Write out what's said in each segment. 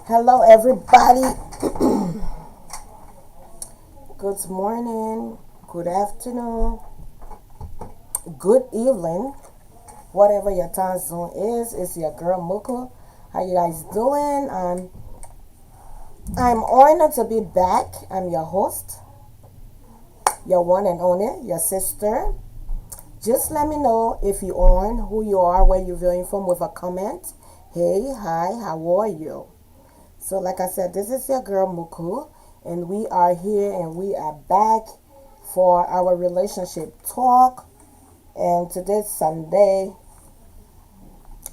Hello, everybody. Good morning, good afternoon, good evening, whatever your time zone is. It's your girl Muku. How you guys doing? I'm honored to be back. I'm your host, your one and only, your sister. Just let me know if you're on, who you are, where you're viewing from with a comment. Hey, hi, how are you? So, like I said, this is your girl Muku, and we are here and we are back for our relationship talk. And today's Sunday.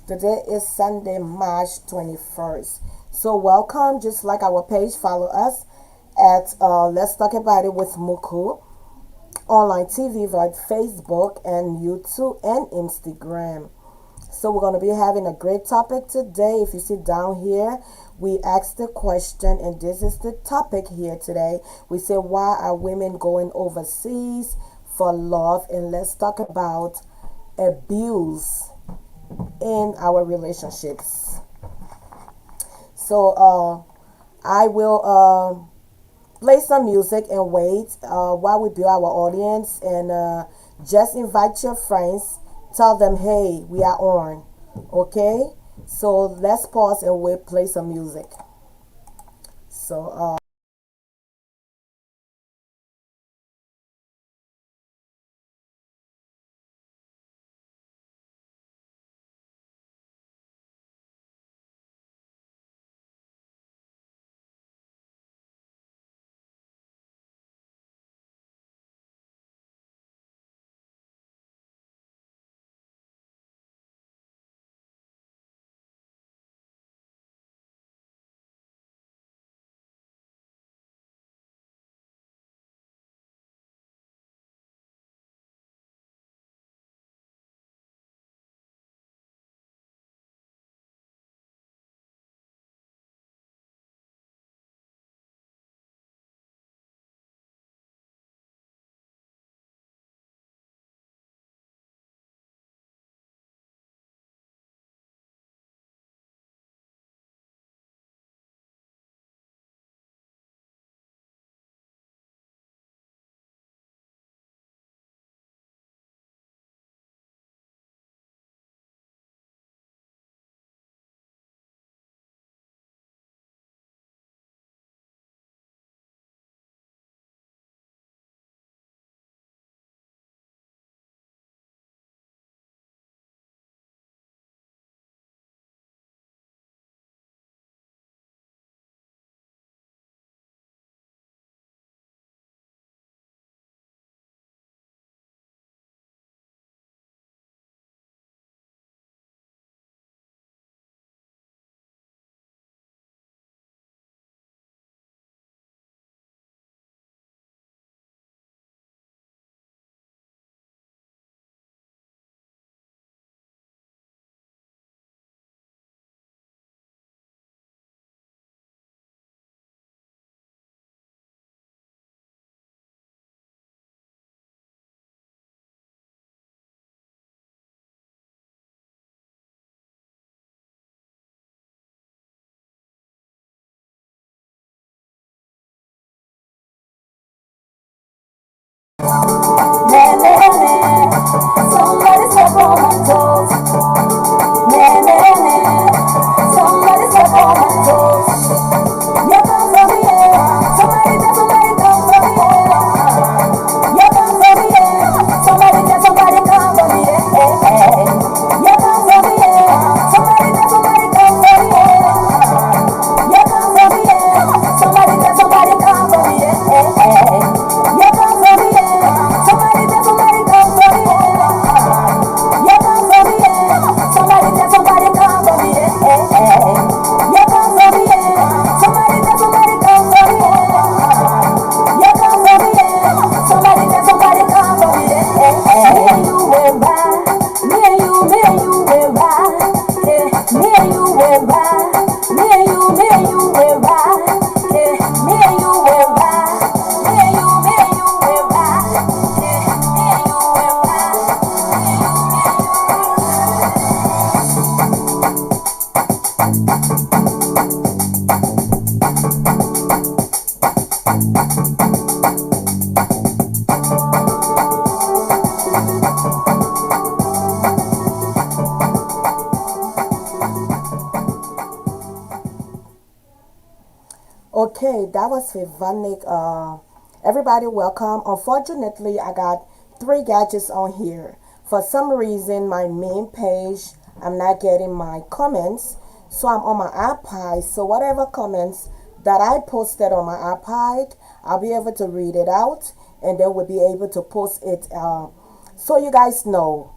Today is Sunday, March 21st. So, welcome. Just like our page, follow us at Let's Talk About It with Muku online TV via Facebook and YouTube and Instagram. So we're going to be having a great topic today. If you see down here, we asked the question, and this is the topic here today. We say, why are women going overseas for love? And let's talk about abuse in our relationships. So I will play some music and wait while we build our audience, and just invite your friends. Tell them, hey, we are on. Okay? So let's pause and wait, play some music. So, Okay, that was Vivanik. Everybody, welcome. Unfortunately, I got three gadgets on here. For some reason, my main page, I'm not getting my comments. So I'm on my iPad. So whatever comments that I posted on my iPad, I'll be able to read it out, and then we'll be able to post it. So you guys know.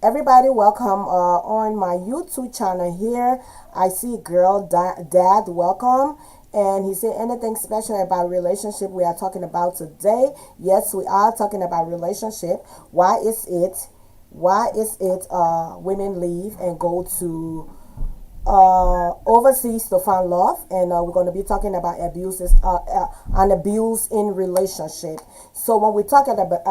Everybody, welcome on my YouTube channel here. I see girl dad, welcome. And he said, anything special about relationship we are talking about today? Yes, we are talking about relationship. Why is it? Why is it women leave and go to overseas to find love? And we're going to be talking about abuses and abuse in relationship. So when we're talking about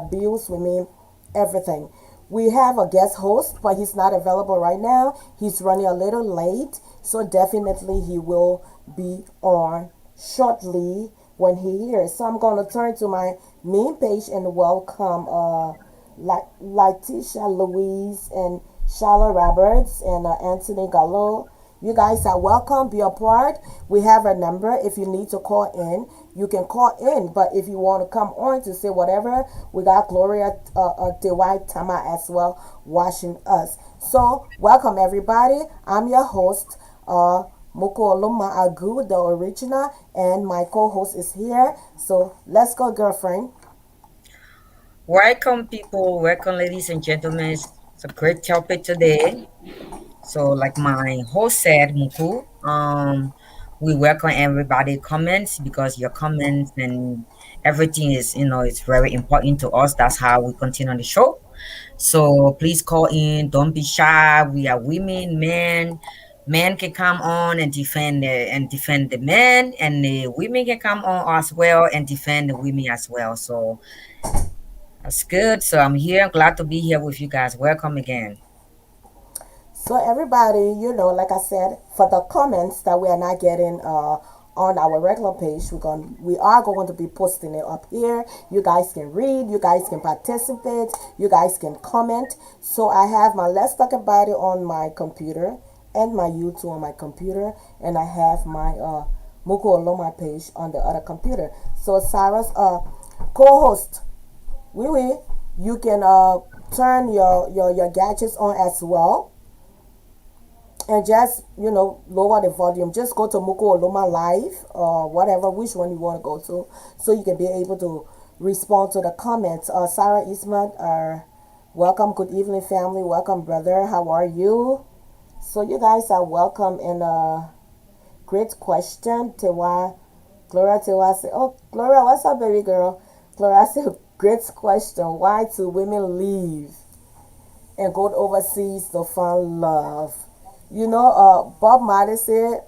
abuse, we mean everything. We have a guest host, but he's not available right now. He's running a little late, so definitely he will be on shortly when he hears. So I'm going to turn to my main page and welcome Letitia Louise and Charlotte Roberts and Anthony Gallo. You guys are welcome. Be a part. We have a number. If you need to call in, you can call in. But if you want to come on to say whatever, we got Gloria Dewey Tama as well watching us. So welcome everybody. I'm your host, Moko Oloma Agu, the original, and my co-host is here. So let's go, girlfriend. Welcome, people. Welcome, ladies and gentlemen. It's a great topic today. So, like my host said, Muku, we welcome everybody comments because your comments and everything is, it's very important to us. That's how we continue on the show. So please call in. Don't be shy. We are women, men. Men can come on and defend the men, and the women can come on as well and defend the women as well. So that's good. So I'm here. Glad to be here with you guys. Welcome again. So everybody, like I said, for the comments that we are not getting on our regular page, we are going to be posting it up here. You guys can read, you guys can participate, you guys can comment. So I have my Let's Talk About It on my computer and my YouTube on my computer, and I have my Muko Oloma page on the other computer. So Sarah's co-host, you can turn your gadgets on as well, and just lower the volume. Just go to Muko Oloma Live or whatever, which one you want to go to, so you can be able to respond to the comments. Sarah Eastman, welcome. Good evening, family. Welcome, brother. How are you? So you guys are welcome. And great question. Gloria said, oh, Gloria, what's up, baby girl? Gloria said, great question. Why do women leave and go overseas to find love? Bob Marley said,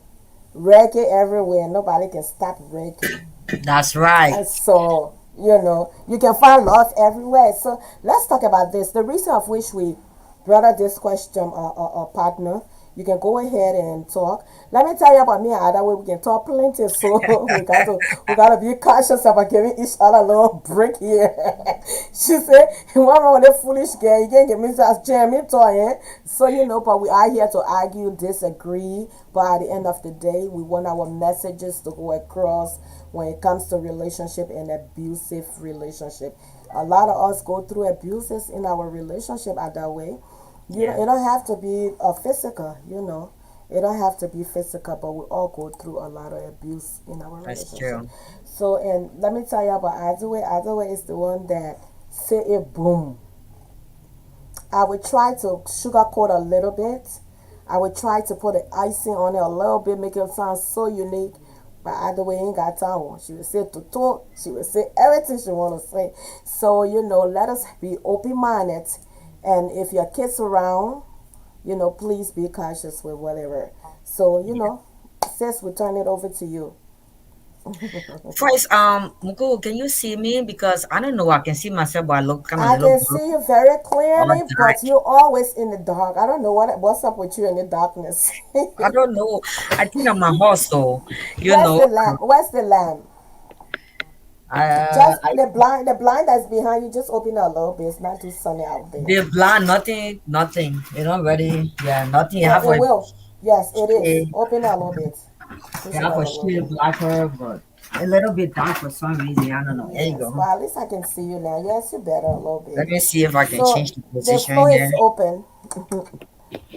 reggae everywhere. Nobody can stop reggae. That's right. And so, you can find love everywhere. So let's talk about this. The reason of which we brought up this question, partner, you can go ahead and talk. Let me tell you about me and Ada, we can talk plenty. So we gotta be cautious about giving each other a little break here. She said, "What wrong with that foolish girl? You can't get me to jam me toy." So but we are here to argue, disagree. But at the end of the day, we want our messages to go across when it comes to relationship and abusive relationship. A lot of us go through abuses in our relationship at that way. Yeah, It don't have to be physical. It don't have to be physical, but we all go through a lot of abuse in our that's relationship. true. So, and let me tell you about Adaway. Adaway is the one that say it boom. I would try to sugarcoat a little bit. I would try to put an icing on it a little bit, make it sound so unique. But either way, ain't got time. She would say tutu. She would say everything she want to say. So let us be open minded. And if your kids around, please be cautious with whatever. So sis, we turn it over to you. First, Mugu, can you see me? Because I don't know. I can see myself, but I look kind of I little can blur see you very or clearly, dark. but you're always in the dark. I don't know what's up with you in the darkness. I don't know. I think I'm a hustle. You Where's know, the lamp? Where's the lamp? Just I the blind that's behind you. Just open it a little bit. It's not too sunny out there. the blind, nothing. You know, ready. Yeah, nothing. You Yeah, have it a will. Yes, it is. shade. Open it a little bit. Push it Yeah, up for a little sure bit. blacker, but a little bit dark for some reason. I don't know. There you Yes, but go. at least I can see you now. Yes, you're better a little Let bit. me see if I can So change the the position floor is here. open.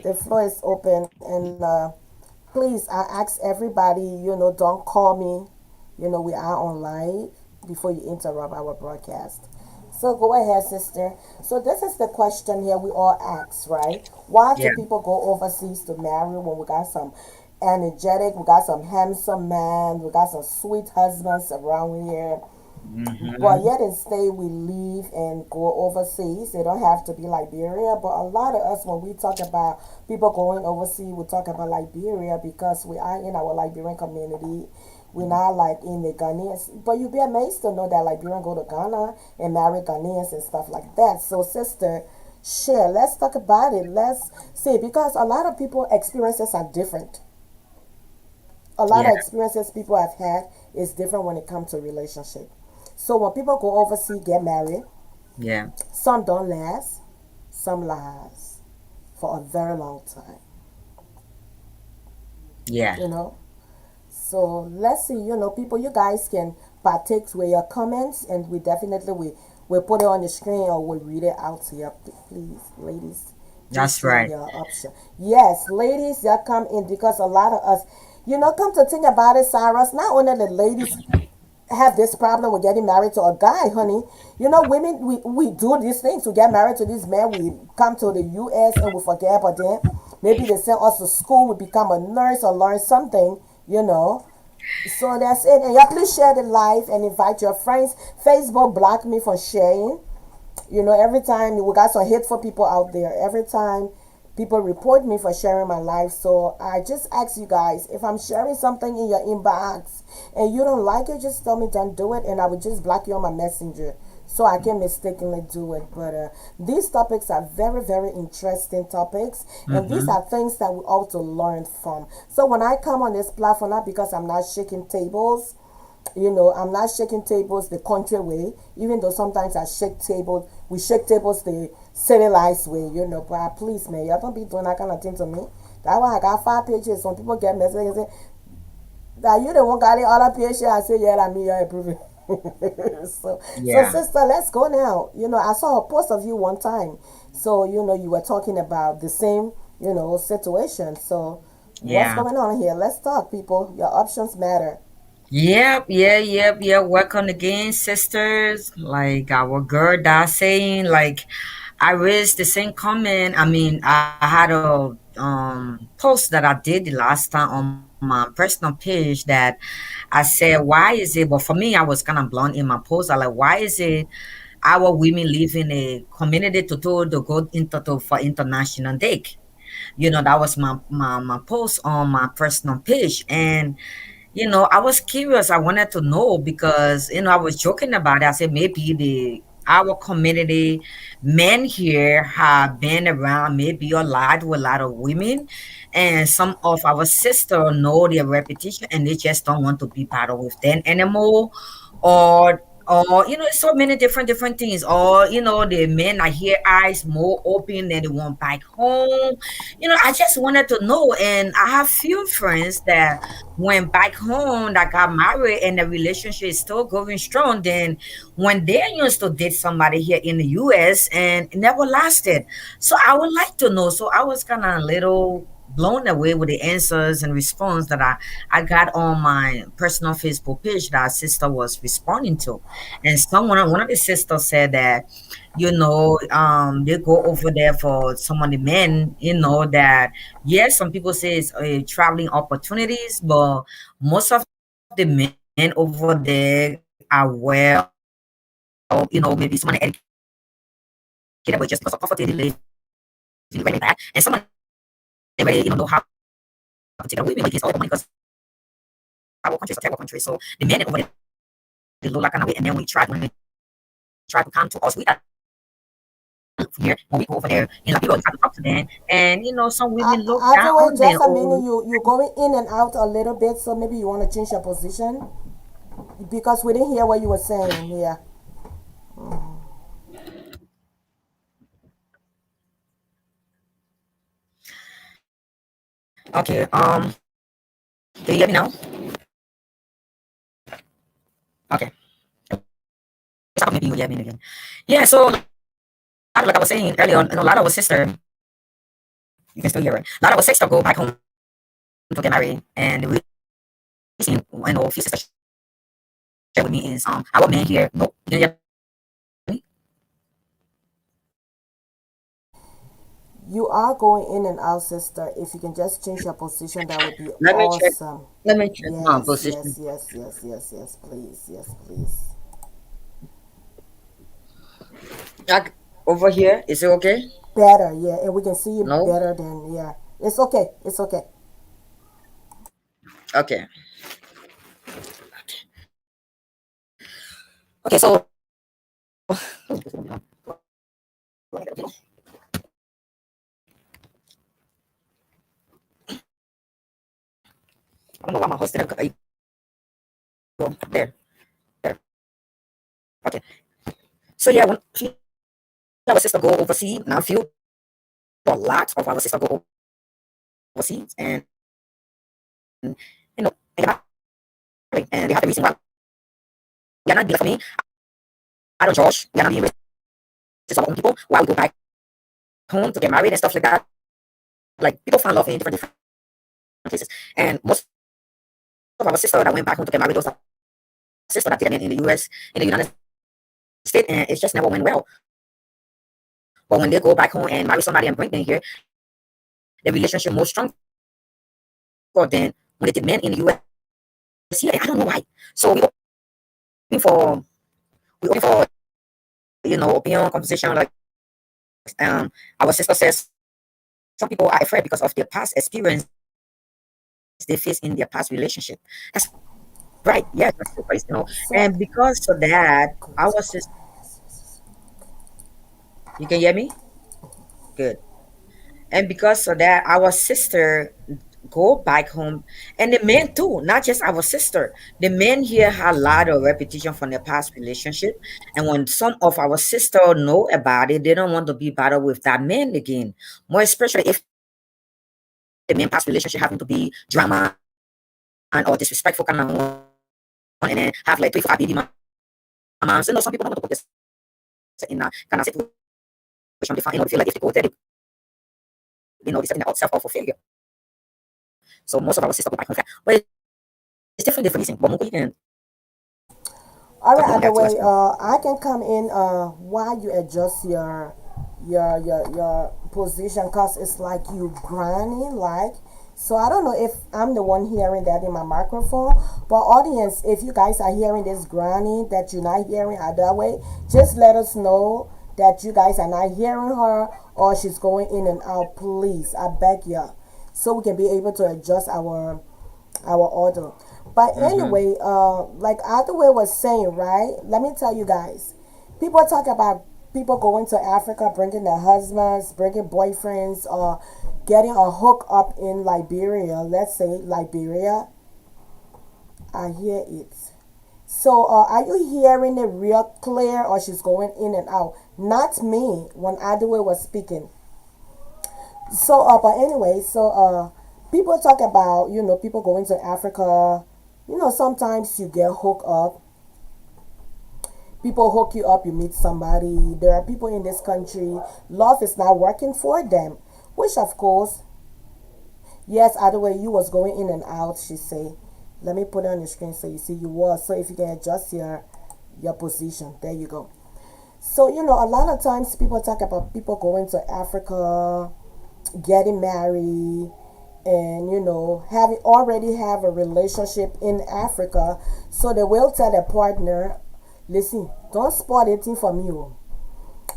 The floor is open, and please, I ask everybody, don't call me. We are on live before you interrupt our broadcast. So go ahead, sister. So this is the question here we all ask, right? Why do Yeah. people go overseas to marry when we got some energetic, we got some handsome man, we got some sweet husbands around here, but Mm-hmm. yet instead we leave and go overseas. They don't have to be Liberia, but a lot of us, when we talk about people going overseas, we talk about Liberia because we are in our Liberian community. We're not like in the Ghanaians, but you'd be amazed to know that Liberians go to Ghana and marry Ghanaians and stuff like that. So, sister, share. Let's talk about it. Let's see, because a lot of people experiences are different. A lot Yeah. of experiences people have had is different when it comes to relationship. So when people go overseas, get married, Yeah. some don't last, some last for a very long time. Yeah. You know. So let's see. People, you guys can partake with your comments, and we definitely we put it on the screen or we'll read it out to you. Please, ladies, just That's share right. your option. Yes, ladies, that come in because a lot of us, come to think about it, Cyrus. Not only the ladies have this problem with getting married to a guy, honey. Women, we do these things to get married to this man. We come to the US and we forget about them. Maybe they send us to school, we become a nurse or learn something, you know. So that's it. And yeah, please share the live and invite your friends. Facebook blocked me for sharing. Every time we got some hateful people out there. Every time people report me for sharing my life. So I just ask you guys, if I'm sharing something in your inbox and you don't like it, just tell me don't do it, and I will just block you on my messenger so I can mistakenly do it. But these topics are very, very interesting topics, and these Mm-hmm. are things that we ought to learn from. So when I come on this platform, not because I'm not shaking tables, I'm not shaking tables the country way, even though sometimes I shake tables, we shake tables the civilized way. But please, man, y'all don't be doing that kind of thing to me. That's why I got 5 pages. Some people get messages and say, that you the one got the other page. I say, yeah, that me, you're approving. so, Yeah. sister, let's go now. I saw a post of you one time. So, you were talking about the same, situation. So, what's Yeah. going on here? Let's talk, people. Your options matter. Yep, yeah, yep, yeah. Welcome again, sisters. Like our girl that saying, like I raised the same comment. I mean, I had a post that I did the last time on my personal page that I said, why is it? But for me, I was kind of blunt in my post. I like, why is it our women live in a community to go into for international date? That was my post on my personal page, and I was curious. I wanted to know because, I was joking about it. I said maybe the our community men here have been around maybe a lot of women, and some of our sisters know their reputation and they just don't want to be part of with them anymore, or so many different things, or the men are here eyes more open than the one back home. I just wanted to know, and I have few friends that went back home that got married and the relationship is still going strong. Then when they used to date somebody here in the US and it never lasted. So I would like to know. So I was kind of a little blown away with the answers and response that I got on my personal Facebook page that our sister was responding to. And one of the sisters said that, they go over there for some of the men, that yes, some people say it's traveling opportunities, but most of the men over there are well, maybe someone educated, but just because of poverty, they live really bad. And some of them really, know how to take care of women because all the money, because our country is a third world country. So the men over there, they look like an way, and then when we try to come to us, we are here when we go over there in Liberia, we try to talk to them, and some women look down on them. Either way, Oh, just a minute. You going in and out a little bit, so maybe you want to change your position because we didn't hear what you were saying. Yeah. okay. Can you hear me now? Okay. So maybe you hear me again. Yeah, so like I was saying earlier on, a lot of our sister, you can still hear it. A lot of our sister go back home to get married, and the reason I know a few sisters share with me is our men here. No, you hear me? You are going in and out, sister. If you can just change your position, that would be Let me check. awesome. Let me check my Yes, position. yes, yes, yes, yes, yes, please. Yes, please. Like over here, is it okay? Better, yeah. And we can see you No. better than, yeah. It's okay. It's okay. Okay. Okay. So I don't know why my host didn't go there. There. Okay. So yeah, when our sister go overseas, now few a lot of our sister go overseas, and and and they have the reason why we are not for me. I don't Josh. We are not being racist to our own people. Why we go back home to get married and stuff like that. Like people find love in different places, and most of our sisters that went back home to get married, those are sisters that did it in the U.S. in the United States, and it just never went well. But when they go back home and marry somebody and bring them here, the relationship more stronger than when they did men in the U.S. here. And I don't know why. So open for we open for opinion conversation. Like our sister says, some people are afraid because of their past experience they face in their past relationship. That's right. Yeah, that's the place. So, And because of that, good. our sister. You can hear me? Good. And because of that, our sister go back home, and the men too, not just our sister. The men here have a lot of repetition from their past relationship, and when some of our sister know about it, they don't want to be bothered with that man again. More especially if the man past relationship having to be drama and or disrespectful kind of one, and then have like 3 4 baby moms. Some people don't want to put this in a kind of situation. They find, they feel like if they go there, they're setting themselves up for failure. So most of our sisters go back home. But it's different reason. But you can All talk right, about other that too as way. well. I can come in while you adjust your position, cause it's like you grinding like. So I don't know if I'm the one hearing that in my microphone, but audience, if you guys are hearing this grinding that you're not hearing other way, just let us know that you guys are not hearing her or she's going in and out. Please, I beg you, so we can be able to adjust our order. But Mm-hmm. anyway, like Hathaway was saying, right? Let me tell you guys. People talk about people going to Africa, bringing their husbands, bringing boyfriends, or getting a hook up in Liberia. Let's say Liberia. I hear it. So, are you hearing it real clear, or she's going in and out? Not me when Hathaway was speaking. So, but anyway, so people talk about people going to Africa. Sometimes you get hooked up. People hook you up. You meet somebody. There are people in this country. Love is not working for them, which of course, yes. Other way you was going in and out. She say, "Let me put it on the screen so you see you was." So if you can adjust your position, there you go. So a lot of times people talk about people going to Africa, getting married, and having already have a relationship in Africa. So they will tell their partner, listen, don't spoil anything from you.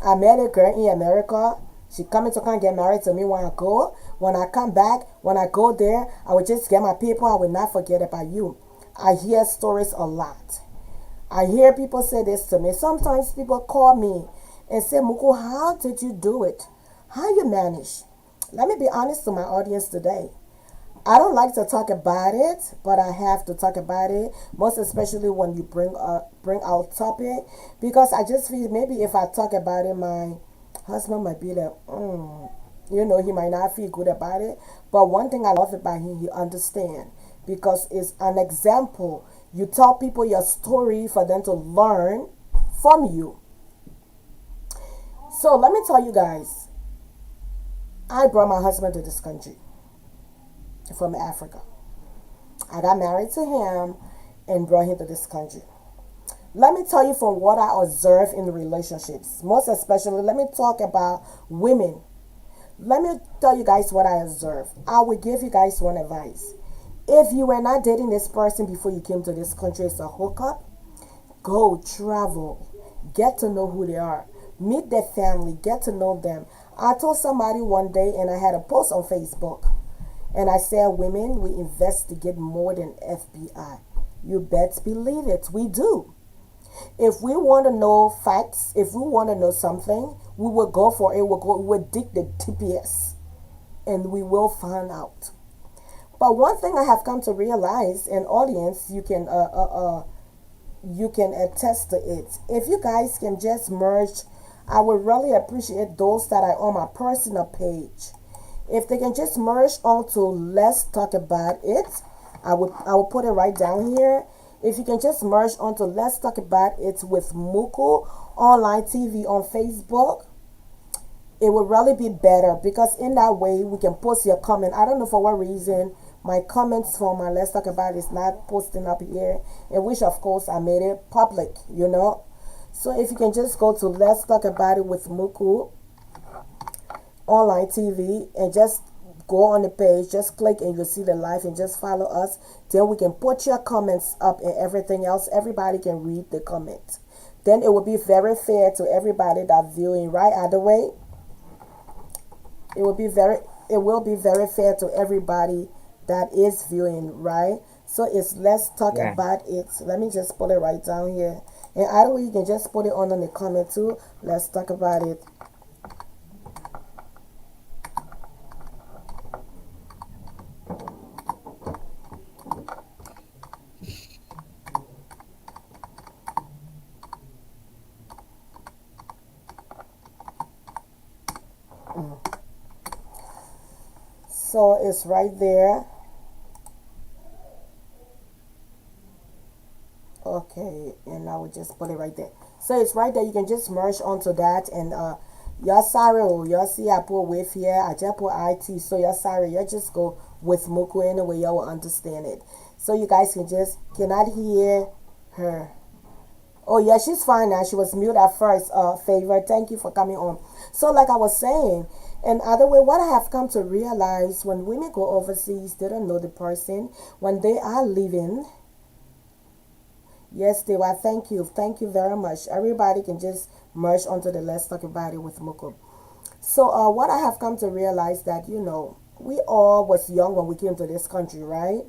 I met a girl in America. She coming to come get married to me when I go. When I come back, when I go there, I will just get my people. I will not forget about you. I hear stories a lot. I hear people say this to me. Sometimes people call me and say, Muku, how did you do it? How you manage? Let me be honest to my audience today. I don't like to talk about it, but I have to talk about it, most especially when you bring out topic, because I just feel maybe if I talk about it, my husband might be like, he might not feel good about it. But one thing I love about him, he understand. because it's an example. You tell people your story for them to learn from you. So let me tell you guys, I brought my husband to this country from Africa. I got married to him and brought him to this country. Let me tell you from what I observe in relationships, most especially, let me talk about women. Let me tell you guys what I observe. I will give you guys one advice. If you were not dating this person before you came to this country, it's a hookup. Go travel, get to know who they are, meet their family, get to know them. I told somebody one day, and I had a post on Facebook, and I said, women, we investigate more than FBI. You best believe it, we do. If we want to know facts, if we want to know something, we will go for it. We will dig the TPS, and we will find out. But one thing I have come to realize, and audience, you can attest to it. If you guys can just merge, I would really appreciate those that are on my personal page. If they can just merge onto Let's Talk About It, I will put it right down here. If you can just merge onto Let's Talk About It with Muku Online TV on Facebook, it would really be better, because in that way we can post your comment. I don't know for what reason my comments from my Let's Talk About It is not posting up here, in which of course I made it public. So if you can just go to Let's Talk About It with Muku Online TV and just go on the page, just click and you'll see the live and just follow us. Then we can put your comments up and everything else. Everybody can read the comments. Then it will be very fair to everybody that viewing, right? Either way, it will be very fair to everybody that is viewing, right? So it's Let's Talk Yeah. About It. Let me just put it right down here. And either way, you can just put it on the comment too. Let's talk about it. So it's right there. Okay, and I will just put it right there. So it's right there. You can just merge onto that, and y'all sorry, y'all see I put with here. I just put IT, so y'all sorry. Y'all just go with Muku anyway. Y'all will understand it. So you guys cannot hear her. Oh yeah, she's fine now. She was mute at first. Favor, thank you for coming on. So like I was saying, and other way, what I have come to realize, when women go overseas, they don't know the person. When they are leaving, yes, they were. Thank you very much. Everybody can just merge onto the Let's Talk About It with Muku. So what I have come to realize, that we all was young when we came to this country, right?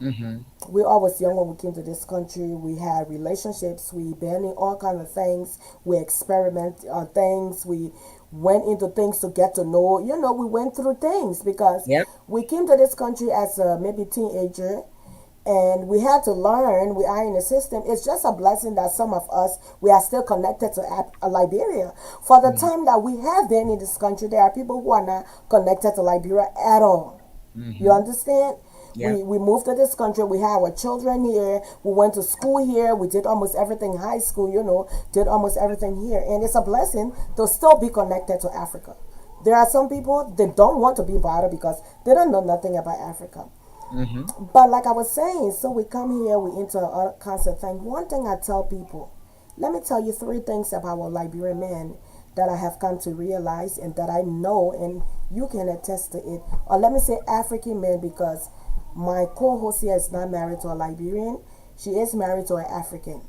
Mm-hmm. We all was young when we came to this country. We had relationships. We been in all kind of things. We experiment on things. We went into things to get to know. We went through things because Yep. we came to this country as a maybe teenager, and we had to learn. We are in the system. It's just a blessing that some of us, we are still connected to Liberia. For the time that we have been in this country, there are people who are not connected to Liberia at all. You Mm-hmm. understand? Yep. We moved to this country. We have our children here. We went to school here. We did almost everything, high school, did almost everything here. And it's a blessing to still be connected to Africa. There are some people that don't want to be bothered because they don't know nothing about Africa. Mm-hmm. But like I was saying, so we come here, we into a constant thing. One thing I tell people, let me tell you three things about our Liberian men that I have come to realize and that I know, and you can attest to it. Or let me say African men, because my co-host here is not married to a Liberian. She is married to an African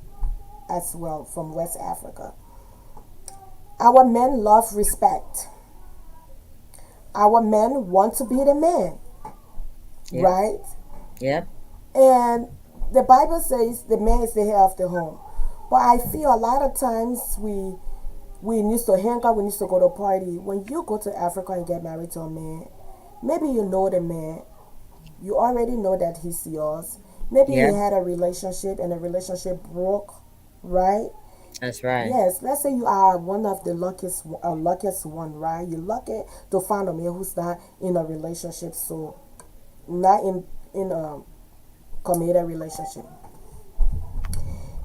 as well, from West Africa. Our men love respect. Our men want to be the man, Yep. right? Yep. And the Bible says the man is the head of the home. But I feel a lot of times we need to hang out, we need to go to a party. When you go to Africa and get married to a man, maybe you know the man. You already know that he's yours. Maybe you Yep. had a relationship and the relationship broke, right? That's right. Yes, let's say you are one of the luckiest one, right? You're lucky to find a man who's not in a relationship, so not in committed relationship.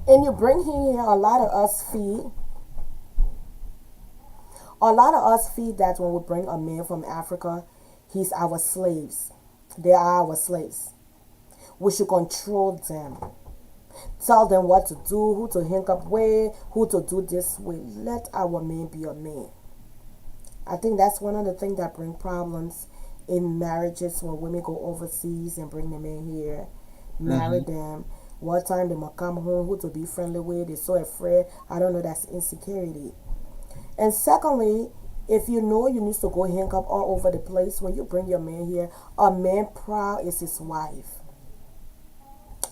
And you bring here a lot of us feel that when we bring a man from Africa, he's our slaves. They are our slaves. We should control them. Tell them what to do, who to hang up with, who to do this with. Let our man be a man. I think that's one of the things that bring problems in marriages when women go overseas and bring them in here, marry Mm-hmm. them. What time they might come home, who to be friendly with, they're so afraid. I don't know, that's insecurity. And secondly, if you know you need to go hang up all over the place, when you bring your man here, a man proud is his wife.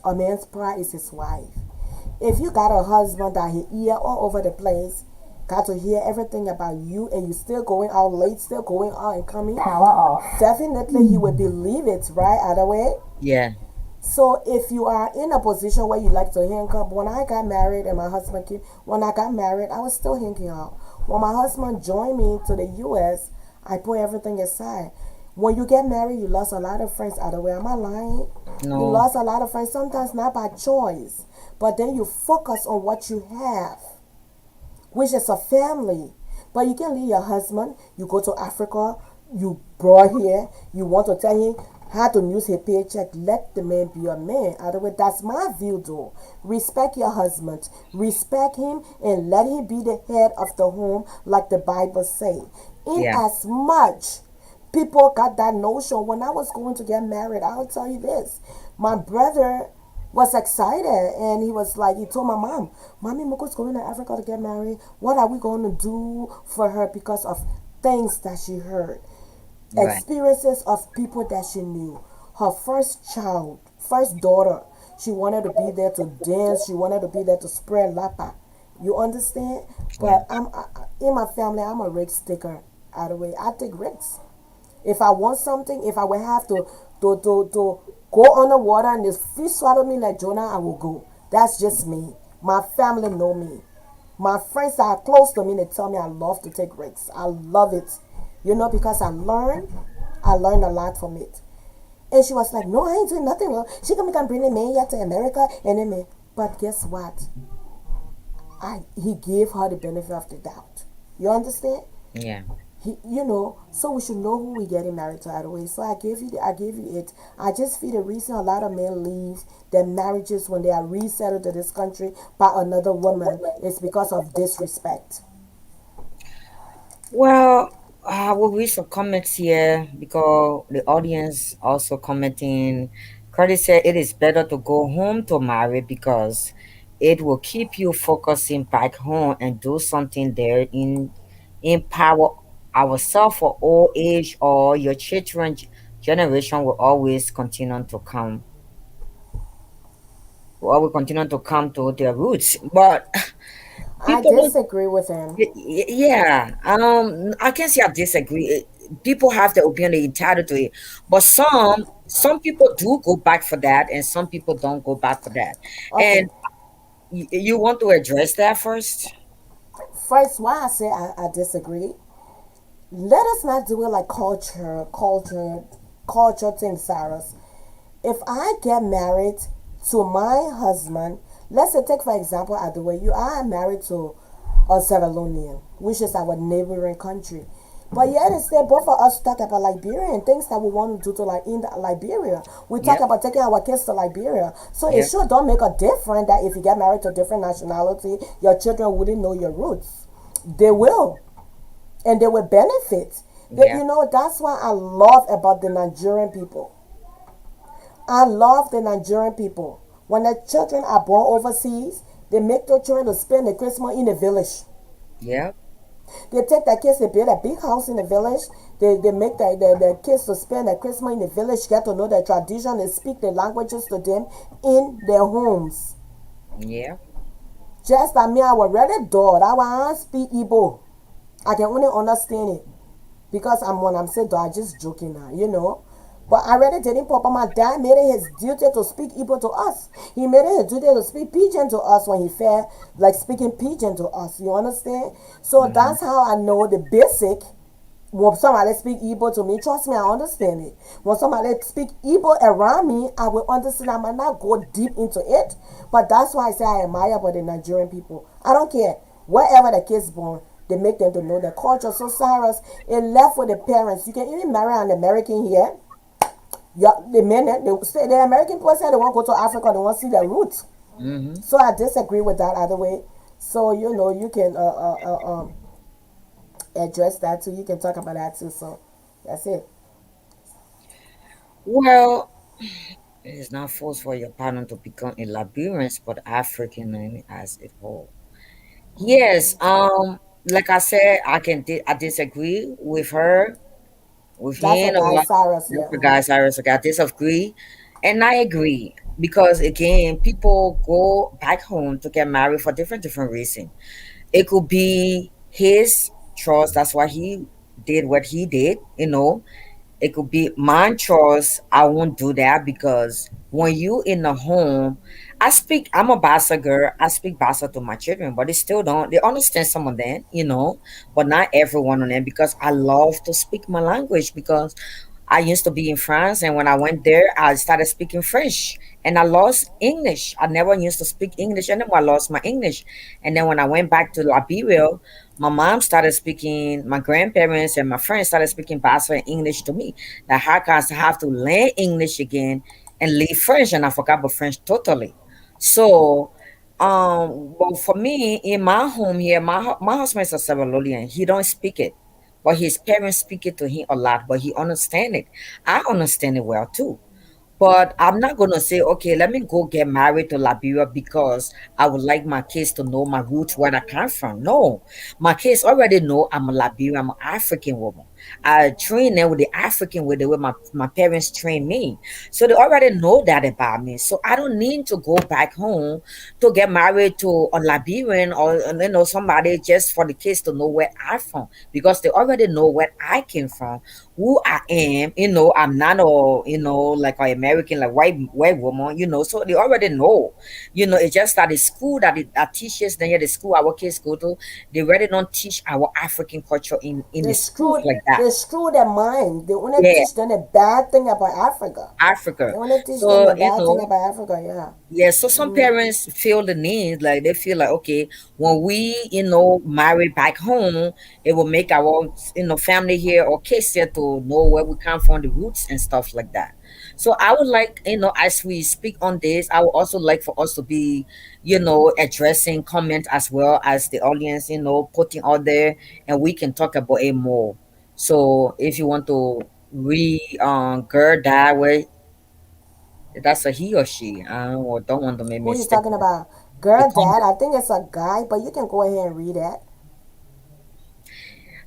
A man's pride is his wife. If you got a husband that he ear all over the place, got to hear everything about you, and you still going out late, still going out and coming, Power off. definitely he will believe it, right? Either way. Yeah. So if you are in a position where you like to hang up, when I got married and my husband came, when I got married, I was still hanging out. When my husband joined me to the U.S., I put everything aside. When you get married, you lost a lot of friends out of the way. Am I lying? You No. lost a lot of friends, sometimes not by choice, but then you focus on what you have, which is a family. But you can leave your husband, you go to Africa, you brought here, you want to tell him how to use his paycheck. Let the man be a man. Otherwise, that's my view though. Respect your husband, respect him, and let him be the head of the home, like the Bible say. In Yeah. as much people got that notion, when I was going to get married, I'll tell you this. My brother was excited and he was like, he told my mom, Mommy Moko's going to Africa to get married. What are we going to do for her? Because of things that she heard, Right. experiences of people that she knew. Her first child, first daughter, she wanted to be there to dance, she wanted to be there to spread lapa. You understand? Yeah. But in my family, I'm a risk taker. Out of the way, I take risks. If I want something, if I will have to go on the water and the fish swallow me like Jonah, I will go. That's just me. My family know me. My friends that are close to me, they tell me I love to take risks. I love it. Because I learned a lot from it. And she was like, no, I ain't doing nothing wrong. She can bring a man here to America and then me. But guess what? He gave her the benefit of the doubt. You understand? Yeah. So we should know who we getting married to right away. So I gave you it. I just feel the reason a lot of men leave their marriages when they are resettled to this country by another woman is because of disrespect. Well, I will read some comments here because the audience also commenting. Curtis said it is better to go home to marry because it will keep you focusing back home and do something there in empower ourselves for old age or your children generation will continue to come to their roots. But I people don't. disagree with him. Yeah, I can say I disagree. People have their opinion, they're entitled to it, but some people do go back for that, and some people don't go back for that. Okay. And you want to address that first? First, why I say I disagree. Let us not do it like culture thing, Sarah. If I get married to my husband, let's say take for example at the way you are married to a Sierra Leonean, which is our neighboring country. But yet instead both of us talk about Liberia and things that we want to do to like in Liberia. We talk Yep, about taking our kids to Liberia. So it yep, sure don't make a difference that if you get married to a different nationality, your children wouldn't know your roots. They will, and they will benefit. yep, That's why I love about the Nigerian people. I love the Nigerian people. When the children are born overseas, they make their children to spend the Christmas in the village. yep, They take their kids, they build a big house in the village. They make the kids to spend the Christmas in the village, get to know their tradition, and speak the languages to them in their homes. yep. Just like me, I was really dull. I want to speak Igbo. I can only understand it because when I'm saying dull, I'm just joking now. But I really didn't pop. My dad made it his duty to speak Igbo to us. He made it his duty to speak Pidgin to us when he felt like speaking Pidgin to us. You understand? So Hmm. that's how I know the basic When somebody speak Igbo to me, trust me, I understand it. When somebody speak Igbo around me, I will understand. I might not go deep into it, but that's why I say I admire about the Nigerian people. I don't care wherever the kids born, they make them to know their culture. So Cyrus, it left with the parents. You can even marry an American here. Yeah, the men, they say the American people say they want to go to Africa, they want to see their roots. Hmm. So I disagree with that other way. So you can address that too. You can talk about that too. So that's it. Well, it is not forced for your partner to become a Liberian, but African as a whole. Yes, like I said, I disagree with her, with That's a him, guy, or Cyrus. Yeah. the guys I disagree, and I agree because again, people go back home to get married for different reasons. It could be his choice. That's why he did what he did. It could be my choice. I won't do that because when you in the home, I'm a Bassa girl. I speak Bassa to my children, but they still don't. They understand some of them, but not everyone of them because I love to speak my language because I used to be in France, and when I went there, I started speaking French, and I lost English. I never used to speak English anymore. I lost my English, and then when I went back to Liberia, my mom started speaking. My grandparents and my friends started speaking Bassa and English to me. That how can I have to learn English again and leave French, and I forgot about French totally. So, well, for me in my home here, my husband is a Salvadorian. He don't speak it, but his parents speak it to him a lot, but he understand it. I understand it well too. But I'm not gonna say, okay, let me go get married to Liberia because I would like my kids to know my roots, where I come from. No, my kids already know I'm a Liberian, I'm an African woman. I train them with the African way, the way my parents trained me. So they already know that about me. So I don't need to go back home to get married to a Liberian or somebody just for the kids to know where I'm from because they already know where I came from, who I am. I'm not like an American, like white woman. So they already know. It's just that the school that teaches them, yeah, the school our kids go to, they really don't teach our African culture in the schools like that. They screw their mind. They only Yeah, teach them the bad thing about Africa. They Africa. only teach them So the bad thing about Africa. Yeah. yeah, so some parents feel the need, like they feel like, okay, when we marry back home, it will make our family here or kids here to know where we come from, the roots and stuff like that. So I would like, as we speak on this, I would also like for us to be, addressing comment as well as the audience, putting out there, and we can talk about it more. So if you want to gird that way, that's a he or she. I don't want to make Who you mistake. talking about? The Girl, dad. comment. I think it's a guy, but you can go ahead and read that.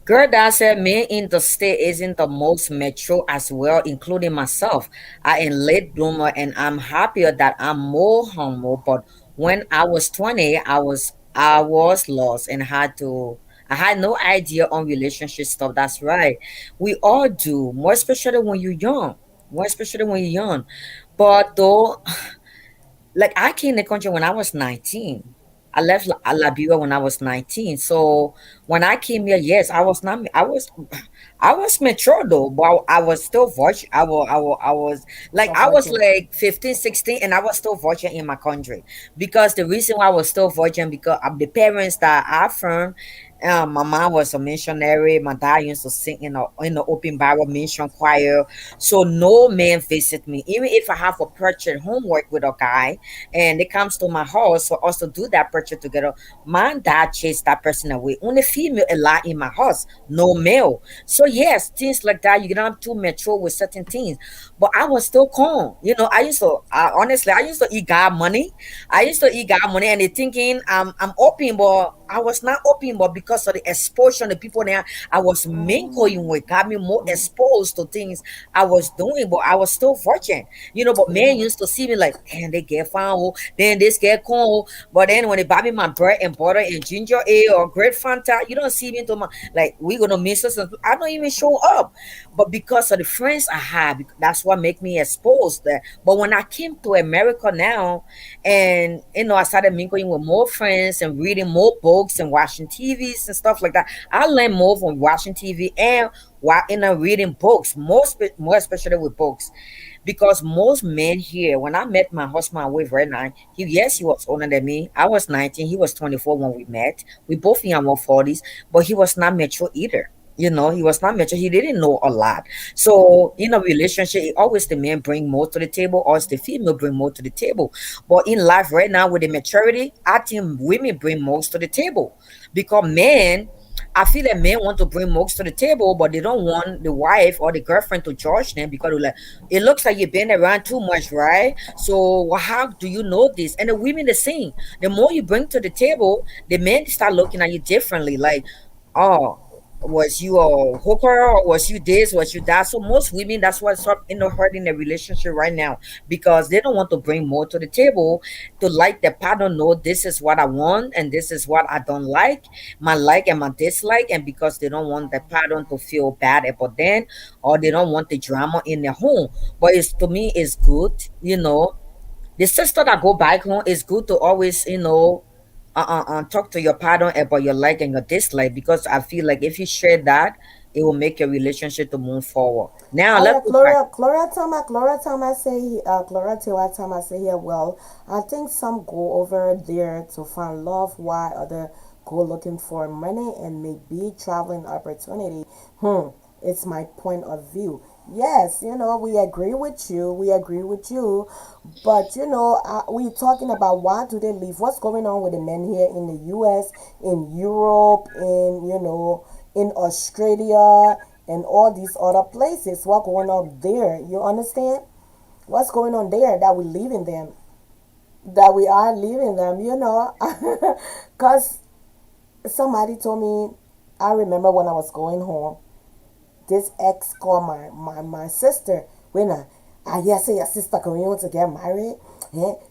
Girl, that said, me in the state isn't the most mature as well, including myself. I am late bloomer and I'm happier that I'm more humble. But when I was 20, I was lost and I had no idea on relationship stuff. That's right. We all do, more especially when you're young. More especially when you're young. But though like I came to the country when I was 19. I left Liberia when I was 19. So when I came here, yes, I was not. I was mature though, but I was still virgin. I was like So I was virgin. like 15, 16, and I was still virgin in my country because the reason why I was still virgin because of the parents that I from. My mom was a missionary. My dad used to sing in the open Bible mission choir. So no man visit me, even if I have a project homework with a guy and it comes to my house for us to do that project together. My dad chased that person away. Only female allowed in my house, no male. So yes, things like that. You don't have to mature with certain things. But I was still calm. Honestly, I used to eat God money. I used to eat God money and they thinking I'm open, but I was not open, but because of the exposure, the people there I was mingling with got me more exposed to things I was doing, but I was still virgin. But men used to see me like, man, they get found, then this get cold. But then when they buy me my bread and butter and ginger ale or great Fanta, you don't see me to my like we gonna miss us. I don't even show up. But because of the friends I have, that's what make me exposed there. But when I came to America now, and I started mingling with more friends and reading more books books and watching TVs and stuff like that. I learn more from watching TV and while reading books, more especially with books, because most men here, when I met my husband with right now, he was older than me. I was 19, he was 24 when we met. We both in our 40s, but he was not mature either. He was not mature. He didn't know a lot. So in a relationship, it always the man bring more to the table, or it's the female bring more to the table. But in life right now, with the maturity, I think women bring most to the table, because men, I feel that men want to bring most to the table, but they don't want the wife or the girlfriend to judge them, because they're like, it looks like you've been around too much, right? So how do you know this? And the women the same. The more you bring to the table, the men start looking at you differently. Like, oh, was you a hooker, or was you this, was you that? So most women, that's what's up hurting the relationship right now, because they don't want to bring more to the table, to like the partner know this is what I want and this is what I don't like and my dislike, and because they don't want the partner to feel bad about them, or they don't want the drama in their home. But it's, to me, it's good, the sister that go back home, is good to always, talk to your partner about your like and your dislike, because I feel like if you share that, it will make your relationship to move forward. Now Oh let's yeah, go back. Gloria Tama say here, well, I think some go over there to find love while other go looking for money and maybe traveling opportunity. It's my point of view. Yes, we agree with you. We agree with you. But, we talking about why do they leave? What's going on with the men here in the US, in Europe, in Australia, and all these other places? What going on there? You understand? What's going on there that we leaving them? That we are leaving them. Because somebody told me, I remember when I was going home, this ex called my sister when I hear say your sister going home to get married.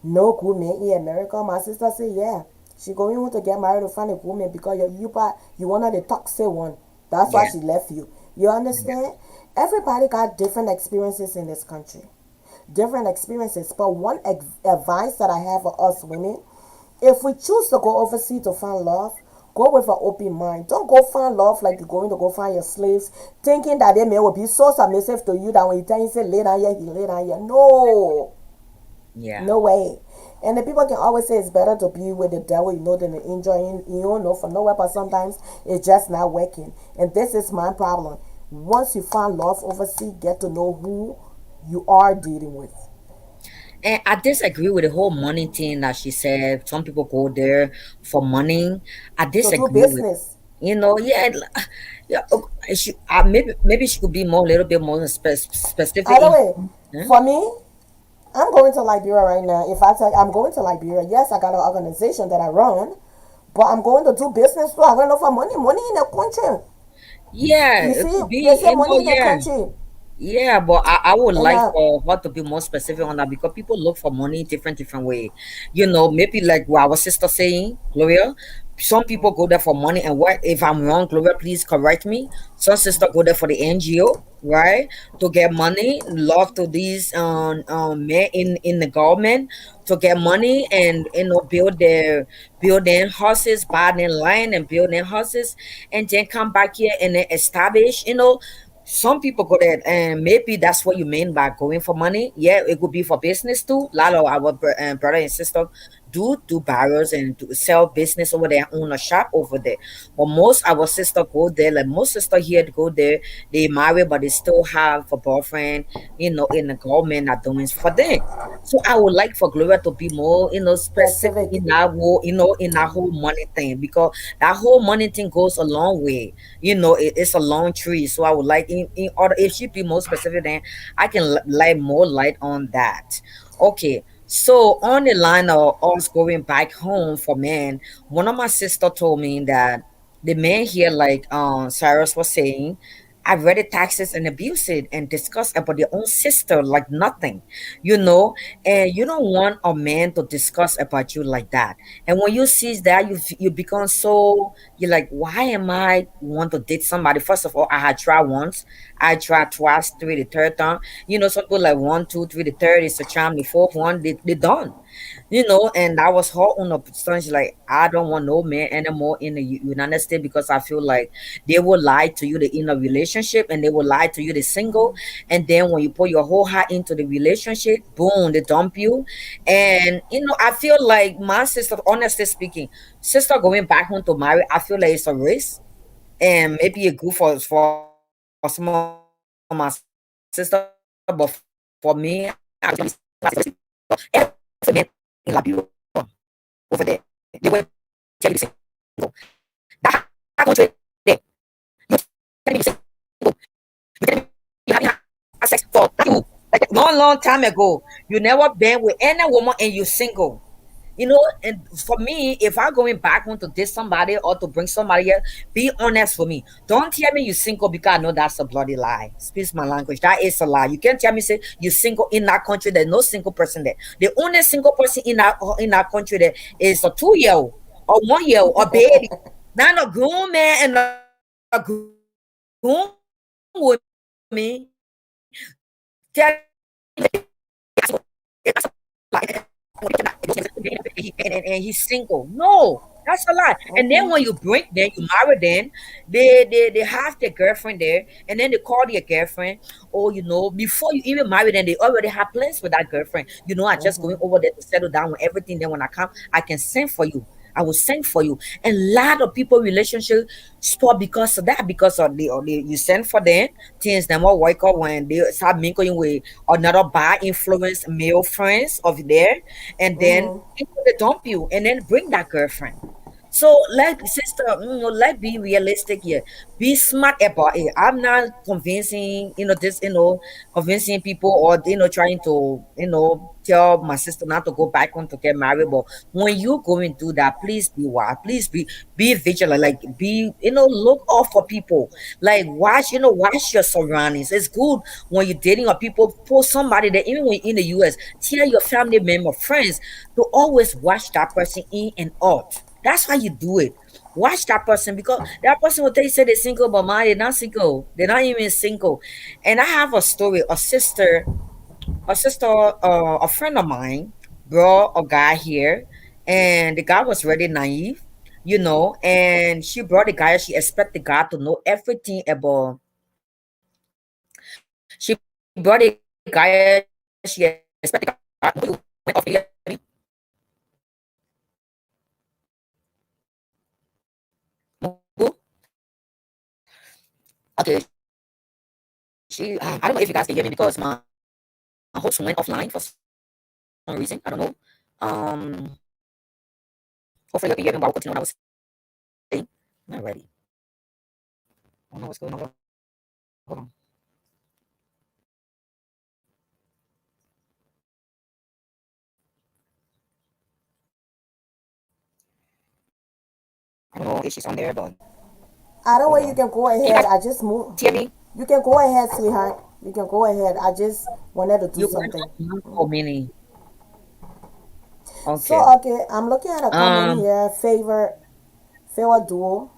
No good man in America. My sister said, yeah, she going home to get married to find a good man because you one of the toxic one. That's why Yeah, she left you. You yeah, understand? Everybody got different experiences in this country, different experiences. But one advice that I have for us women, if we choose to go overseas to find love, go with an open mind. Don't go find love like you're going to go find your slaves, thinking that they may will be so submissive to you that when you tell him say lay down here, he lay down here. No, yeah. no way. And the people can always say it's better to be with the devil, than the angel. You don't know for nowhere, but sometimes it's just not working. And this is my problem. Once you find love overseas, get to know who you are dealing with. And I disagree with the whole money thing that she said. Some people go there for money. I To do disagree with, business. yeah, yeah. Maybe she could be more, a little bit more specific Either in. way, Huh? for me, I'm going to Liberia right now. If I tell you I'm going to Liberia, yes, I got an organization that I run, but I'm going to do business too. I'm going to look for money in the country. Yeah, You it see, could be, they say money in the yeah. country, Yeah, but I would and like for her to be more specific on that, because people look for money different way. Maybe like what our sister saying, Gloria. Some people go there for money, and what if I'm wrong, Gloria? Please correct me. Some sister go there for the NGO, right? To get money, love to these men in the government, to get money, and build their houses, buy their land and build their houses, and then come back here and then establish. Some people go there, and maybe that's what you mean by going for money. Yeah, it could be for business too. A lot of our brother and sister do barrels and do sell business over there, own a shop over there. But most our sister go there, like most sister here go there, they marry, but they still have a boyfriend, in the government are doing for them. So I would like for Gloria to be more, specific specific. in that whole money thing, because that whole money thing goes a long way. It's a long tree. So I would like, in order, if she be more specific, then I can light more light on that. Okay. So on the line of us going back home for men, one of my sister told me that the men here, like Cyrus was saying, I read the taxes and abuse it and discuss about their own sister like nothing, and you don't want a man to discuss about you like that. And when you see that, you become so, you're like, why am I want to date somebody? First of all, I had tried once. I tried twice, three, the third time. Some people like one, two, three, the third is a charm, the fourth one, they done. And I was hot on the percentage, like I don't want no man anymore in the United States because I feel like they will lie to you the in a relationship and they will lie to you the single, and then when you put your whole heart into the relationship, boom, they dump you. And I feel like my sister, honestly speaking, sister going back home to marry, I feel like it's a risk and maybe a good for some of my sister, but for me, I just every man in Liberia over there, they will tell you the same. That country there, you telling me you single, you telling me you having had sex for like a long, long time ago. You never been with any woman and you single. And for me, if I'm going back home to date somebody or to bring somebody here, be honest for me. Don't tell me you single because I know that's a bloody lie. Speak my language. That is a lie. You can't tell me say you single in that country. There's no single person there. The only single person in that country there is a 2-year old or 1 year old or baby. Not a grown man and a grown woman tell me and he's single. No, that's a lie. And then Okay. when you break them, you marry them, they have their girlfriend there, and then they call their girlfriend, or before you even marry them, they already have plans with that girlfriend. I just going over there to settle down with everything. Then when I come, I can send for you. I will send for you. And a lot of people relationship spot because of that, because of you send for them, things them will wake up when they start mingling with another bad influence male friends of there, and then they dump you and then bring that girlfriend. So sister, let's be realistic here. Be smart about it. I'm not convincing, convincing people or trying to, tell my sister not to go back home to get married. But when you go and do that, please be wise. Please be vigilant. Like be, look out for people. Like watch your surroundings. It's good when you're dating or people post somebody that even when you're in the US, tell your family member, friends to always watch that person in and out. That's how you do it. Watch that person because that person will tell you say they're single, but man, they're not single. They're not even single. And I have a story. A friend of mine brought a guy here, and the guy was really naive, and she brought the guy. She expect the guy to know everything about. She brought the guy. She expect the guy to know you went off here. Okay, she I don't know if you guys can hear me because my host went offline for some reason. I don't know. Hopefully you can hear me while I continue what I was saying. I'm not ready. I don't know what's going on. Hold on. I don't know if she's on there, but Either hold way, you on. can go Can you ahead. guys I just moved. hear me? You can go ahead, sweetheart. You can go ahead. I just wanted to do You went something. on for many. So, Okay. okay, I'm looking at a comment Um. here. Favor duo.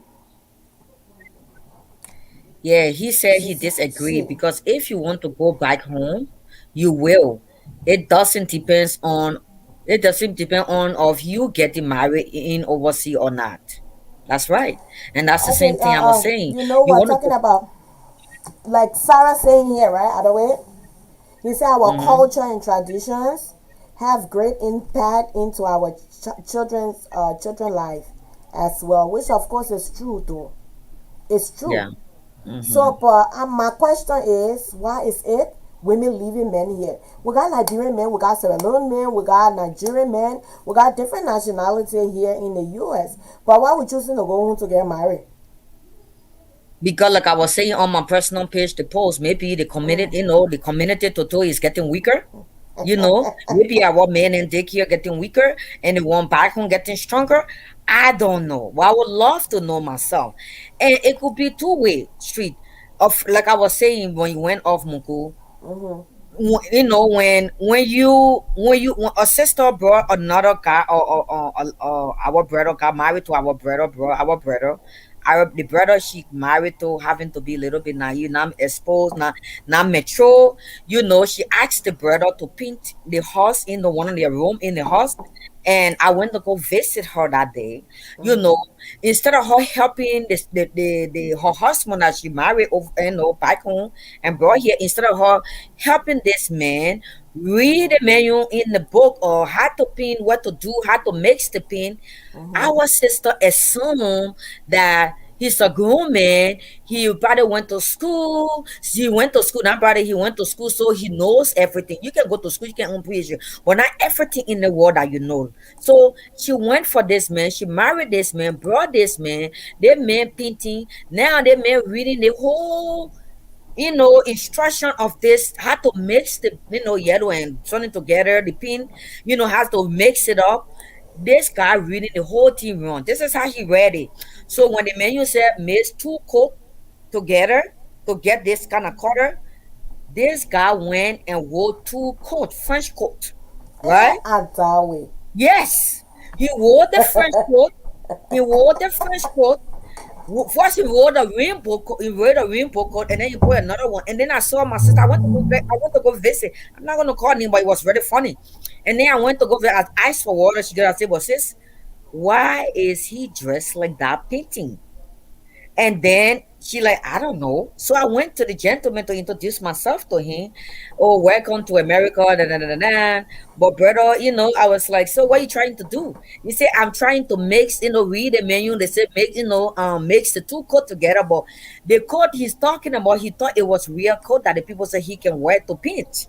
Yeah, he said he She. disagreed because if you want to go back home, you will. It doesn't depends on. It doesn't depend on of you getting married in overseas or not. That's right, and that's the Okay, same thing I was saying. you know You what want to talking go. about? Like Sarah saying here, right? Other way. He said our Mm-hmm. culture and traditions have great impact into our children life as well, which of course is true too. It's true. Yeah. Mm-hmm. So, but my question is, why is it women leaving men here? We got Nigerian men, we got Sierra Leone men, we got Nigerian men, we got different nationality here in the U.S. But why we choosing to go home to get married? Because like I was saying on my personal page, the post, maybe the community total is getting weaker. Maybe our men in daycare getting weaker and the one back home getting stronger. I don't know. Well, I would love to know myself. And it could be two-way street. Of like I was saying when you went off Muku, Mm-hmm. when a sister brought another guy or our brother got married to our brother, bro, our brother. Arab, the brother she married to having to be a little bit naive, not exposed, not mature. She asked the brother to paint the house in the one in the room in the house. And I went to go visit her that day. You know, Mm-hmm. instead of her helping her husband that she married over, back home and brought here, instead of her helping this man read the manual in the book or how to pin, what to do, how to mix the pin, Mm-hmm. our sister assumed that he's a grown man. He probably went to school. He went to school. Not brother, he went to school, so he knows everything. You can go to school, you can appreciate you, but not everything in the world that you know. So she went for this man. She married this man, brought this man. They man painting. Now they man reading the whole instruction of this, how to mix the yellow and turn it together, the pin, how to mix it up. This guy reading the whole thing wrong. This is how he read it. So when the menu said mix two coat together to get this kind of color, this guy went and wore two coat, French coat, right? Adawe. Yes, he wore the French coat. He wore the French coat. First he wore the rainbow coat, and then he put another one. And then I saw my sister. I went to go visit. I'm not gonna call him, but it was very funny. And then I went to go visit. I asked for water. She got. I said, "Well, sis, why is he dressed like that painting?" And then she like, I don't know. So I went to the gentleman to introduce myself to him. Oh, welcome to America. Da, da, da, da, da. But brother, I was like, so what are you trying to do? He said, I'm trying to mix, read the menu. They said make, mix the two coat together. But the coat he's talking about, he thought it was real coat that the people said he can wear to paint.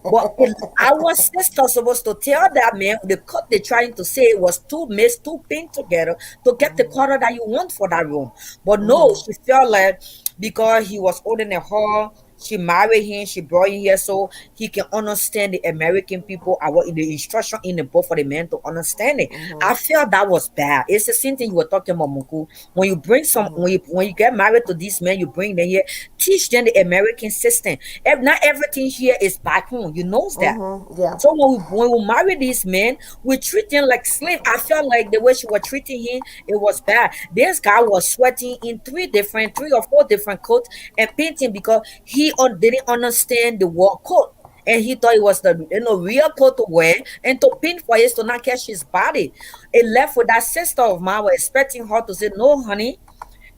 But our sister supposed to tell that man the cut they're trying to say was two mix, two pin together to get the color that you want for that room. But no, Mm-hmm. she felt like because he was older than her, she married him, she brought him here so he can understand the American people. I want the instruction in the book for the man to understand it. I Mm-hmm. felt that was bad. It's the same thing you were talking about, Muku. When you bring some, Mm-hmm. when you get married to this man, you bring them here, teach them the American system. Not everything here is back home. You knows that. Mm-hmm. Yeah. So when we marry these men, we treat them like slave. I felt like the way she was treating him, it was bad. This guy was sweating in three or four different coats and painting because he didn't understand the word coat. And he thought it was the real coat to wear and to paint for it to not catch his body. It left with that sister of mine was expecting her to say, no, honey,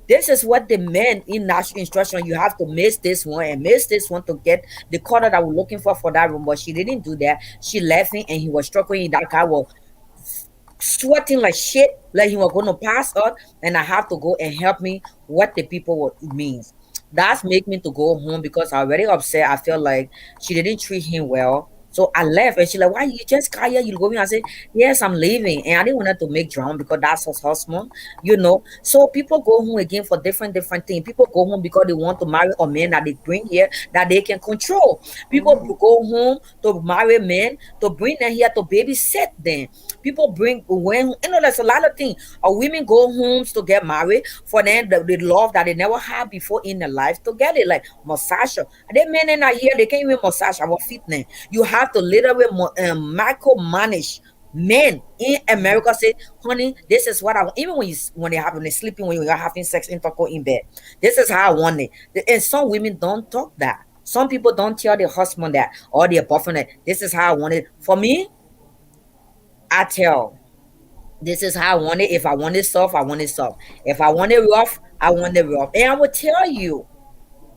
this is what the men in national instruction. You have to miss this one and miss this one to get the color that we're looking for that room. But she didn't do that. She left him and he was struggling. That guy was sweating like shit, like he was gonna pass out. And I have to go and help me what the people what it means. That's make me to go home because I already upset. I feel like she didn't treat him well. So I left and she like, why you just got here? You going? I said, yes, I'm leaving. And I didn't want her to make drama because that's her husband. So people go home again for different things. People go home because they want to marry a man that they bring here that they can control. People Mm-hmm. go home to marry men to bring them here to babysit them. People bring when there's a lot of things. Women go homes to get married for them the love that they never had before in their life to get it, like massage. They men in here, they can't even massage our feet now. You have to literally micromanage men in America say, honey, this is what I want. Even when they're having they sleeping, when you're having sex intercourse in bed, this is how I want it. And some women don't talk that. Some people don't tell their husband that or their boyfriend that this is how I want it. For me, I tell this is how I want it. If I want it soft, I want it soft. If I want it rough, I want it rough. And I will tell you.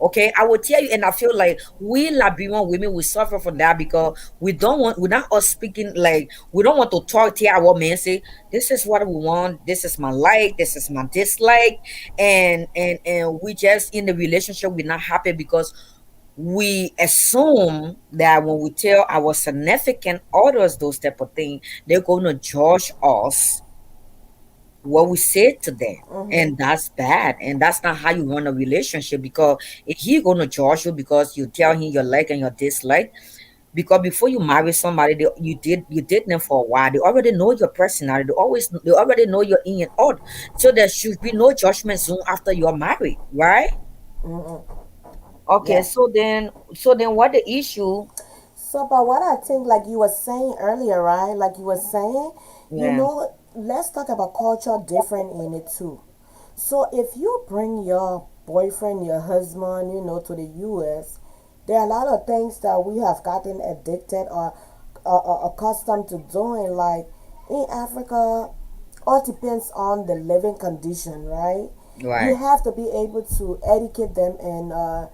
Okay, I will tell you, and I feel like we Liberian women we suffer from that because we're not us speaking like we don't want to talk to our men say this is what we want, this is my like, this is my dislike, and we just in the relationship we're not happy because we assume that when we tell our significant others those type of things, they're going to judge us what we say to them. Mm-hmm. And that's bad. And that's not how you run a relationship because if he gonna judge you because you tell him your like and your dislike, because before you marry somebody, you did them for a while. They already know your personality. They already know your in and out. So there should be no judgment zone after you're married, right? Mm-hmm. Okay, Yeah. so then what the issue? So, but what I think, like you were saying earlier, right? Like you were saying, Yeah. let's talk about culture different in it too. So if you bring your boyfriend, your husband, to the US, there are a lot of things that we have gotten addicted or accustomed to doing. Like in Africa, all depends on the living condition, right? You Right. have to be able to educate them, and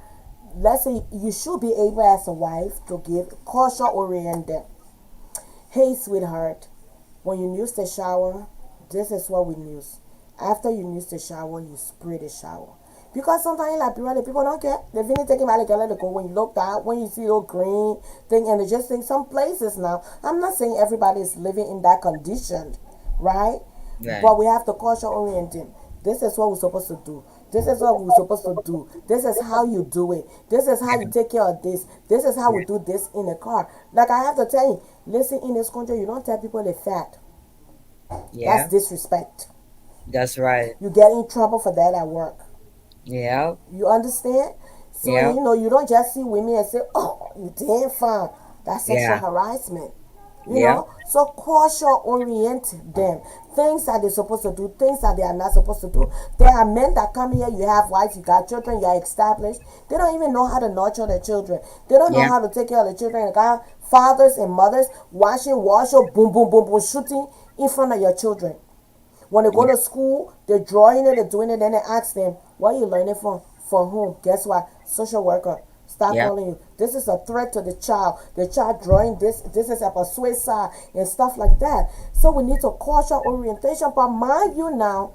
let's say you should be able as a wife to give culture oriented. Hey, sweetheart, when you use the shower, this is what we use. After you use the shower, you spray the shower. Because sometimes like the people don't care. They finish taking my let it go. When you look down, when you see those green thing, and they just think some places now. I'm not saying everybody is living in that condition, right? Right. But we have to culture oriented. This is what we're supposed to do. This is what we're supposed to do. This is how you do it. This is how you take care of this. This is how we Yeah. do this in the car. Like I have to tell you, listen, in this country, you don't tell people they're fat. That's Yeah. disrespect. That's right. You get in trouble for that at work. Yeah. You understand? So, Yeah. you don't just see women and say, oh, you damn fine. That's sexual Yeah. harassment. Yeah. So culture orient them. Things that they're supposed to do, things that they are not supposed to do. There are men that come here, you have wives, you got children, you are established. They don't even know how to nurture their children. They don't know Yeah. how to take care of the children. They got fathers and mothers washing, boom, boom, boom, boom, shooting in front of your children. When they go Yeah. to school, they're drawing it, they're doing it, then they ask them, what are you learning from? For whom? Guess what? Social worker. Start Yeah. calling you. This is a threat to the child. The child drawing this. This is a suicide and stuff like that. So we need to culture orientation. But mind you now,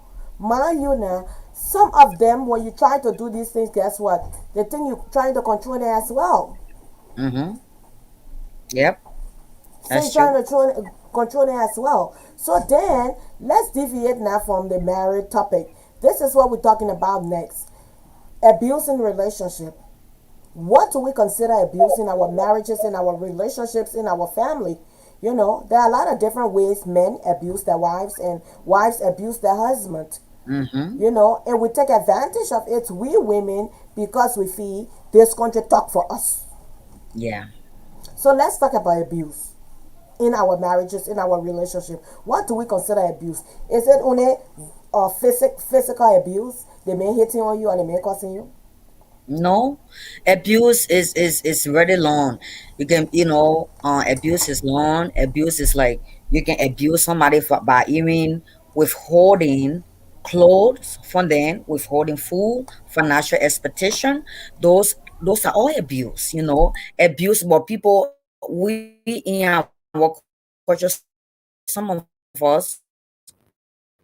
some of them, when you try to do these things, guess what? They think you're trying to control them as well. Mm-hmm. Yep. So That's you're true. trying to control it as well. So then let's deviate now from the married topic. This is what we're talking about next. Abuse in relationship. What do we consider abuse in our marriages, in our relationships, in our family? There are a lot of different ways men abuse their wives and wives abuse their husband. Mm-hmm. And we take advantage of it, we women, because we feel this country talk for us. Yeah. So let's talk about abuse in our marriages, in our relationship. What do we consider abuse? Is it only physical abuse? The man hitting on you and the man cussing you? No, abuse is really long. You can, abuse is long. Abuse is like you can abuse somebody by even withholding clothes from them, withholding food, financial expectation. Those are all abuse. Abuse. But people, we in our culture, some of us,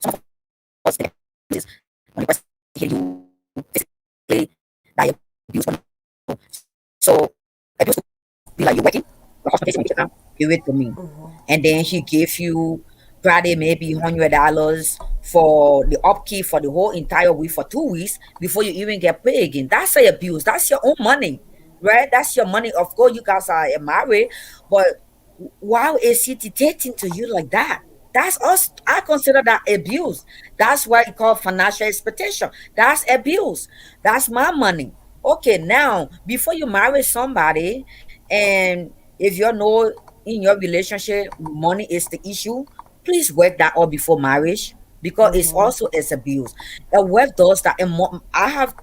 some of us, when the person hit you physically, that abuse. So abuse to be like you working, the husband takes money, give it to me, and then he give you probably maybe $100 for the upkeep for the whole entire week for 2 weeks before you even get paid again. That's a abuse. That's your own money, right? That's your money. Of course, you guys are married, but why is he dictating to you like that? That's us. I consider that abuse. That's why you call financial expectation. That's abuse. That's my money. Okay, now before you marry somebody, and if you know in your relationship money is the issue, please work that out before marriage because it's also Mm-hmm. is abuse. A wife does that, and I have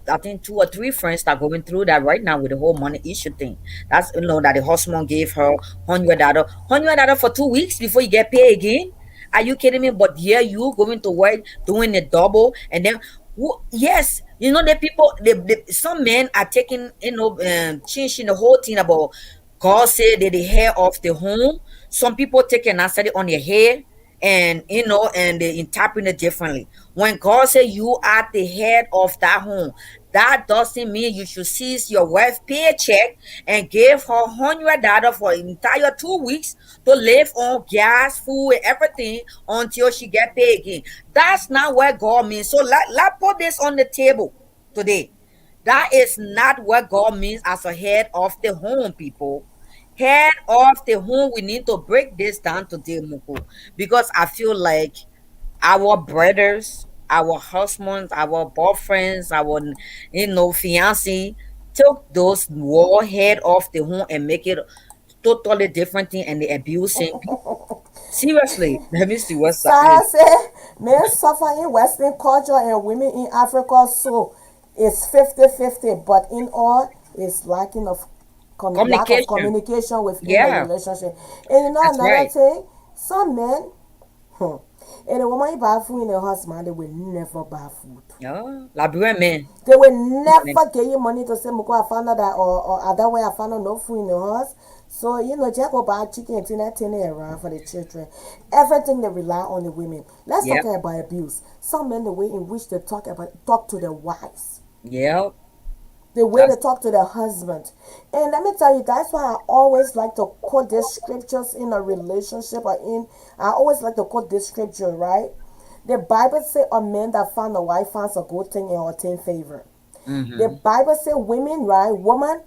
I think 2 or 3 friends that are going through that right now with the whole money issue thing. That's that the husband gave her $100 for 2 weeks before you get paid again. Are you kidding me? But yeah, you going to work doing the double, and then yes, the people, some men are taking, changing the whole thing about God said that the hair of the home. Some people take and answer it on their hair, and they interpret it differently. When God said you are the head of that home, that doesn't mean you should seize your wife paycheck and give her $100 for the entire 2 weeks to live on gas, food, and everything until she get paid again. That's not what God means. So let put this on the table today. That is not what God means as a head of the home, people. Head of the home, we need to break this down today, Muku, because I feel like our brothers, our husbands, our boyfriends, our fiancé took those war head of the home and make it totally different thing, and they abusing people. Seriously, let me see what's happening. Sarah said, men suffer in Western culture and women in Africa, so it's 50-50. But in all, it's lacking of lack of Communication. communication within the Yeah, relationship. And you know that's another right. thing, some men, and the woman buy food in the husband, they will never buy food. Yeah, Liberian men. They will never give you money to say, Muko, I found out that, or other way, I found out no food in the house. So, you know, just go buy chicken and tin around for the children. Everything they rely on the women. Let's talk Yep, about abuse. Some men, the way in which they talk to their wives, yep. the way they That's talk to their husband. And let me tell you, that's why I always like to quote these scriptures in a relationship or in, I always like to quote this scripture, right? The Bible say a man that found a wife finds a good thing and obtain favor. The mm-hmm. Bible say women, right? Woman,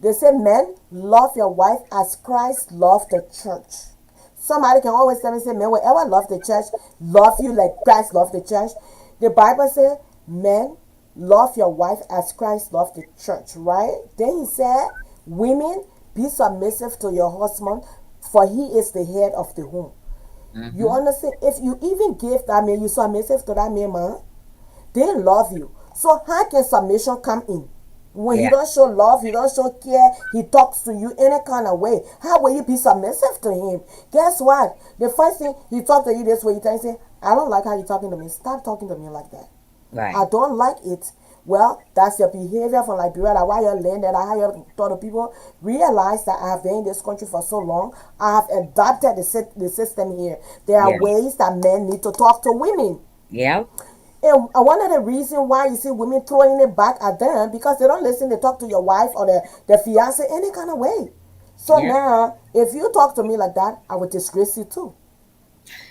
they say men, love your wife as Christ loved the church. Somebody can always tell me, say, men, whoever love the church, love you like Christ loved the church. The Bible say, men, love your wife as Christ loved the church, right? Then he said, women, be submissive to your husband, for he is the head of the home. You Mm-hmm. understand? If you even give that man, you submissive to that man, they love you. So how can submission come in? When he Yeah, don't show love, he don't show care, he talks to you any kind of way. How will you be submissive to him? Guess what? The first thing he talk to you this way, he tell you, say, I don't like how you talking to me. Stop talking to me like that. I right. don't like it. Well, that's your behavior from Liberia. That why you're learning that. How you taught the people realize that I have been in this country for so long. I have adopted the system here. There are Yeah, ways that men need to talk to women. yeah, And one of the reasons why you see women throwing it back at them because they don't listen, they talk to your wife or the fiance any kind of way. So yeah. now, if you talk to me like that, I would disgrace you too.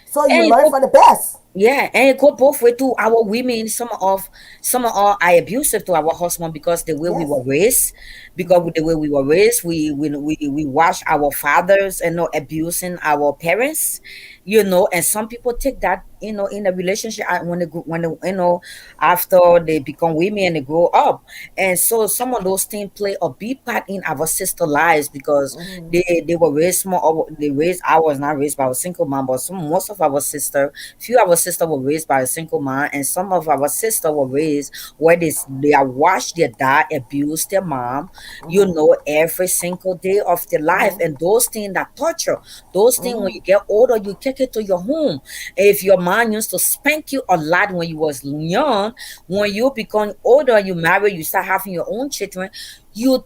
So you And learn from the best. yeah, and it go both way too. Our women, some of our are abusive to our husband because the way we Yes. were raised, because Mm-hmm. with the way we were raised, we watch our fathers and not abusing our parents, and some people take that, in a relationship when they after they become women and they grow up, and so some of those things play a big part in our sister lives because Mm-hmm. they were raised more. They raised I was not raised by a single mom, but most of our sister. Few of our sisters were raised by a single mom, and some of our sisters were raised where they are watched their dad abuse their mom, Mm-hmm. every single day of their life. Mm-hmm. And those things that torture, those things when Mm-hmm. you get older, you take it to your home. If your mom used to spank you a lot when you was young, when you become older, you marry, you start having your own children, you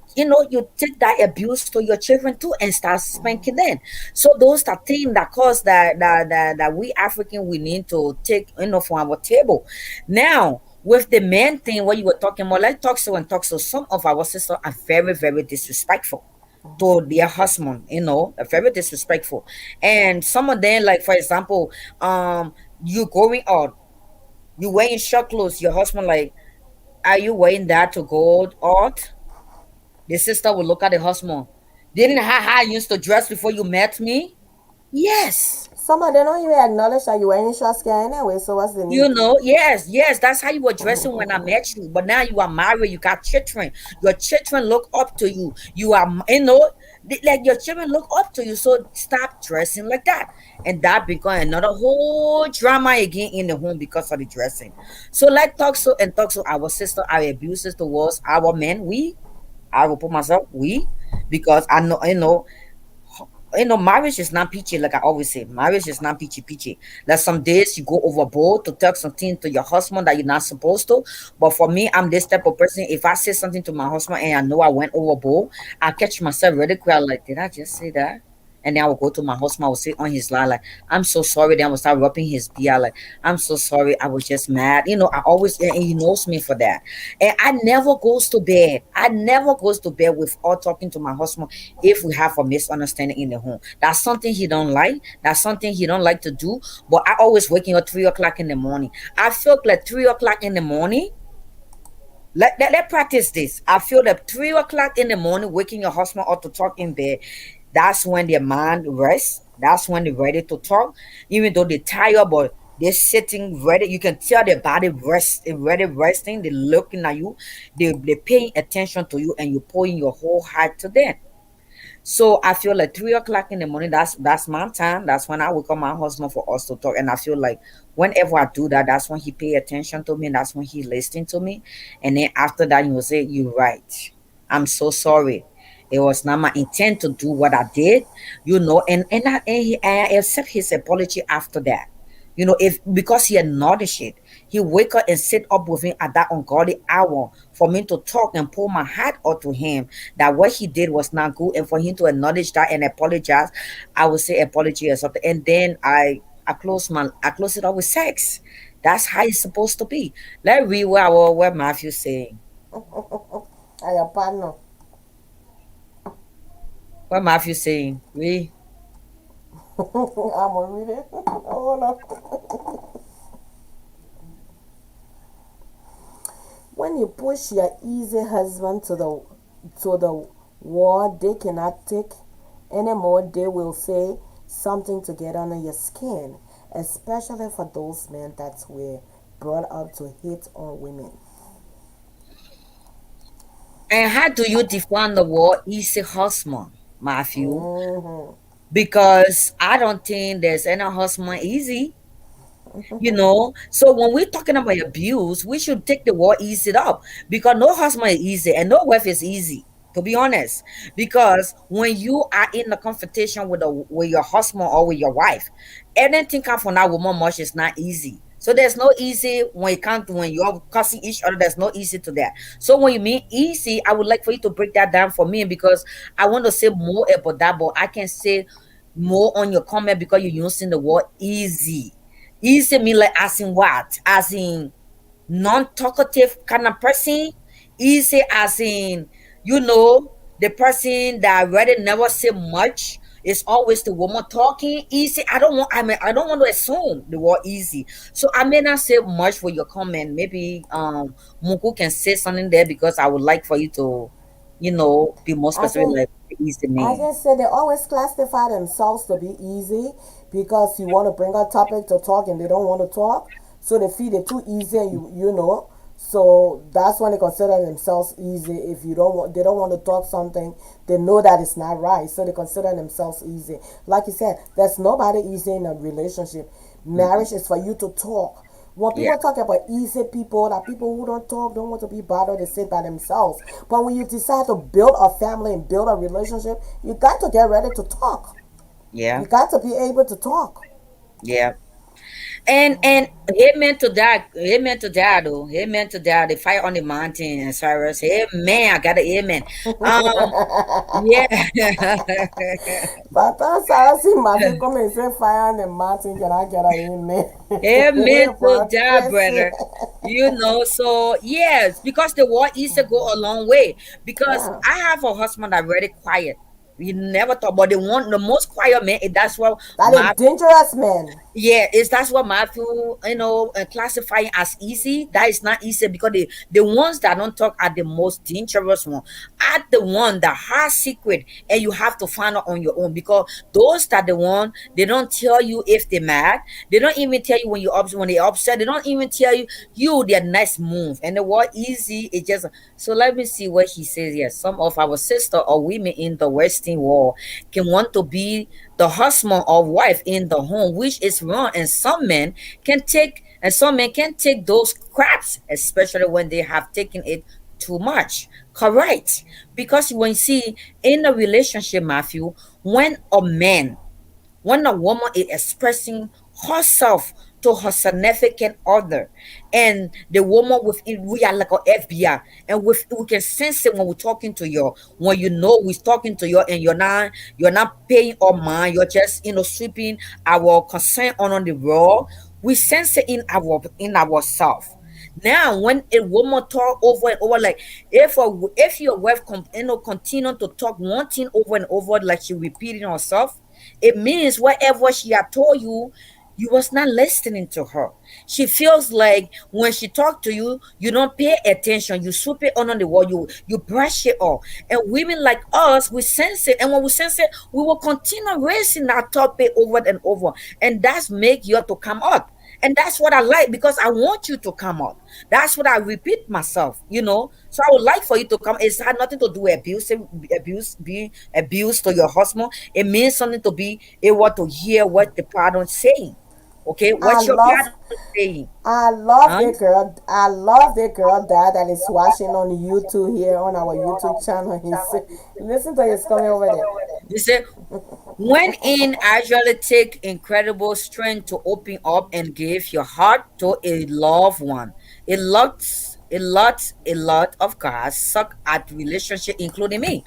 take that abuse to your children too and start spanking them. So those are things that cause that we African we need to take from our table. Now with the main thing what you were talking about, like talk so and talk so, some of our sisters are very, very disrespectful to their husband, are very disrespectful. And some of them, like for example, you going out, you wearing short clothes, your husband like, are you wearing that to go out? The sister will look at the husband. Didn't I used to dress before you met me? Yes. Some of them don't even acknowledge that you're wearing short skirt anyway, so what's the need? Yes, yes, that's how you were dressing when I met you. But now you are married, you got children. Your children look up to you. You are, like your children look up to you. So stop dressing like that. And that become another whole drama again in the home because of the dressing. So like talk so and talk so our sister, our abuses towards our men, I will put myself, because I know, marriage is not peachy, like I always say. Marriage is not peachy peachy. Like some days you go overboard to tell something to your husband that you're not supposed to. But for me, I'm this type of person. If I say something to my husband and I know I went overboard, I catch myself really quick. Like, did I just say that? And then I will go to my husband, I will sit on his lap, like, I'm so sorry. Then I will start rubbing his beard, like, I'm so sorry. I was just mad. I always, and he knows me for that. And I never goes to bed. I never goes to bed without talking to my husband if we have a misunderstanding in the home. That's something he don't like. That's something he don't like to do. But I always waking up 3 o'clock in the morning. I feel like 3 o'clock in the morning. Let practice this. I feel that 3 o'clock in the morning, waking your husband up to talk in bed. That's when their mind rests. That's when they're ready to talk. Even though they're tired, but they're sitting ready. You can tell their body ready resting. They're looking at you. They're paying attention to you, and you're pouring your whole heart to them. So I feel like 3 o'clock in the morning, that's my time. That's when I wake up my husband for us to talk. And I feel like whenever I do that, that's when he pay attention to me, and that's when he listening to me. And then after that, he will say, "You're right. I'm so sorry. It was not my intent to do what I did, and I accept his apology after that. If because he acknowledged it, he wake up and sit up with me at that ungodly hour for me to talk and pour my heart out to him that what he did was not good, and for him to acknowledge that and apologize. I would say apology or something, and then I close it up with sex. That's how it's supposed to be. Let's read what Matthew saying. I your partner. What Matthew saying? Read. I'm gonna read it. Hold on. When you push your easy husband to the wall, they cannot take anymore. They will say something to get under your skin, especially for those men that were brought up to hit on women. And how do you define the word easy husband, Matthew? Mm-hmm. Because I don't think there's any husband easy. So when we're talking about abuse, we should take the word easy up, because no husband is easy and no wife is easy, to be honest. Because when you are in the confrontation with your husband or with your wife, anything come from that woman much is not easy. So there's no easy when it comes to when you're cussing each other. There's no easy to that. So when you mean easy, I would like for you to break that down for me, because I want to say more about that, but I can say more on your comment because you're using the word easy. Easy mean like as in what? As in non-talkative kind of person? Easy as in, the person that really never say much. It's always the woman talking. Easy. I don't want to assume the word easy. So I may not say much for your comment. Maybe Muku can say something there, because I would like for you to, be more I specific, can like easy I mean. can say they always classify themselves to be easy because you want to bring a topic to talk and they don't want to talk, so they feel it too easy and you know. So that's when they consider themselves easy. If they don't want to talk something, they know that it's not right, so they consider themselves easy. Like you said, there's nobody easy in a relationship. Mhm. Marriage is for you to talk. When Yeah. people talk about easy people, that people who don't talk, don't want to be bothered, they sit by themselves. But when you decide to build a family and build a relationship, you got to get ready to talk. Yeah. You got to be able to talk. Yeah. And amen to that. Amen to that. Oh, amen to that. The fire on the mountain, Cyrus. Amen. I got an amen. Um. Yeah. But Sarasi Mafi come and say fire on the mountain, can I get a amen? Amen to For that, Chrissy. brother. So yes, because the word is to go a long way. Because Yeah. I have a husband that very quiet. We never talk about the most quiet man. That's what That is my dangerous man. Yeah, is that's what Matthew, classifying as easy. That is not easy, because the ones that don't talk are the most dangerous one. Are the one that has secret, and you have to find out on your own, because those that the one they don't tell you if they're mad. They don't even tell you when they upset. They don't even tell you their next move. And the word easy is just so. Let me see what he says here. Some of our sister or women in the Western world can want to be the husband or wife in the home, which is wrong. And some men can take those craps, especially when they have taken it too much. Correct. Because when you see in a relationship, Matthew, when a man when a woman is expressing herself to her significant other, and the woman with it, we are like a FBI, and we can sense it when we're talking to you, when we're talking to you, and you're not paying our mind, you're just sweeping our concern on the raw. We sense it in ourselves. Now, when a woman talk over and over, like if your wife continue to talk one thing over and over, like she repeating herself, it means whatever she had told you, you was not listening to her. She feels like when she talk to you, you don't pay attention. You sweep it on the wall. You brush it off. And women like us, we sense it, and when we sense it, we will continue raising that topic over and over, and that's make you have to come up. And that's what I like because I want you to come up. That's what I repeat myself, you know. So I would like for you to come. It's had nothing to do with being abused to your husband. It means something to be able to hear what the partner saying. Okay, I what your love partner saying. I Huh? love the girl. I love the girl that is watching on YouTube here on our YouTube channel. Listen to his coming over there. You say when in actually take incredible strength to open up and give your heart to a loved one. A lot of guys suck at relationship, including me.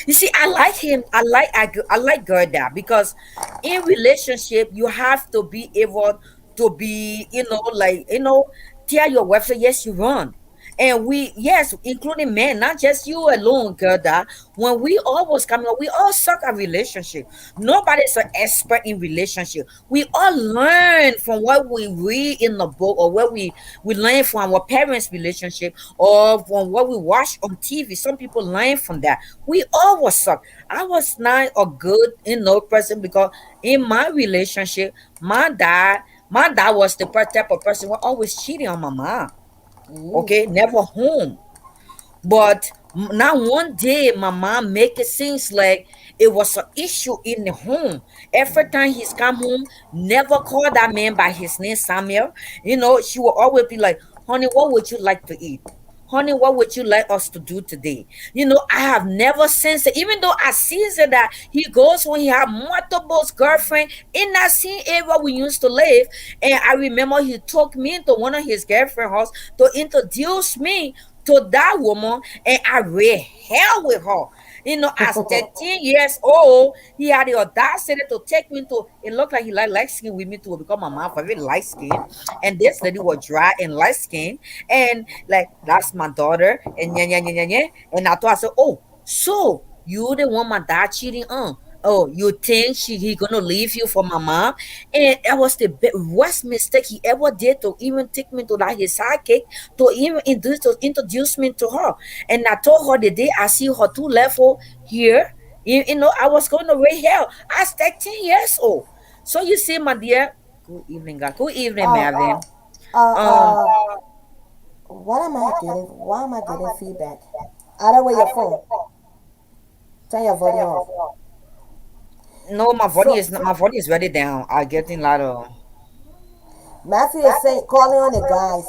You see, I like him. I like Gerda because in relationship you have to be able to be, tell your wife say yes you run. And we, yes, including men, not just you alone, Gerda. When we always come up, we all suck at relationship. Nobody's an expert in relationship. We all learn from what we read in the book or what we learn from our parents' relationship or from what we watch on TV. Some people learn from that. We always suck. I was not a good, person because in my relationship, my dad was the type of person who always cheating on my mom. Ooh. Okay, never home. But now one day my mom make it seems like it was an issue in the home. Every time he's come home, never call that man by his name Samuel. She will always be like, honey, what would you like to eat? Honey, what would you like us to do today? I have never sensed it, even though I see that he goes when he have multiple girlfriend in that same area we used to live. And I remember he took me into one of his girlfriend house to introduce me to that woman, and I read hell with her. As 13 years old, he had the audacity to take me to. It looked like he like light skin with me too, because my mom very light skin, and this lady was dry and light skin, and like that's my daughter, and yeah, yeah, yeah, yeah, yeah. And I thought I said, oh, so you the one my dad cheating on? Oh, you think he gonna leave you for my mom? And that was the worst mistake he ever did to even take me to that his sidekick to even introduce me to her. And I told her the day I see her two level here, I was going to raise hell. I was 13 years old. So you see, my dear, good evening, God. Good evening, Uh, Marvin. uh, Um, uh, what am I getting? Why am I getting feedback? Out of way your phone. Turn your volume off. no, my volume So is my volume is ready down. I getting a lot of. Matthew is saying, calling on the guys.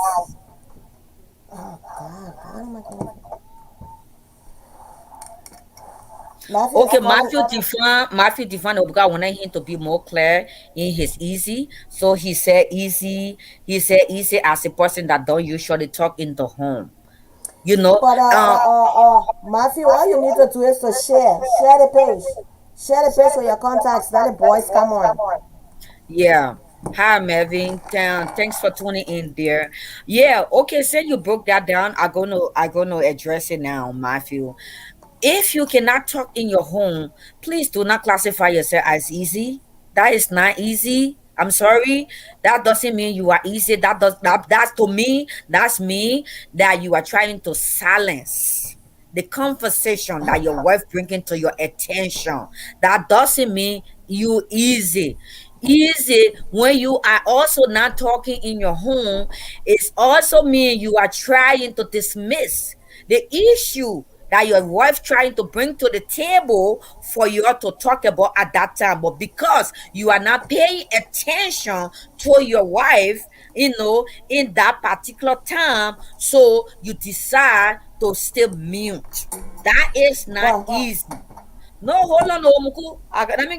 Oh God, what am I getting? Matthew is Okay, calling. Matthew define because I wanted him to be more clear in his easy. So he said easy as a person that don't usually talk in the home. You know, But uh, Matthew, all you need to do is to share the page, share the page with your contacts. Let the boys come on. yeah. Hi, Melvin. Thanks for tuning in there. Yeah, okay, so you broke that down. I'm gonna address it now, Matthew. If you cannot talk in your home, please do not classify yourself as easy. That is not easy. I'm sorry. That doesn't mean you are easy. That's to me, that's me that you are trying to silence the conversation that your wife bringing to your attention. That doesn't mean you easy. Easy when you are also not talking in your home, it's also mean you are trying to dismiss the issue that your wife trying to bring to the table for you all to talk about at that time. But because you are not paying attention to your wife, in that particular time, so you decide to stay mute. That is not But easy. No, hold on, no, Muku.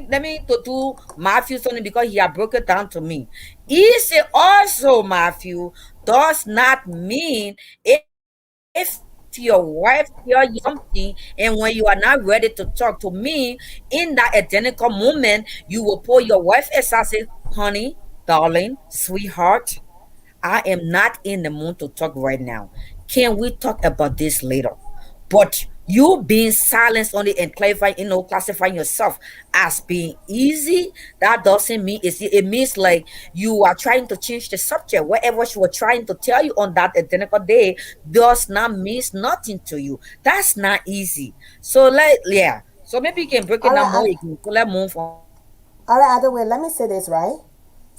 Let me to do Matthew something because he had broke it down to me. Easy also, Matthew, does not mean if your wife tell you something and when you are not ready to talk to me in that identical moment, you will pull your wife aside and say, honey, darling, sweetheart, I am not in the mood to talk right now. Can we talk about this later? But you being silenced on it and clarifying, classifying yourself as being easy, that doesn't mean it's it means like you are trying to change the subject. Whatever she was trying to tell you on that identical day does not means nothing to you. That's not easy. So like yeah. So maybe you can break it all down more. right, You can let's move on. all right. Other way. Let me say this right.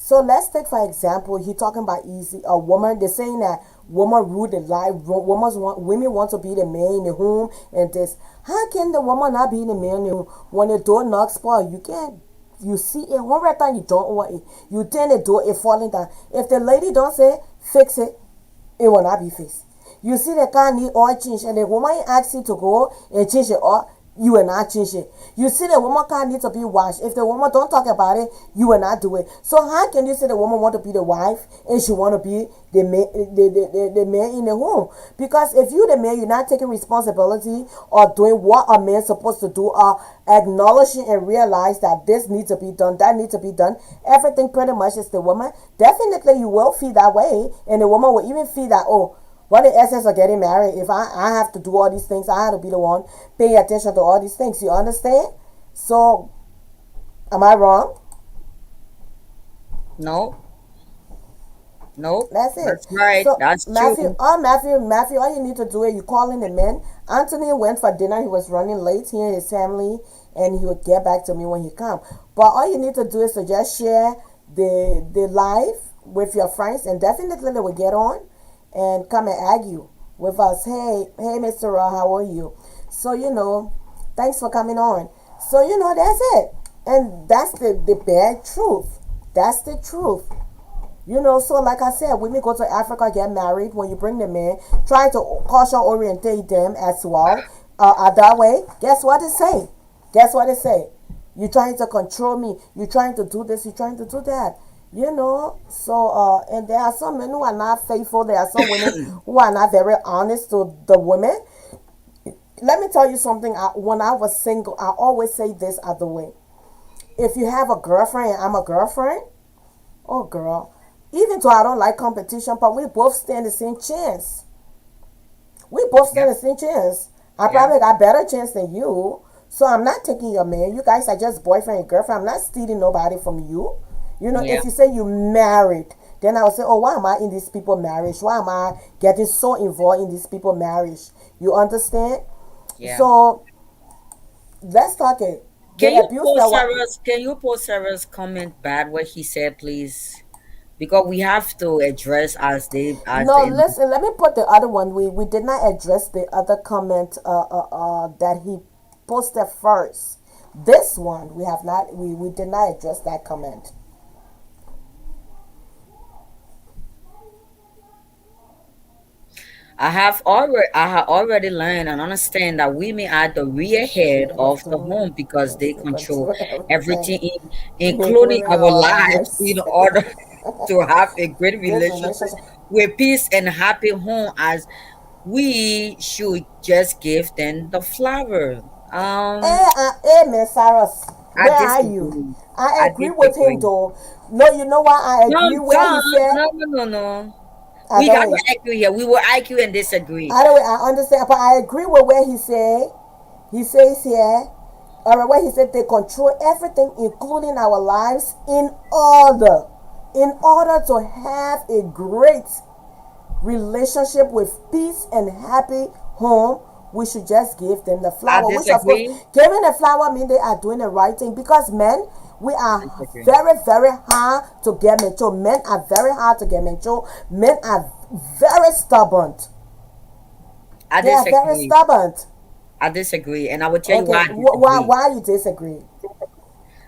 So let's take for example, he talking about easy a woman. They're saying that woman rule the life. Women want to be the man in the home, and this. How can the woman not be the man in the home when the door knocks? Paul, you can't. You see it one right time. You don't want it. You turn the door, it falling down. If the lady don't say fix it, it will not be fixed. You see the car need oil change, and the woman asks you to go and change it oil, you will not change it. You see the woman car needs to be washed. If the woman don't talk about it, you will not do it. So how can you say the woman want to be the wife and she want to be the man in the home? Because if you the man, you're not taking responsibility or doing what a man's supposed to do, or acknowledging and realize that this needs to be done, that needs to be done. Everything pretty much is the woman. Definitely you will feel that way, and the woman will even feel that, oh, what the essence of getting married? If I have to do all these things, I have to be the one paying attention to all these things. You understand? So, am I wrong? No, no, That's it. that's right. So That's Matthew, true. Matthew, all you need to do is you call in the men. Anthony went for dinner. He was running late here, his family, and he would get back to me when he come. But all you need to do is to just share the live with your friends, and definitely they will get on and come and argue with us. Hey, Mr. Raw, how are you? So thanks for coming on. So that's it, and that's the bad truth. That's the truth. So like I said, when we go to Africa, get married, when you bring them in, try to culture orientate them as well. That way, guess what they say? Guess what they say? You're trying to control me. You're trying to do this. You're trying to do that. So and there are some men who are not faithful. There are some women who are not very honest to the women. Let me tell you something. When I was single, I always say this other way. If you have a girlfriend and I'm a girlfriend, oh girl, even though I don't like competition, but we both stand the same chance. We both Yeah, stand the same chance. I yeah, probably got better chance than you. So I'm not taking your man. You guys are just boyfriend and girlfriend. I'm not stealing nobody from you. yeah. If you say you married, then I would say, oh, why am I in these people marriage? Why am I getting so involved in these people marriage? You understand? Yeah. So let's talk it. Can The you abuse that post what Sarah's can you post Sarah's comment bad what he said, please? Because we have to address as No, the end. listen, let me put the other one. We did not address the other comment that he posted first. This one we have not we did not address that comment. I have already learned and understand that women are the real head of the home because they To control control everything, everything, including including our our lives, lives. in order to have a great This relationship relationship. with peace and happy home. As we should just give them the flower. Miss Cyrus, I where are you? disagree. I I agree with him disagree. though. No, you know why I No, agree where he don't. said. No, no, no, no. We Other gotta way, argue here. We will argue and disagree. other way. I understand, but I agree with where he said. He says here, all right, where he said they control everything, including our lives, in order to have a great relationship with peace and happy home. We should just give them the I flower, which of course, disagree. giving the flower means they are doing the right thing, because men, we are Disagree. very, very hard to get mature. Men are very hard to get mature. Men are very stubborn. I They are very disagree. stubborn. I disagree, and I will tell you Okay, why I why disagree. why you disagree?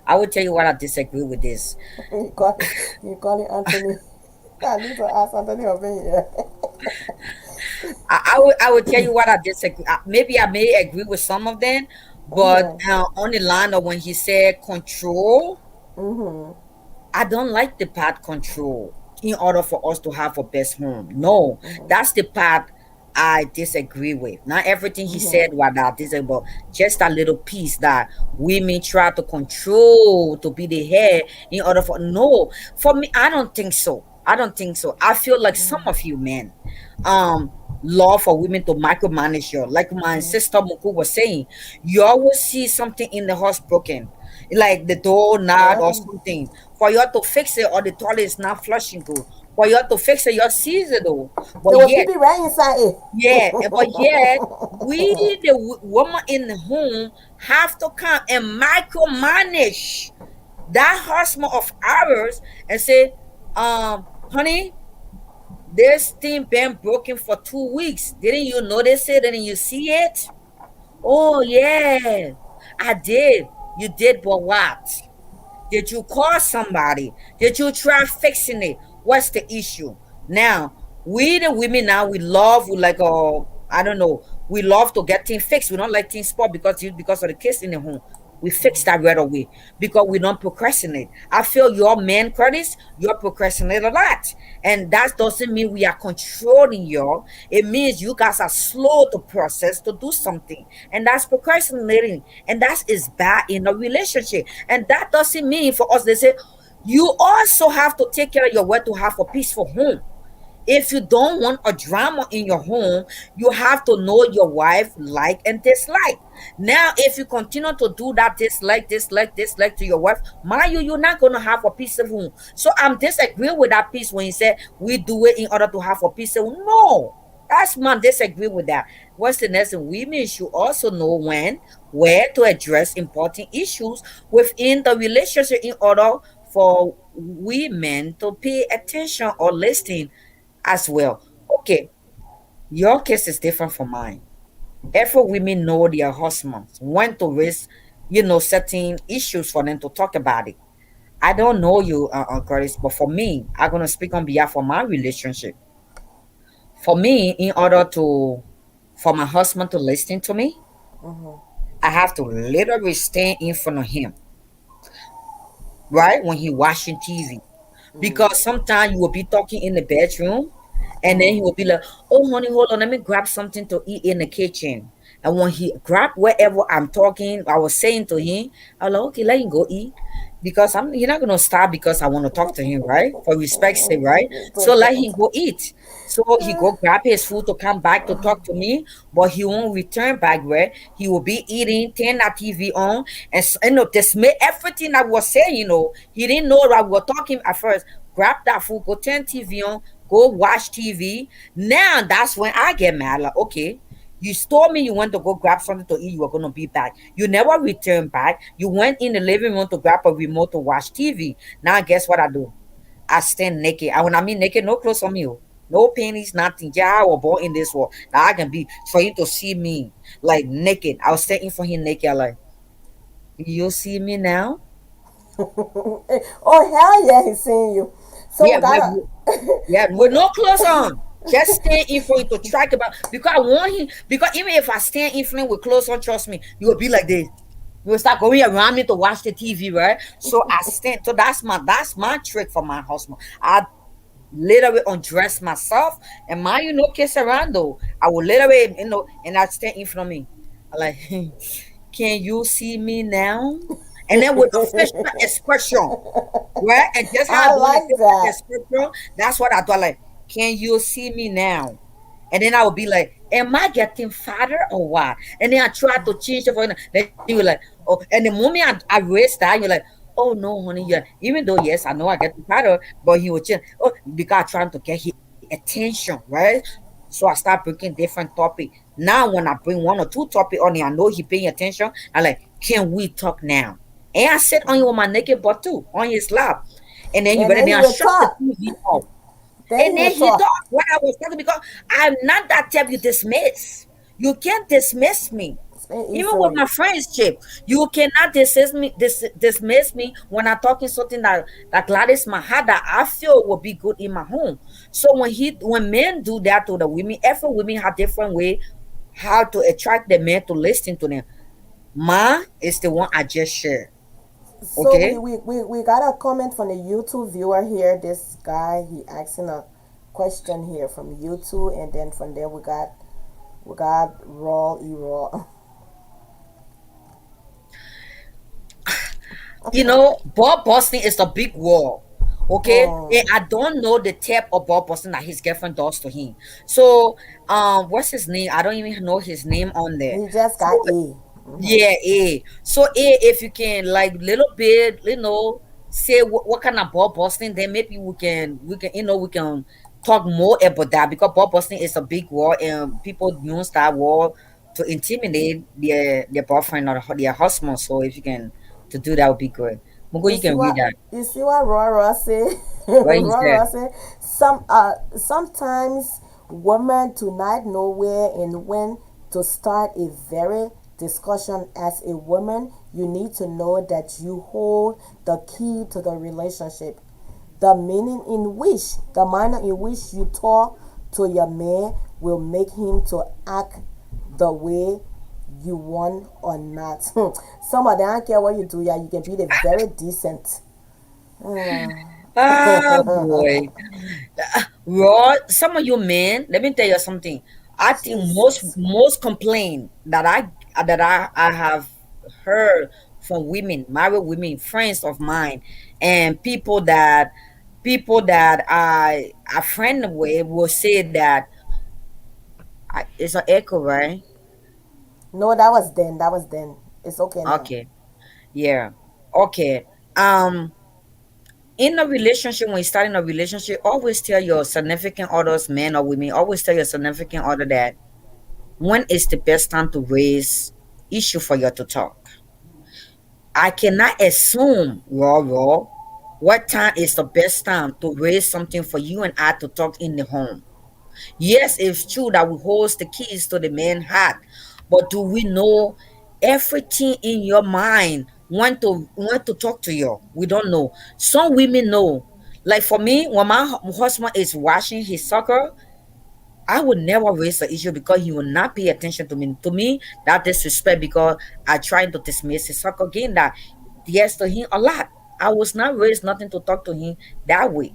I will tell you why I disagree with this. You call it Anthony. I need to ask Anthony over here. I will tell you what I disagree. Maybe I may agree with some of them, but Mhm. on the line of when he said control, Mhm. I don't like the part control in order for us to have a best home. No, that's the part I disagree with. Not everything he Mhm. said was that disagree, but just a little piece that women try to control to be the head in order for no. For me, I don't think so. I don't think so. I feel like some of you men um love for women to micromanage you. Like my sister Muku was saying, you always see something in the house broken, like the door knot or Yeah. something. For you to fix it, or the toilet is not flushing good. For you to fix it, you see it though. But It will yet, be right inside it. yeah, but yet we the woman in the home have to come and micromanage that husband of ours and say, honey, this thing been broken for 2 weeks. Didn't you notice it? Didn't you see it? Oh yeah, I did. You did, but what? Did you call somebody? Did you try fixing it? What's the issue? Now, we the women now we like I don't know, we love to get things fixed. We don't like things spoiled because of the kids in the home. We fix that right away because we don't procrastinate. I feel your man, Curtis, you're procrastinate a lot. And that doesn't mean we are controlling you. It means you guys are slow to process to do something. And that's procrastinating. And that is bad in a relationship. And that doesn't mean for us, they say, you also have to take care of your way to have a peaceful home. If you don't want a drama in your home, you have to know your wife like and dislike. Now, if you continue to do that dislike to your wife, mind you, you're not gonna have a peaceful home. So I'm disagree with that piece when you say we do it in order to have a peaceful home. No, that's man disagree with that. What's the next thing? Women should also know when, where to address important issues within the relationship in order for women to pay attention or listen as well. Okay, your case is different from mine. Every women know their husbands when to raise, certain issues for them to talk about it. I don't know you, Curtis, but for me, I'm gonna speak on behalf of my relationship. For me, in order to for my husband to listen to me, I have to literally stand in front of him, right? When he watching TV. Because sometimes you will be talking in the bedroom and then he will be like, oh honey, hold on, let me grab something to eat in the kitchen. And when he grab wherever I'm talking, I was saying to him, I'm like, okay, let him go eat. Because he's not gonna stop because I want to talk to him, right? For respect's sake, right? So let him go eat. So he go grab his food to come back to talk to me, but he won't return back where he will be eating, turn that TV on, and dismiss everything I was saying. He didn't know that we were talking at first. Grab that food, go turn TV on, go watch TV. Now that's when I get mad. Like, okay, you told me you went to go grab something to eat, you were going to be back. You never returned back. You went in the living room to grab a remote to watch TV. Now, guess what I do? I stand naked. And when I mean naked, no clothes on me. No panties, nothing. Yeah, I was born in this world. Now I can be, for him to see me like naked. I was standing for him naked. Like, you see me now? Oh hell yeah, he's seeing you. So Yeah, we gotta yeah, with no clothes on. Just stand in for him to track about because I want him because even if I stand in front with clothes on, trust me, you will be like this. You will start going around me to watch the TV, right? So I stand. So that's my trick for my husband. I literally undress myself and mind you no kiss around though. I will literally, and I stand in front of me. I like, can you see me now? And then with a facial expression, right? And just how I I do the like facial that. expression, that's what I do. Like, can you see me now? And then I would be like, am I getting fatter or what? And then I try to change the voice. Then you were like, oh, and the moment I raise that, you're like, oh no, honey, yeah. Even though yes, I know I get fatter, but he was just because I'm trying to get his attention, right? So I start bringing different topic. Now when I bring one or two topic on it, I know he paying attention. I like, can we talk now? And I sit on you with my naked butt too, on his lap. And then he And better then then he I will shut the talk. TV off. Then And he will then he talk. thought what I was talking because I'm not that type you dismiss. You can't dismiss me. Even with Easily. my friendship, you cannot dismiss me when I'm talking something that Gladys Mahada that I feel will be good in my home. So when men do that to the women, every women have different way how to attract the men to listen to them. Ma is the one I just shared. So we, Okay. we, we, we got a comment from the YouTube viewer here. This guy, he asking a question here from YouTube, and then from there we got raw e raw. Bob Boston is a big war. Okay, and I don't know the type of Bob Boston that his girlfriend does to him. So, what's his name? I don't even know his name on there. He just So, got A. yeah, A. So, A, if you can like little bit, say what kind of Bob Boston, then maybe we can talk more about that because Bob Boston is a big war and people use that war to intimidate their boyfriend or their husband. So, if you can to do that would be good. Mugu, You you see can read what that. Raw say? What he said. Raw say sometimes women do not know where and when to start a very discussion. As a woman, you need to know that you hold the key to the relationship. The manner in which you talk to your man will make him to act the way you want or not. Some of them don't care what you do, yeah, you can be the very decent. Ah, boy. Raw, some of you men, let me tell you something. I think Jesus. most complaint that I have heard from women, married women, friends of mine, and people that I friend with will say that it's an echo, right? No, that was then. That was then. It's okay now. Okay, yeah, okay. Um, in a relationship, when you start in a relationship, always tell your significant others, men or women, always tell your significant other that when is the best time to raise issue for you to talk. I cannot assume raw what time is the best time to raise something for you and I to talk in the home. Yes, it's true that we hold the keys to the man's heart, but do we know everything in your mind when to talk to you? We don't know. Some women know. Like for me, when my husband is watching his soccer, I would never raise the issue because he will not pay attention to me. To me, that disrespect because I trying to dismiss his soccer game that yes to him a lot. I was not raised nothing to talk to him that way.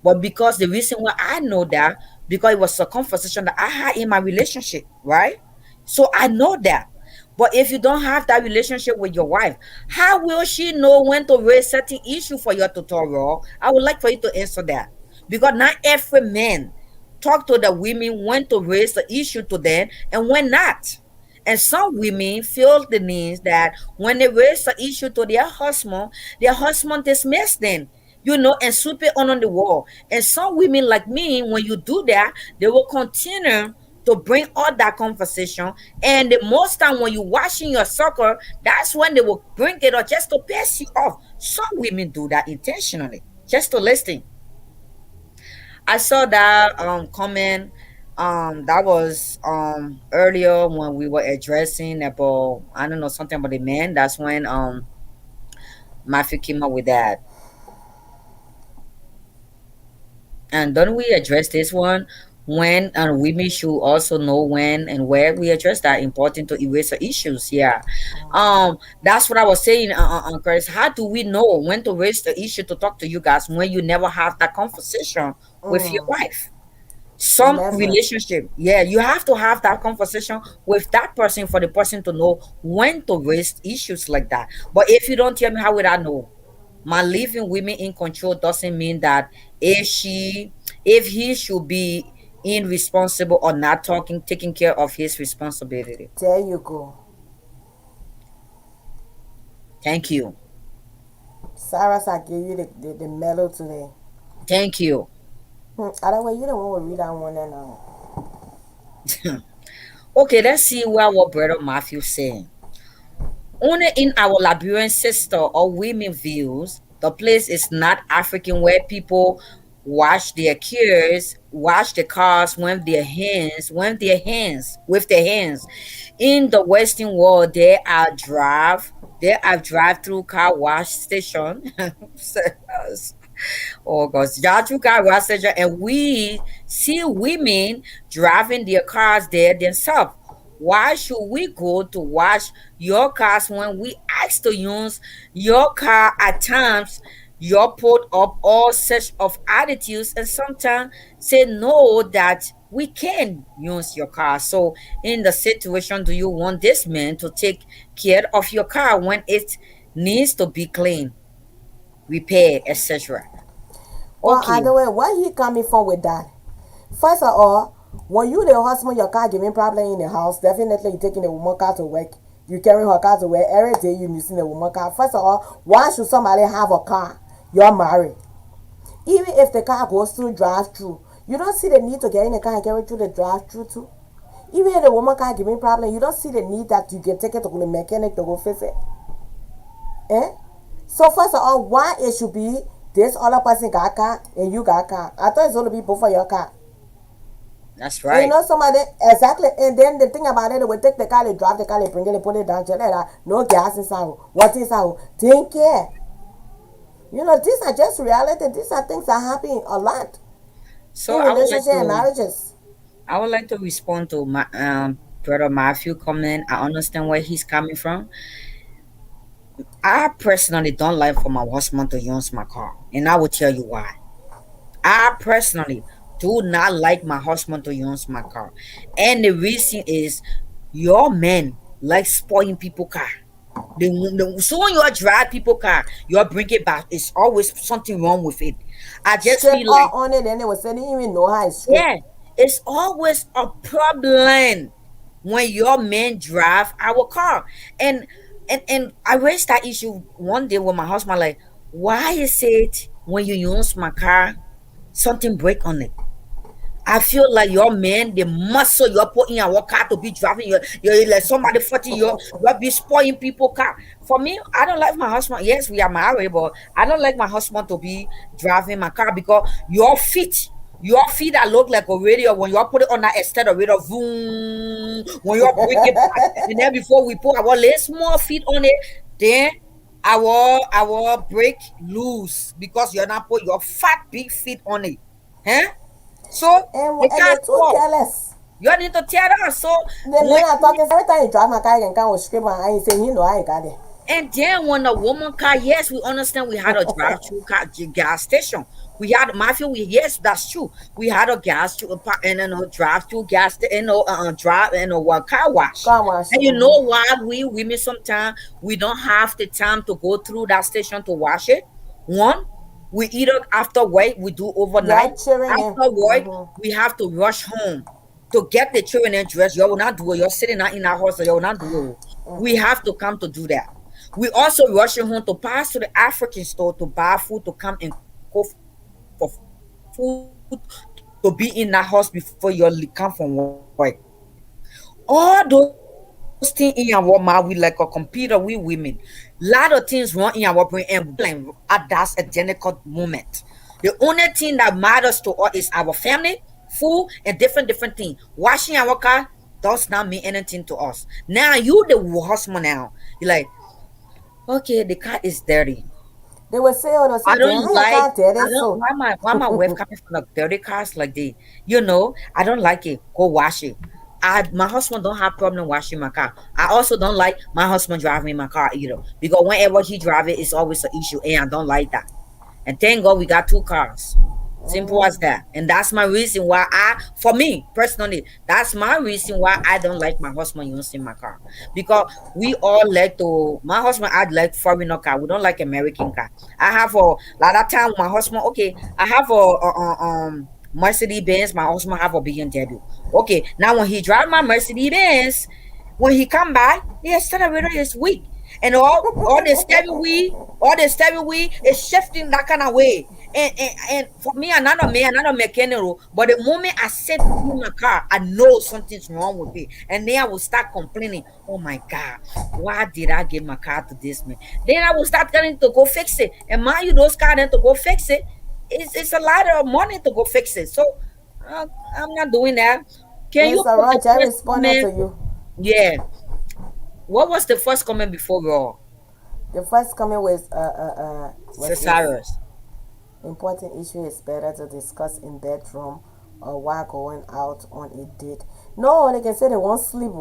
But because the reason why I know that because it was a conversation that I had in my relationship, right? So I know that. But if you don't have that relationship with your wife, how will she know when to raise certain issue for your tutorial? I would like for you to answer that. Because not every man talk to the women when to raise the issue to them and when not. And some women feel the needs that when they raise the issue to their husband dismiss them, and sweep it on the wall. And some women like me, when you do that, they will continue to bring all that conversation. And the most time when you watching your soccer, that's when they will bring it up just to piss you off. Some women do that intentionally, just to listen. I saw that comment that was earlier when we were addressing about I don't know something about the men. That's when Matthew came up with that. And don't we address this one when women should also know when and where we address that important to erase the issues? Yeah, that's what I was saying, Chris. How do we know when to raise the issue to talk to you guys when you never have that conversation with your wife? Some Never. relationship, yeah, you have to have that conversation with that person for the person to know when to raise issues like that. But if you don't tell me, how would I know? My leaving women in control doesn't mean that if he should be irresponsible or not taking care of his responsibility. There you go. Thank you. Sarah, I gave you the medal today. Thank you. Otherwise, you don't want to read that one now. Okay, let's see what brother Matthew saying. Only in our Liberian sister or women views, the place is not African where people wash their cars with their hands. In the Western world, there are drive-through car wash station. Oh gosh, drive-through car wash station, and we see women driving their cars there themselves. Why should we go to wash your cars when we ask to use your car at times? You put up all such of attitudes and sometimes say no that we can use your car. So in the situation, do you want this man to take care of your car when it needs to be clean, repaired, etc.? Well, Okay. either way, where he coming from with that? First of all, when you the husband, your car giving problem in the house, definitely you taking the woman car to work. You carry her car to work every day. You using the woman car. First of all, why should somebody have a car? You're married. Even if the car goes through drive-through, you don't see the need to get in the car and carry it through the drive-through too. Even if the woman car giving problem, you don't see the need that you can take it to the mechanic to go fix it. Eh? So first of all, why it should be this other person got car and you got car? I thought it's going to be both of your car. That's And you right. know somebody exactly. And then the thing about it, they will take the car, they drive the car, they bring it, they put it down, just like that. No gas inside. What inside? Think care. You know, these are just reality. These are things that happen a lot So in I would like relationships and to marriages. I would like to respond to my brother Matthew comment. I understand where he's coming from. I personally don't like for my husband to use my car, and I will tell you why. I personally do not like my husband to use my car, and the reason is your men like spoiling people car. So when you drive people car, you bring it back. It's always something wrong with it. I just Strip feel all like on it, and they will say they didn't even know how it's stripped. yeah, it's always a problem when your men drive our car. And and I raised that issue one day with my husband, like, why is it when you use my car, something break on it? I feel like your man, the muscle you're putting in our car to be driving, you're like somebody 40 you're be spoiling people car. For me, I don't like my husband. Yes, we are married, but I don't like my husband to be driving my car because your feet that look like a radio when you put it on that external radio, boom, when you bring it back, and then before we put our little small feet on it, then our brake loose because you're not put your fat big feet on it. Huh? So the And car they're too stop. careless. You need to tear down. So The when men are talking every time you drive my car, you can scream and I ain't saying, you know, I ain't got it. and then when the woman car, yes, we understand we had a drive through gas station. We had Matthew. Yes, that's true. We had a gas through and then a drive through drive and a car wash. Car wash. And you know why we women sometimes we don't have the time to go through that station to wash it. One, we either after work we do overnight. Yeah, cheering in. After work we have to rush home to get the children in dress. You will not do it. You're sitting out in our house. You will not do it. We have to come to do that. We also rushing home to pass to the African store to buy food to come and cook for food to be in that house before you come from work. All those things in our mind, we like a computer, we women. Lot of things run in our brain and we like at that identical moment. The only thing that matters to us is our family, food, and different things. Washing our car does not mean anything to us. Now you the husband now. You're like, okay, the car is dirty. They will say, oh, they'll say, I damn, don't how your like car dirty I don't so? why my wife coming from the dirty cars like this. I don't like it. Go wash it. My husband don't have problem washing my car. I also don't like my husband driving my car either. Because whenever he drive it, it's always an issue. And I don't like that. And thank God we got two cars. Simple as that. And that's my reason why for me personally, that's my reason why I don't like my husband using my car. Because we all like my husband, I like foreigner car. We don't like American car. I have a lot of time my husband, okay, I have a Mercedes Benz, my husband have a BMW. Okay, now when he drive my Mercedes Benz, when he come back, the accelerator is weak. And all the steering wheel is shifting that kind of way. And for me, another mechanic, but the moment I set in my car, I know something's wrong with it. And then I will start complaining, oh my God, why did I give my car to this man? Then I will start getting to go fix it. And mind you, those cars then to go fix it, it's a lot of money to go fix it. So uh, I'm not doing that. Can you Mr. put the Roger, I first responded to comment? you. Yeah. What was the first comment before Raw? The first comment was this. Cesarius. Important issue is better to discuss in bedroom or while going out on a date. No, they can say they won't sleep.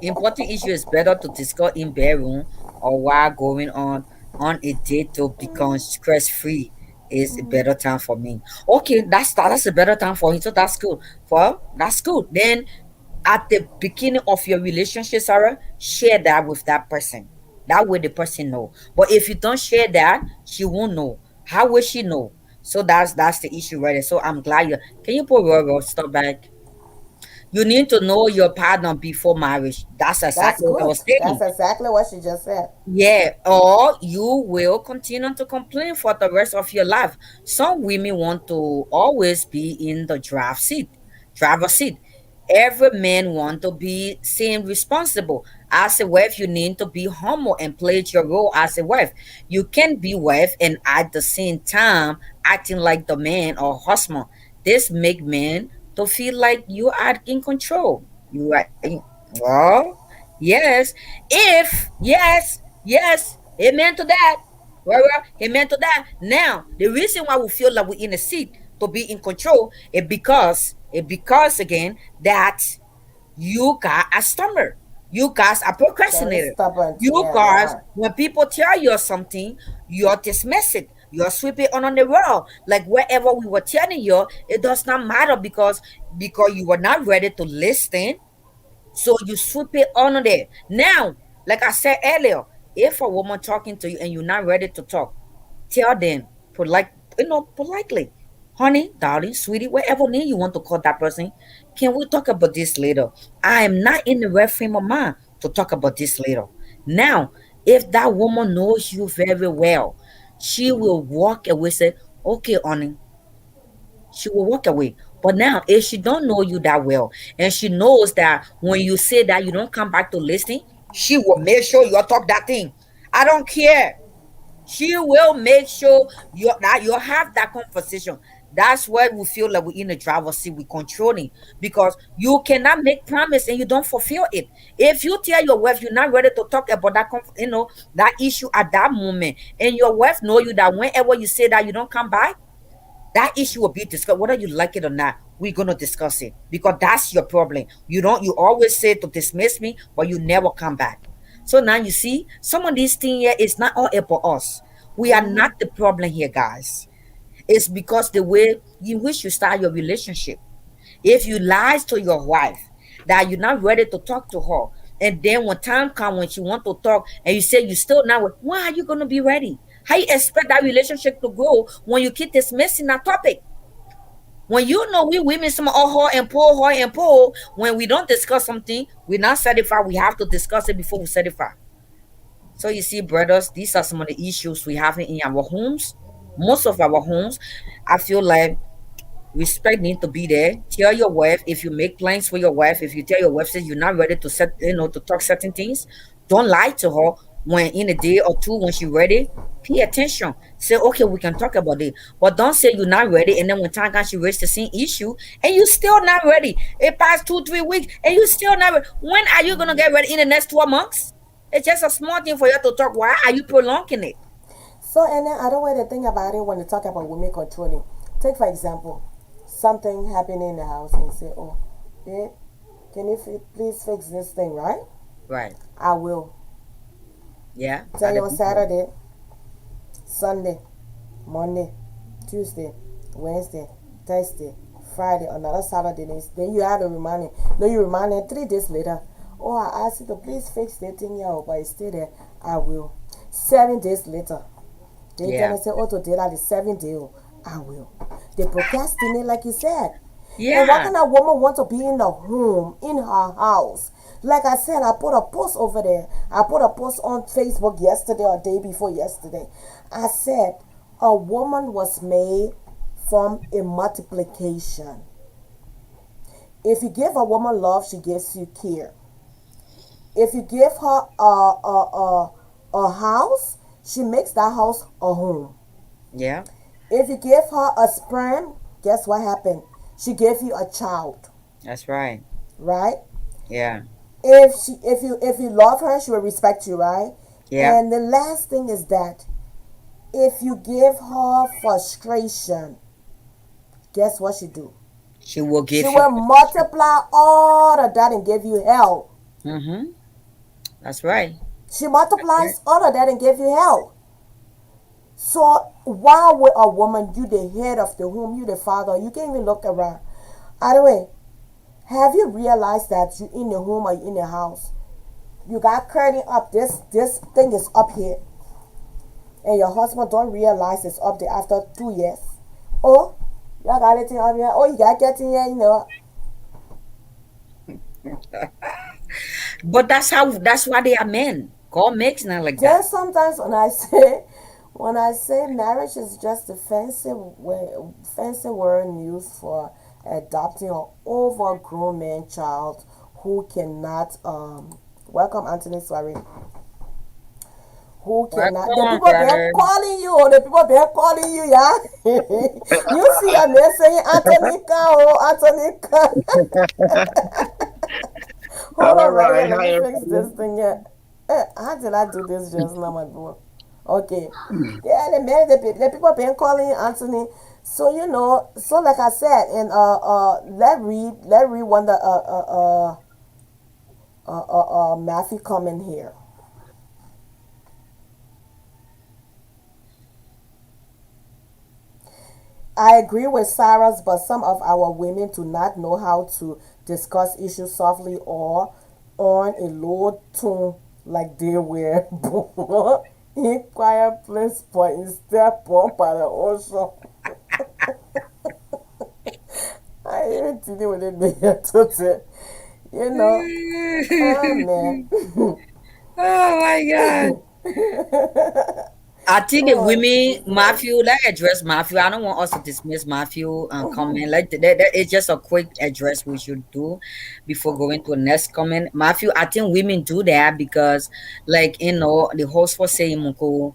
Important issue is better to discuss in bedroom or while going on a date to become stress free is a better time for me. Okay, that's a better time for him. So that's good. That's good. Then at the beginning of your relationship, Sarah, share that with that person. That way the person know. But if you don't share that, she won't know. How will she know? So that's the issue right there. So I'm glad you can you put Royal stop back. You need to know your partner before marriage. That's That's exactly what I good. was saying. That's exactly what she just said. Yeah, or you will continue to complain for the rest of your life. Some women want to always be in the driver's seat. Every man want to be seen responsible. As a wife, you need to be humble and play your role as a wife. You can't be wife and at the same time acting like the man or husband. This make men to feel like you are in control. You are well, yes. If yes, amen to that. Well, amen to that. Now, the reason why we feel like we're in a seat to be in control is because again that you got a stummer. You guys are Very procrastinator. stubborn. You Yeah, they guys, are. when people tell you something, you dismiss it. You sweep it on the wall. Like wherever we were telling you, it does not matter because you were not ready to listen. So you sweep it on there. Now, like I said earlier, if a woman talking to you and you're not ready to talk, tell them politely, honey, darling, sweetie, whatever name you want to call that person, can we talk about this later? I am not in the right frame of mind to talk about this later. Now, if that woman knows you very well, she will walk away, say, okay, honey, she will walk away. But now, if she don't know you that well, and she knows that when you say that you don't come back to listening, she will make sure you talk that thing. I don't care. She will make sure you have that conversation. That's why we feel like we're in the driver's seat, we're controlling because you cannot make promise and you don't fulfill it. If you tell your wife you're not ready to talk about that, that issue at that moment, and your wife know you that whenever you say that you don't come back, that issue will be discussed whether you like it or not. We're gonna discuss it because that's your problem. You always say to dismiss me, but you never come back. So now you see some of these things here is not all about us. We are Mm-hmm. not the problem here, guys. It's because the way in which you start your relationship. If you lies to your wife that you're not ready to talk to her, and then when time comes when she want to talk and you say you still not, why are you gonna be ready? How you expect that relationship to grow when you keep dismissing that topic? When you know we women some her and pull. When we don't discuss something, we're not satisfied. We have to discuss it before we satisfy. So you see, brothers, these are some of the issues we have in our homes. Most of our homes, I feel like respect need to be there. Tell your wife if you make plans for your wife. If you tell your wife that you're not ready to to talk certain things, don't lie to her. When in a day or two, when she's ready, pay attention. Say, okay, we can talk about it, but don't say you're not ready. And then when time comes, she raised the same issue, and you still not ready. It passed 2, 3 weeks, and you still not ready. When are you gonna get ready? In the next 12 months? It's just a small thing for you to talk. Why are you prolonging it? So, and then other way to think about it when they talk about women controlling. Take for example, something happening in the house and you say, "Oh, babe, can you please fix this thing, right?" Right? I will. Yeah. Tell That you on Saturday, Sunday, Monday, Tuesday, Wednesday, Thursday, Friday, another Saturday. Then you have to remind him. Then you remind him 3 days later. Oh, I asked you to please fix that thing here, but it's still there. I will. 7 days later, they tell yeah. me say, oh, today that is 7 day. Oh, I will. They procrastinate like you said. And what Yeah. kind of woman want to be in the home, in her house? Like I said, I put a post over there. I put a post on Facebook yesterday or day before yesterday. I said, a woman was made from a multiplication. If you give a woman love, she gives you care. If you give her a house, she makes that house a home. Yeah. If you give her a sperm, guess what happened? She gave you a child, That's right. right? Yeah. If you love her, she will respect you, right? Yeah. And the last thing is that if you give her frustration, guess what she do? She will She give you will frustration. multiply all of that and give you hell. Mm-hmm. That's right. She That's right. multiplies all of that and give you hell. So while with a woman, you the head of the home, you the father, you can't even look around. By the way, have you realized that you in the home or you in the house? You got curtain up. This thing is up here, and your husband don't realize it's up there after 2 years. Oh, you got it up here. Oh, you got to get in here. But that's why they are men. God makes not like Then that. sometimes when I say marriage is just a fancy word used for adopting an overgrown man child who cannot welcome Anthony, sorry, who cannot, the Welcome, people been brother. calling you, the people been calling you, yeah. You see a man saying Anthony can, oh Anthony can. Hold All on right here, right. let Hi, me fix this everybody. thing here. How did I do this just now, my boy? Okay. Yeah, the man, the people been calling Anthony. So you know, so like I said, and let read one the Matthew comment here. I agree with Sarah's, but some of our women do not know how to discuss issues softly or on a low tone like they were born in quiet place, but instead born by the ocean. I even dealing with it there today. You know, ah man. Oh my God. I think the Oh women, Jesus. Matthew, let's address Matthew. I don't want us to dismiss Matthew comment. Like it's just a quick address we should do before going to the next comment. Matthew, I think women do that because, like, the host was saying, Moko,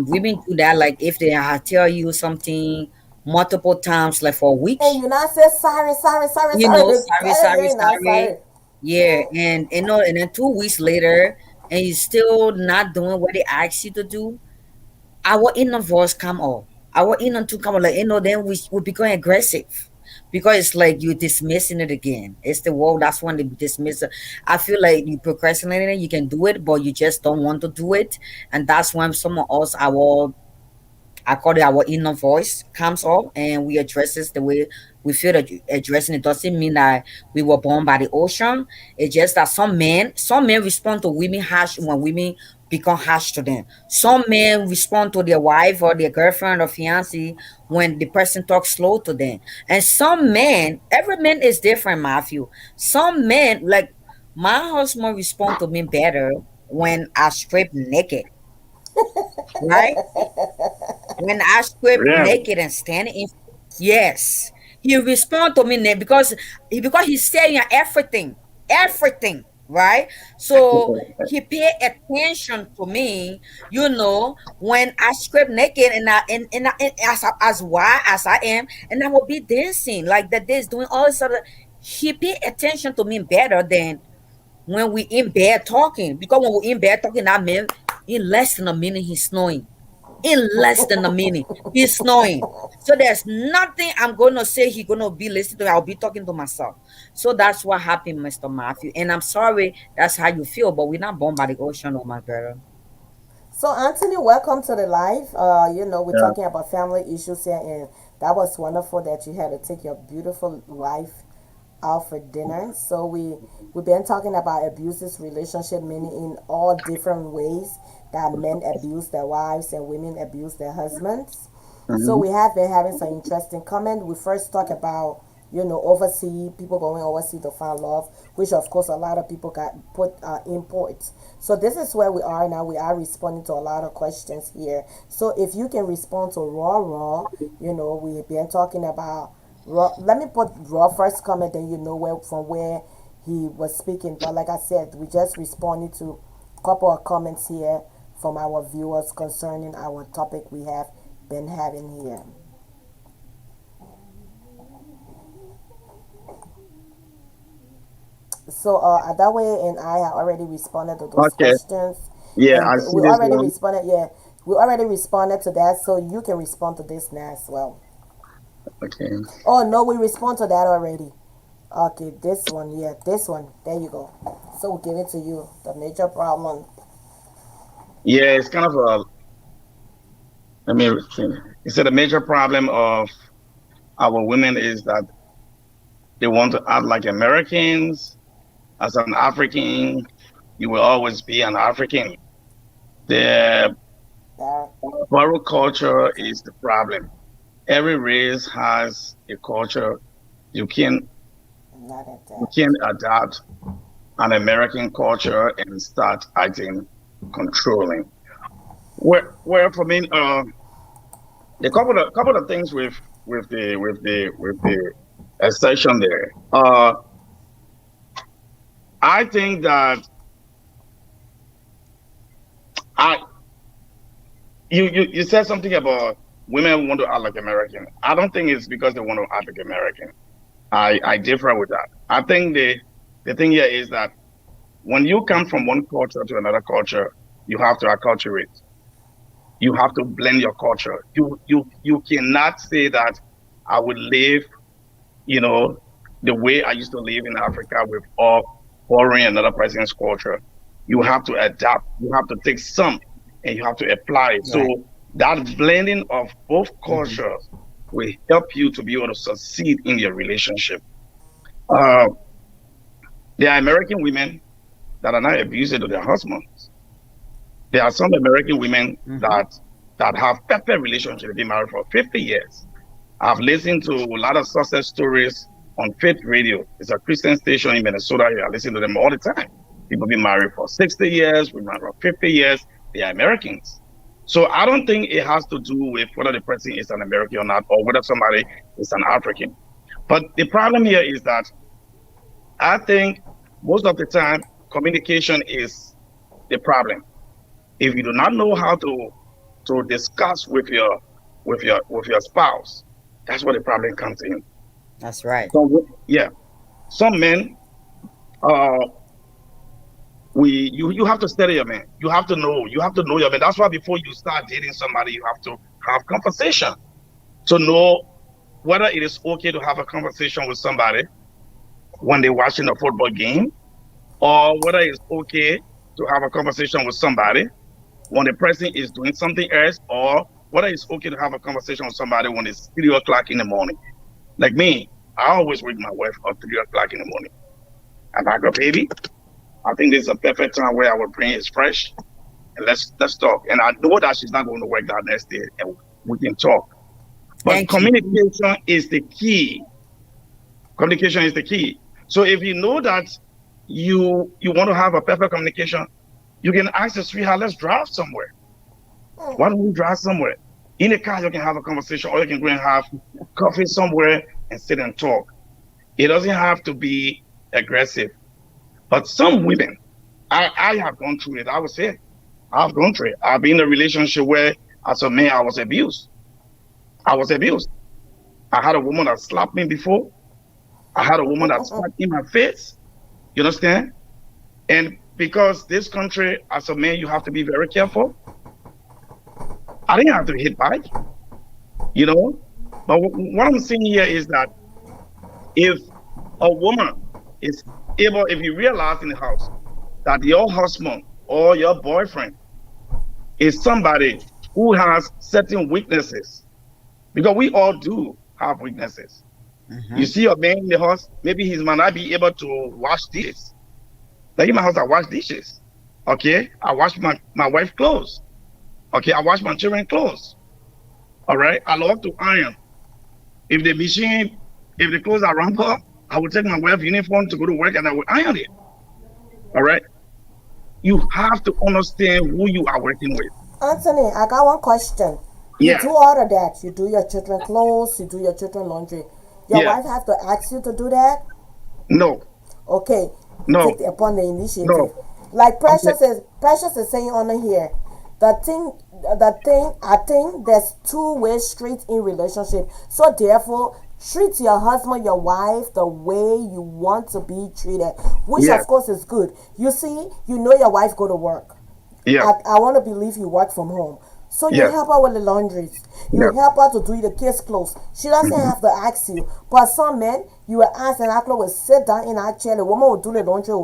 women do that. Like, if they tell you something multiple times, like for a week, And you not say sorry, sorry, sorry, sorry. sorry, Tell sorry, you not sorry. sorry. Yeah, and and then 2 weeks later, and you're still not doing what they asked you to do, our inner voice come up. Our inner to come up, like, then we become aggressive. Because it's like you're dismissing it again. It's the world, that's when they dismiss it. I feel like you procrastinating, you can do it, but you just don't want to do it. And that's when some of us, our I call it our inner voice comes up and we address this the way we feel that addressing it doesn't mean that we were born by the ocean. It's just that some men respond to women harsh when women become harsh to them. Some men respond to their wife or their girlfriend or fiance when the person talks slow to them. And some men, every man is different, Matthew. Some men, like my husband, respond to me better when I strip naked, right? When I strip Really? naked and standing in, yes, he respond to me because he's saying everything, everything, right? So he pay attention to me, when I strip naked and as wide as I am, and I will be dancing like that. This doing all this other. He pay attention to me better than when we in bed talking. Because when we in bed talking, that man in less than a minute he's snoring, in less than a minute. He's snoring. So there's nothing I'm gonna say he gonna be listening to. I'll be talking to myself. So that's what happened, Mr. Matthew. And I'm sorry that's how you feel, but we're not born by the ocean, oh my brother. So Anthony, welcome to the live. We're Yeah. talking about family issues here, and that was wonderful that you had to take your beautiful wife out for dinner. So we've been talking about abusive relationship, meaning in all different ways that men abuse their wives and women abuse their husbands. So Hmm. we have been having some interesting comment. We first talk about overseas people going overseas to find love, which of course a lot of people got put imports. So this is where we are now. We are responding to a lot of questions here. So if you can respond to raw, we've been talking about raw. Let me put raw first comment, then you know where he was speaking. But like I said, we just responded to a couple of comments here from our viewers concerning our topic we have been having here. So that way, and I have already responded to those Okay. questions, Yeah, and I see we this already one. responded. Yeah, we already responded to that, so you can respond to this now as well. Okay. Oh no, we respond to that already. Okay, this one, yeah, this one. There you go. So we'll give it to you. The major problem. Yeah, it's kind of a. Let me see. He said the major problem of our women is that they want to act like Americans. As an African, you will always be an African. The There, borrow culture is the problem. Every race has a culture. You can not at you that. can adapt an American culture and start acting controlling. Where for me, the couple of things with the a section there. I think that I you said something about women want to act like American. I don't think it's because they want to act like American. I differ with that. I think the thing here is that when you come from one culture to another culture, you have to acculturate. You have to blend your culture. You cannot say that I would live, you know, the way I used to live in Africa with all foreign another person's culture. You have to adapt. You have to take some and you have to apply it. Right. So that blending of both Mm-hmm. cultures will help you to be able to succeed in your relationship. Uh, there are American women that are not abusive to their husbands. There are some American women Mm-hmm. that have perfect relationships. They've been married for 50 years. I've listened to a lot of success stories on Faith Radio. It's a Christian station in Minnesota. I listen to them all the time. People been married for 60 years, been married for 50 years. They are Americans. So I don't think it has to do with whether the person is an American or not, or whether somebody is an African. But the problem here is that I think most of the time communication is the problem. If you do not know how to discuss with your spouse, that's where the problem comes in. That's right. So yeah, some men, uh, you have to study your man. You have to know your man. That's why before you start dating somebody, you have to have conversation to know whether it is okay to have a conversation with somebody when they're watching a football game, or whether it's okay to have a conversation with somebody when the person is doing something else, or whether it's okay to have a conversation with somebody when it's 3 o'clock in the morning. Like me, I always wake my wife up 3 o'clock in the morning. I'm like, "Oh, baby, I think this is a perfect time where our brain is fresh, and let's talk." And I know that she's not going to work that next day, and we can talk. But Thank you. communication is the key. Communication is the key. So if you know that you want to have a perfect communication, you can ask the sweetheart, let's drive somewhere. Why don't we drive somewhere? In the car, you can have a conversation, or you can go and have coffee somewhere and sit and talk. It doesn't have to be aggressive. But some women, I have gone through it. I would say I've gone through it. I've been in a relationship where, as a man, I was abused. I was abused. I had a woman that slapped me before. I had a woman that spat in my face. You understand? And because this country, as a man, you have to be very careful. I didn't have to hit back, you know. But what I'm saying here is that if a woman is able, if you realize in the house that your husband or your boyfriend is somebody who has certain weaknesses, because we all do have weaknesses. Mm-hmm. You see a man in the house, maybe he might not be able to wash dishes. Like in my house, I wash dishes. Okay, I wash my wife's clothes. Okay, I wash my children's clothes. All right, I love to iron. If the machine, if the clothes are rumpled, I will take my wife's uniform to go to work and I will iron it. All right, you have to understand who you are working with. Anthony, I got one question. You Yeah, do all of that. You do your children clothes, you do your children laundry. Your yeah, wife have to ask you to do that? no, Okay. no, Take upon the initiative. no. Like Okay, Precious is saying on here, the thing I think there's two-way street in relationship. So therefore, treat your husband, your wife the way you want to be treated, which yeah, of course is good. You see, you know your wife go to work. yeah, I want to believe you work from home. So you yeah, help her with the laundries. You yeah. help her to do the kids' clothes. She doesn't Mhm. have to ask you. But some men, you will ask and Akla will sit down in her chair. The woman will do the laundry.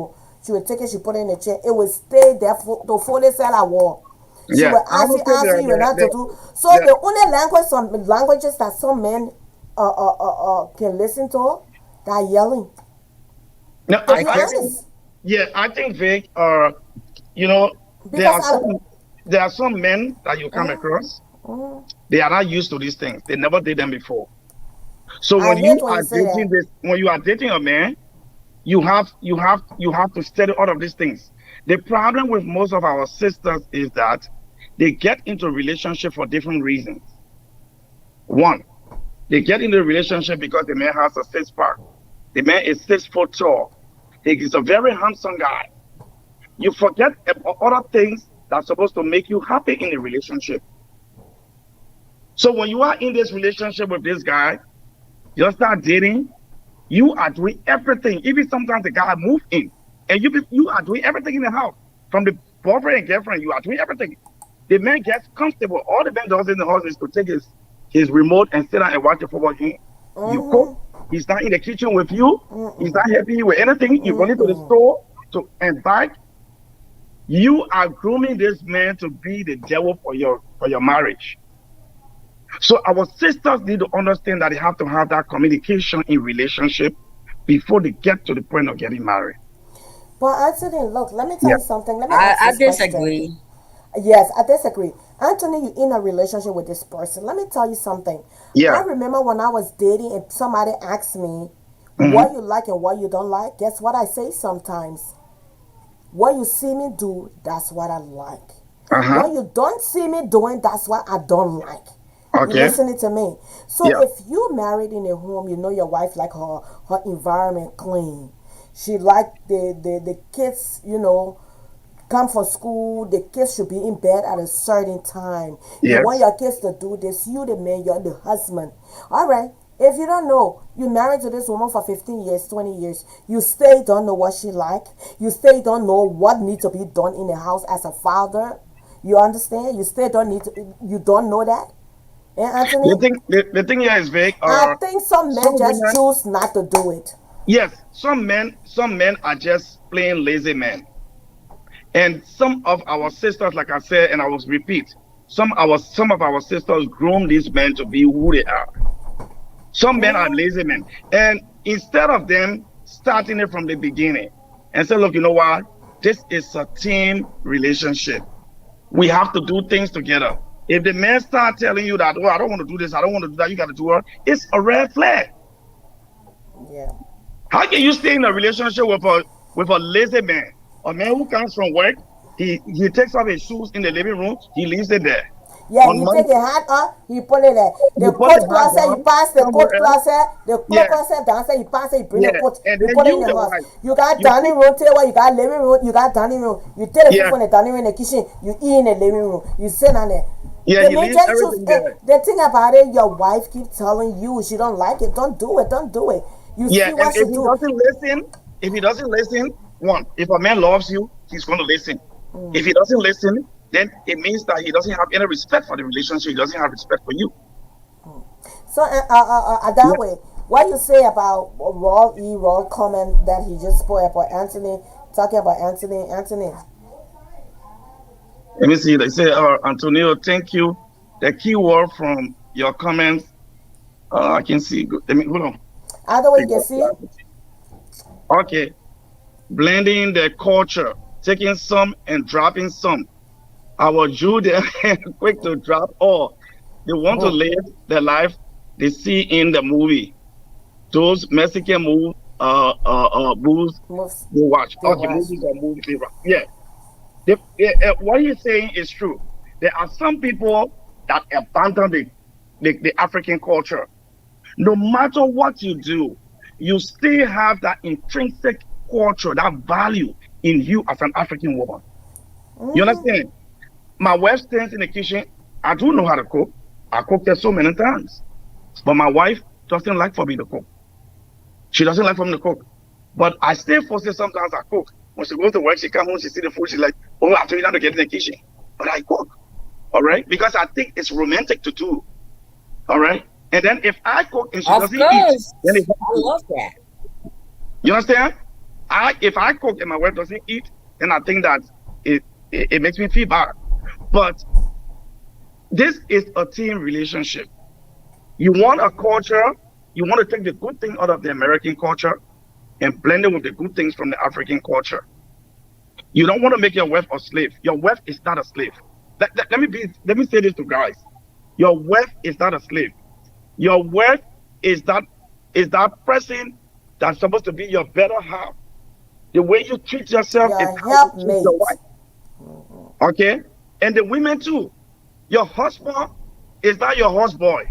She will take it, she put it in the chair. It will stay there for to fully sell her wall. She Yeah, will I would say ask you, you will not to do. So the the only some languages that some men can listen to, they're yelling. no, To I be think honest. yeah, I think Vic, you know, there Because are some there are some men that you come across. mhm. They are not used to these things. They never did them before. So I when hate you when are you say dating that. this, when you are dating a man, you have to study all of these things. The problem with most of our sisters is that they get into relationship for different reasons. One, They get in the relationship because the man has a six pack. The man is 6 foot tall. He is a very handsome guy. You forget about other things that's supposed to make you happy in a relationship. So when you are in this relationship with this guy, you start dating, you are doing everything. Even sometimes the guy move in, and you are doing everything in the house. From the boyfriend and girlfriend, you are doing everything. The man gets comfortable. All the man does in the house is to take his remote and sit down and watch the football game. You cook. He's not in the kitchen with you. He's not helping you with anything. You go into the store and buy. You are grooming this man to be the devil for your marriage. So our sisters need to understand that they have to have that communication in relationship before they get to the point of getting married. But Anthony, look, let me tell Yeah. you something. Let me ask I this question. disagree. Yes, I disagree. Anthony, you're in a relationship with this person. Let me tell you something. I Yeah. remember when I was dating and somebody asked me Hmm. what you like and what you don't like. Guess what I say sometimes? What you see me do, that's what I like. Uh-huh. What you don't see me doing, that's what I don't like. You Okay. listening to me? So Yeah. if you married in a home, you know your wife like her environment clean. She like the kids, come from school, the kids should be in bed at a certain time. You want Yes. your kids to do this, you the man, you're the husband. All right. If you don't know, you married to this woman for 15 years, 20 years, you still don't know what she like. You still don't know what needs to be done in the house as a father. You understand? You still don't need to, you don't know that. And The Anthony, thing the thing here is big. I think some men Some just women, choose not to do it. yes, some men are just plain lazy men. And some of our sisters, like I said, and I will repeat, some of our sisters groom these men to be who they are. Some men are lazy men. And instead of them starting it from the beginning and say, look, you know what? This is a team relationship. We have to do things together. If the man start telling you that, oh, I don't want to do this, I don't want to do that, you got to do it, it's a red flag. Yeah. How can you stay in a relationship with a lazy man? A man who comes from work, he takes off his shoes in the living room, he leaves it there. Yeah, On he take Monday, a hat off, he put it there. he The put coat the hat closet, he down pass the somewhere coat else. closet, the Yeah, coat closet downstairs, he pass it, he bring the yeah. coat, And he then put it in you, the the house. wife, You got you dining put, room table, you got living room, you got dining room. You take the food yeah, from the dining room in the kitchen, you eat in the living room, you sit down there. yeah, The he man leaves just choose, everything there. the thing about it, your wife keep telling you she don't like it, don't do it, don't do it. You Yeah, see and what she do. if he doesn't listen, one, if a man loves you, he's going to listen. If he doesn't listen, then it means that he doesn't have any respect for the relationship. He doesn't have respect for you. So, that Yeah. way, what you say about Raw comment that he just spoke about Anthony, talking about Anthony. Let me see. They say, Antonio, thank you. The key word from your comments, I can see. Let me hold on. Either way, Big you word see, clarity. Okay, blending the culture, taking some and dropping some. Our Jew, they are quick to drop all. They want to live the life they see in the movie. Those Mexican movies moves they watch. they Okay, watch. movies or movies they watch. Yeah. What he's saying is true. There are some people that abandon the African culture. No matter what you do, you still have that intrinsic culture, that value in you as an African woman. You understand? My wife stands in the kitchen. I do know how to cook. I cooked there so many times. But my wife doesn't like for me to cook. She doesn't like for me to cook. But I still force her sometimes I cook. When she goes to work, she comes home, she see the food, she's like, oh, I told you not to get in the kitchen. But I cook. All right? Because I think it's romantic to do. All right? And then if I cook and she Of doesn't eat, course, then it's I love that. you understand? If I cook and my wife doesn't eat, then I think that it makes me feel bad. But this is a team relationship. You want a culture, you want to take the good thing out of the American culture and blend it with the good things from the African culture. You don't want to make your wife a slave. Your wife is not a slave. Let me say this to guys. Your wife is not a slave. Your wife is that person that's supposed to be your better half. The way you treat yourself is Your how you treat your helpmate. wife. Okay? And the women too. Your husband is not your houseboy.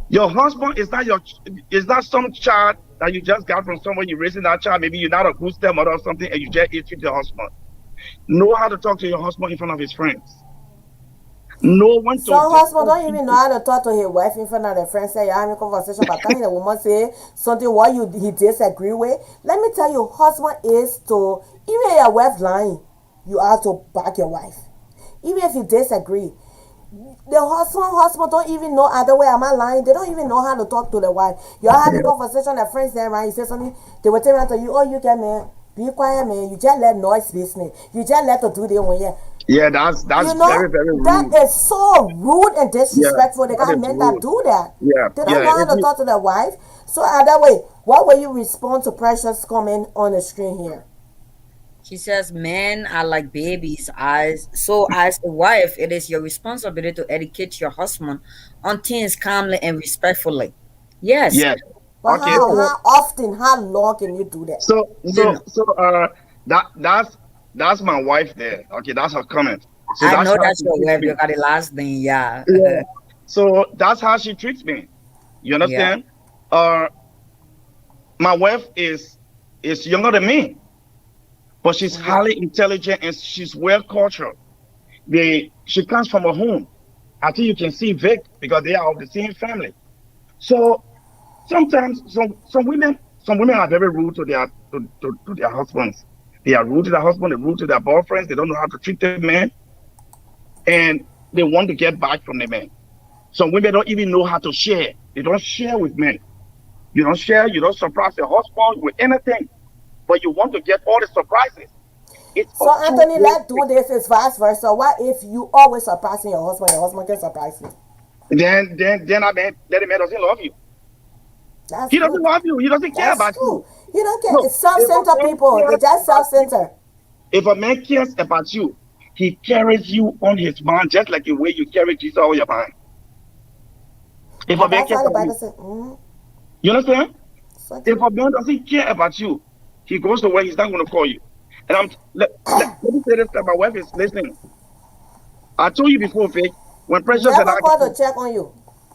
Your husband is not some child that you just got from somewhere. You're raising that child. Maybe you're not a good stepmother or something, and you just eat with your husband. Know how to talk to your husband in front of his friends. Know when to Some husband discuss don't even know issues. how to talk to his wife in front of their friends. Say, you're having a conversation, but time the woman say something what you he disagree with. Let me tell you, husband is to, even if your wife lying, you have to back your wife. Even if you disagree. The husband don't even know other way. Am I lying? They don't even know how to talk to the wife. You're having conversation, their friends there, right? You say something, they will tell around to you, oh, you get man, be quiet, man. You just let noise business. You just let her do the one, yeah. Yeah, that's You know, very very that rude. is so rude and Yeah, disrespectful. They that got is men that rude. do that. Yeah, They don't yeah. know how If to you talk to their wife. So that way, what will you respond to Precious comment on the screen here? She says men are like babies. As a wife, it is your responsibility to educate your husband on things calmly and respectfully. Yes. yeah. But Okay, Yes. how often, how long can you do that? so No, no. so so that that's my wife there. Okay, that's her comment. So I that's know how that's she your treats wife. me. You got the last name. Yeah. Yeah. So that's how she treats me. You Yeah. understand? Uh, my wife is younger than me, but she's Mm-hmm. highly intelligent and she's well cultured. She comes from a home. I think you can see Vic because they are of the same family. So sometimes some women are very rude to their husbands. They are rude to their husband, they're rude to their boyfriends, they don't know how to treat the man, and they want to get back from the man. Some women don't even know how to share. They don't share with men. You don't share, you don't surprise your husband with anything, but you want to get all the surprises. It's a So Anthony, two-way let's do thing. this. It's vice versa. What if you always surprising your husband can surprise you? Then I mean, then the man doesn't love you. That's He doesn't true. love you. He doesn't care That's about you. true. You don't care. No, It's if a self-centered man people. They cares just about you, self-centered. if a man cares about you, he carries you on his mind just like the way you carry Jesus on your mind. If a And man that's cares why the about Bible you, says, you understand? so If true. a man doesn't care about you, he goes to where he's not going to call you. And let me say this that my wife is listening. I told you before, Vic, when Precious and Never I call got, to check on you.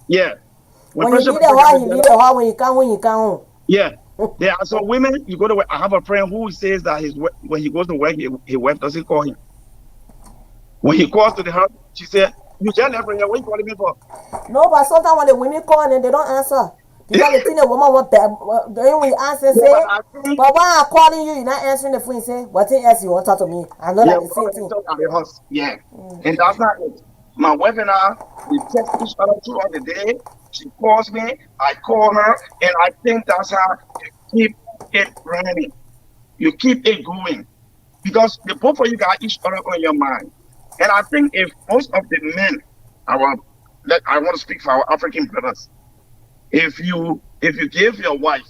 yeah, when When he Precious leave and the I got hall, he leave together, the hall. When you come yeah, home. there are some women, you go to work. I have a friend who says that when he goes to work, his wife doesn't call him. When he calls to the house, she said, "You just left from here. What you calling me for?" No, but sometimes when the women call and they don't answer because they think the woman want bad. Then when you answer, Yeah, but say, I think, but why I'm calling you, you're not answering the phone. Say, what thing else you want to talk to me? I know yeah, like the we same already thing. talked at the house. Yeah, and that's not it. My wife and I, we text each other throughout the day. She calls me, I call her, and I think that's how you keep it running. You keep it going because the both of you got each other on your mind. And I think if most of the men, our I want to speak for our African brothers, if you give your wife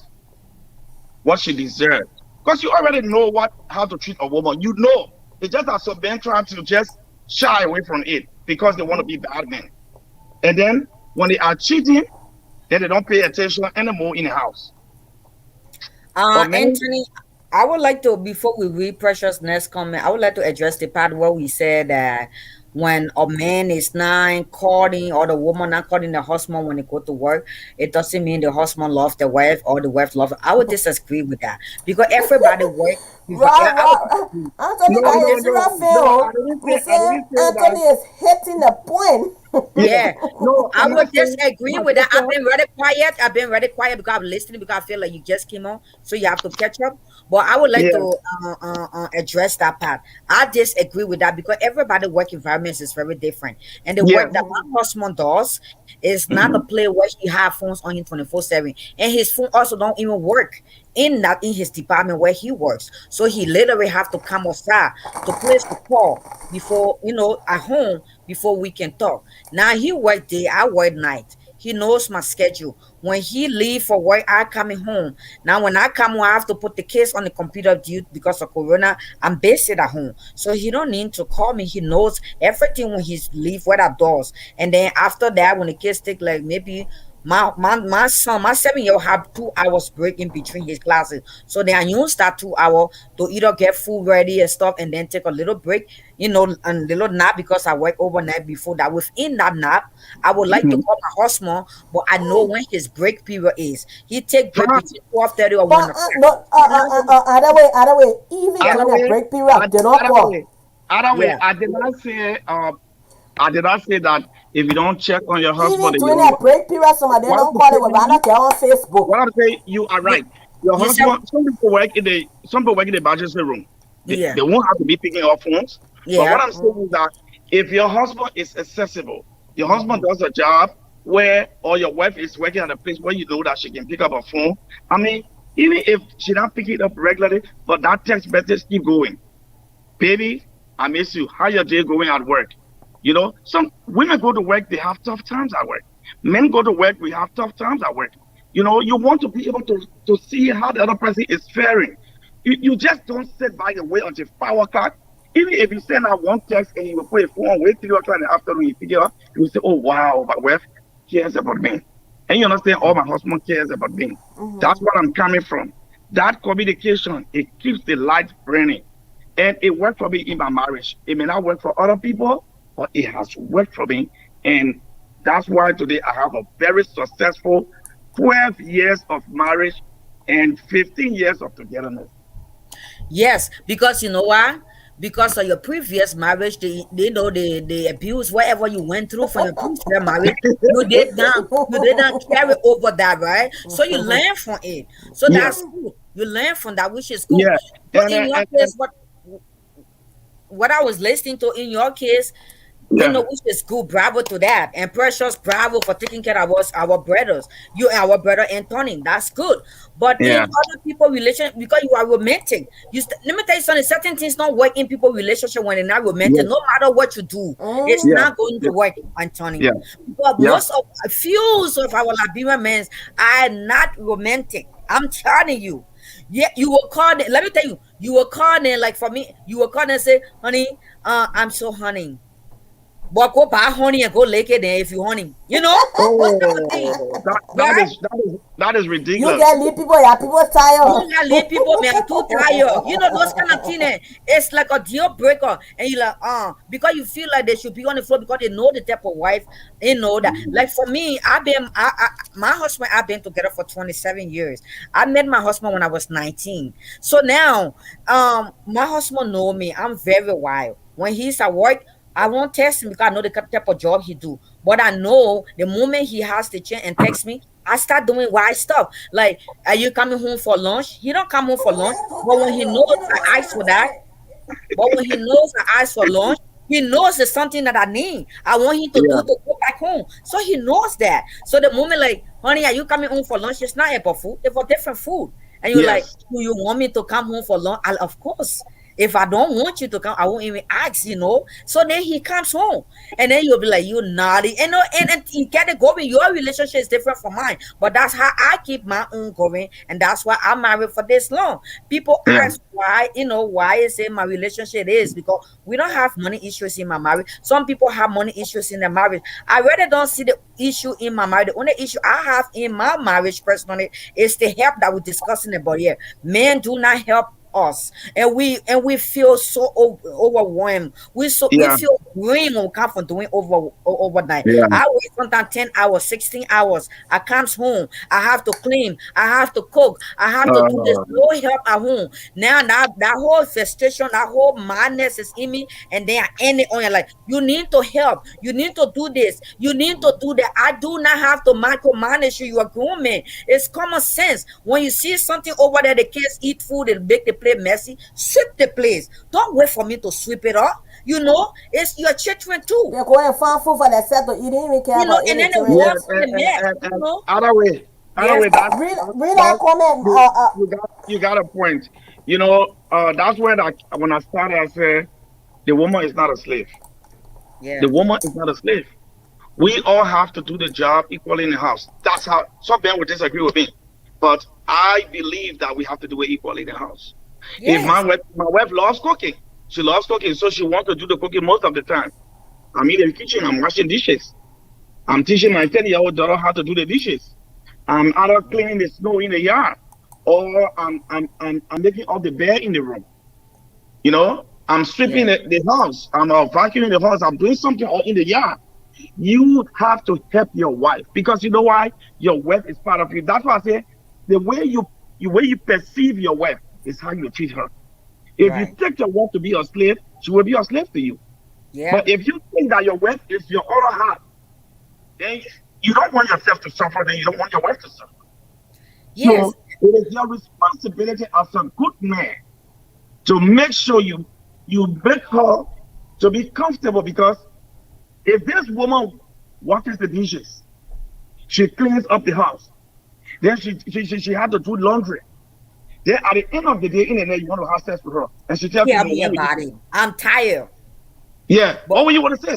what she deserves. Because you already know what how to treat a woman. You know. It's just that some men try to just shy away from it because they want to be bad men. And then when they are cheating, then they don't pay attention anymore in the house. But men, Anthony, I would like to, before we read Precious next comment, I would like to address the part where we said that when a man is not calling or the woman not calling the husband when they go to work, it doesn't mean the husband loves the wife or the wife loves. I would disagree with that because everybody work. Yeah, I would disagree. Anthony no, I would got no, his disagree. zero no, no. fail. Me I say didn't say that. Anthony is hitting the point. Yeah. Yeah, No, I I'm would not saying disagree my with that. I've sister. been very quiet. I've been very quiet because I'm listening because I feel like you just came on, so you have to catch up. But I would like Yeah. to address that part. I disagree with that because everybody work environments is very different, and the Yeah. work that my husband does is not a Mhm. play where he have phones on him 24/7, and his phone also don't even work in his department where he works. So he literally have to come outside to place the call before at home before we can talk. Now he work day, I work night. He knows my schedule. When he leave for work, I coming home. Now when I come home, I have to put the kids on the computer due because of Corona. I'm based at home. So he don't need to call me. He knows everything when he's leave what outdoors. And then after that, when the kids take like maybe My son, my 7 year have 2 hours break in between his classes. So then I use that 2 hour to either get food ready and stuff and then take a little break, a little nap because I work overnight before that. Within that nap, I would like to Mhm. call my husband, but I know when his break period is. He take break Fine. between 12:30 or But 1 o'clock. no, He's not going other way. Even yeah, during Other that way, break period, do not other call. way, other way. yeah. I did not say that if you don't check on your husband, Even then you during don't that work. break period, some of them What I'm don't call it. Would rather saying, get on Facebook. what I'm saying, you are You, right. Your you said husband, some people work in the emergency room. yeah, They won't have to be picking up phones. But what yeah, I'm saying is that if your husband is accessible, your husband Mm-hmm. does a job where, or your wife is working at a place where you know that she can pick up a phone. I mean, even if she not pick it up regularly, but that text message keep going. Baby, I miss you. How your day going at work? Some women go to work, they have tough times at work. Men go to work, we have tough times at work. You want to be able to see how the other person is faring. You just don't sit by your way until 5 o'clock. Even if you send out one text and you will put a phone, wait 3 o'clock in the afternoon, you pick it up, you will say, oh wow, my wife cares about me. And you understand, oh, my husband cares about me. That's Mm-hmm. what I'm coming from. That communication, it keeps the light burning. And it worked for me in my marriage. It may not work for other people, but it has worked for me. And that's why today I have a very successful 12 years of marriage and 15 years of togetherness. yes. Because you know why? Because of your previous marriage, they know the abuse, whatever you went through from your previous marriage, you did not carry over that, right? So you learn from it. So Yes, that's good. You learn from that, which is good. yeah. But And, in your and case, what I was listening to in your case, yeah, which is good. Bravo to that. And precious bravo for taking care of us, our brothers. You and our brother Anthony. That's good. But in yeah, other people relation, because you are romantic, let me tell you something. Certain things don't work in people relationship when they're not romantic. yes, No matter what you do, it's Mm-hmm. yeah, not going to yeah, work, Anthony. yeah, But yeah. most of few of our Liberian men are not romantic. I'm telling you. Yeah, you will call them. Let me tell you, you will call them like for me, you will call them and say, honey, I'm so honey. But go buy honey and go lick it there if you honey. Those type of things, Oh, right? that is You ridiculous. get leave people, yeah, people You tired. gotta leave people, man. I'm too tired. Those kind of things. It's like a deal breaker. And you like, because you feel like they should be on the floor because they know the type of wife, that. Like for me, my husband, I've been together for 27 years. I met my husband when I was 19. So now, my husband know me. I'm very wild. When he's at work, I won't text him because I know the type of job he do. But I know the moment he has the chance and text me, I start doing wild stuff. Like, are you coming home for lunch? He don't come home for lunch. But when he knows I ask for that, but when he knows I ask for lunch, he knows it's something that I need. I want him to do Yeah, to go back home. So he knows that. So the moment like, honey, are you coming home for lunch? It's not about food, it's for different food. And you're like, yes, do you want me to come home for lunch? Of course. If I don't want you to come, I won't even ask. So then he comes home. And then you'll be like, you naughty. And you get it going. Your relationship is different from mine. But that's how I keep my own going. And that's why I'm married for this long. People yeah, ask why is it my relationship is because we don't have money issues in my marriage. Some people have money issues in their marriage. I really don't see the issue in my marriage. The only issue I have in my marriage personally is the help that we're discussing about here. Men do not help us, and we feel so overwhelmed. We yeah, feel drained when we come from doing overnight. yeah. I work sometimes 10 hours, 16 hours. I comes home. I have to clean. I have to cook. I have to do this. Uh, No help at home. Now that whole frustration, that whole madness is in me, and then I end it on you like you need to help. You need to do this. You need to do that. I do not have to micromanage you. You are grown man. It's common sense. When you see something over there, the kids eat food and make the plate messy, sweep the place. Don't wait for me to sweep it up. It's your children too. They go and find food for themselves to eat. They didn't even care about And then the anything yes, else. walls in the mess. and other Yes. way, that, Read that that comment. you got a point. That's where that when I started, I said the woman is not a slave. Yeah. The woman is not a slave. We all have to do the job equally in the house. That's how some men would disagree with me, but I believe that we have to do it equally in the house. If Yes. my wife loves cooking, she loves cooking, so she wants to do the cooking most of the time. I'm in the kitchen, I'm washing dishes. I'm teaching my 10-year-old daughter how to do the dishes. I'm either cleaning the snow in the yard, or I'm making up the bed in the room. I'm sweeping Yeah. the house. I'm vacuuming the house. I'm doing something or in the yard. You have to help your wife, because you know why? Your wife is part of you. That's why I say the way you perceive your wife is how you treat her. If you Right. take your wife to be your slave, she will be your slave to you. Yeah. But if you think that your wife is your other half, then you don't want yourself to suffer, then you don't want your wife to suffer. Yes. So it is your responsibility as a good man to make sure you make her to be comfortable, because if this woman washes the dishes, she cleans up the house, then she had to do laundry. Then at the end of the day, in the night, you want to have sex with her, and she tells you Tell no. me What will you about say? it. I'm tired. Yeah, But what will you want to say?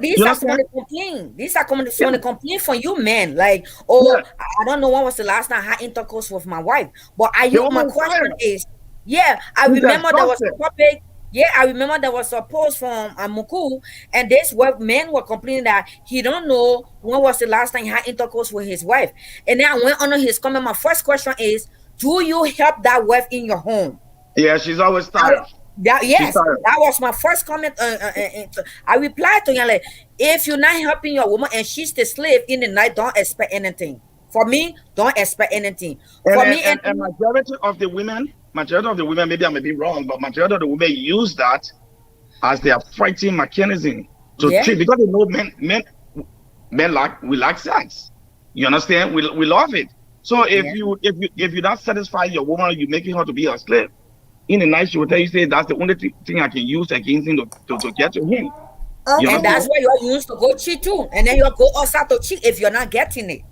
these You are some of understand? the complaints. These are some Yeah, of the complaints from you men. Like, oh, yeah. I don't know when was the last time I had intercourse with my wife. But are The you my woman is question tired. is, yeah, I She's remember there was exhausted. a topic. Yeah, I remember there was a post from Muku, and this web men were complaining that he don't know when was the last time he had intercourse with his wife. And then I went under his comment. My first question is, do you help that wife in your home? Yeah, she's always I, tired. that She's yes, tired. that was my first comment. I replied to him like, if you're not helping your woman and she's the slave in the night, don't expect anything. For me, don't expect anything. And For and, me, and, and and majority of the women, maybe I may be wrong, but majority of the women use that as their fighting mechanism to yeah, treat, because they know men like, we like sex. You understand? We love it. So yeah, if you not satisfy your woman, you making her to be a slave. In the night, she will tell you, say, that's the only thing I can use against him to get to him. You and Anthony, that's understand? where you're used to go cheat too, and then you'll go outside to cheat if you're not getting it.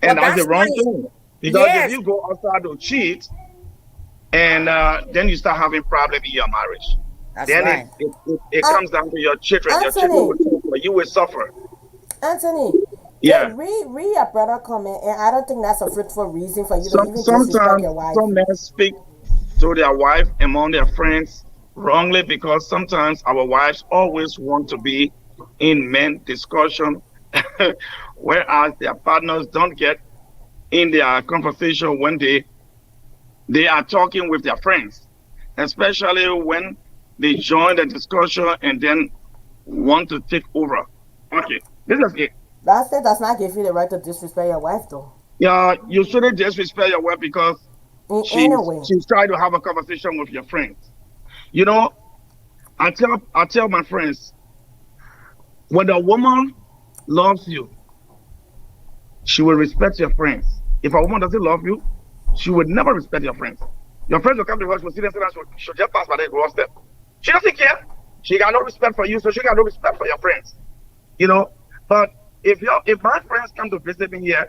And But that's the that's wrong nice. thing. Because if Yes, you go outside to cheat, and then you start having problem in your marriage, that's then it, right. it, it, it An- comes down to your children. Your children Anthony, will suffer. You will suffer. Anthony, Yeah. read your brother comment, and I don't think that's a fruitful reason for you to even disrespect Sometimes your wife. some men speak to their wife among their friends wrongly, because sometimes our wives always want to be in men discussion, whereas their partners don't get in their conversation when they are talking with their friends, especially when they join the discussion and then want to take over. Okay, this is it. That still does not give you the right to disrespect your wife, though. Yeah, you shouldn't disrespect your wife because In any she's way. she's trying to have a conversation with your friends. You know, I tell my friends, when a woman loves you, she will respect your friends. If a woman doesn't love you, she would never respect your friends. Your friends will come to her, she'll see them, she'll just pass by the doorstep. She doesn't care. She got no respect for you, so she got no respect for your friends. You know, but if my friends come to visit me here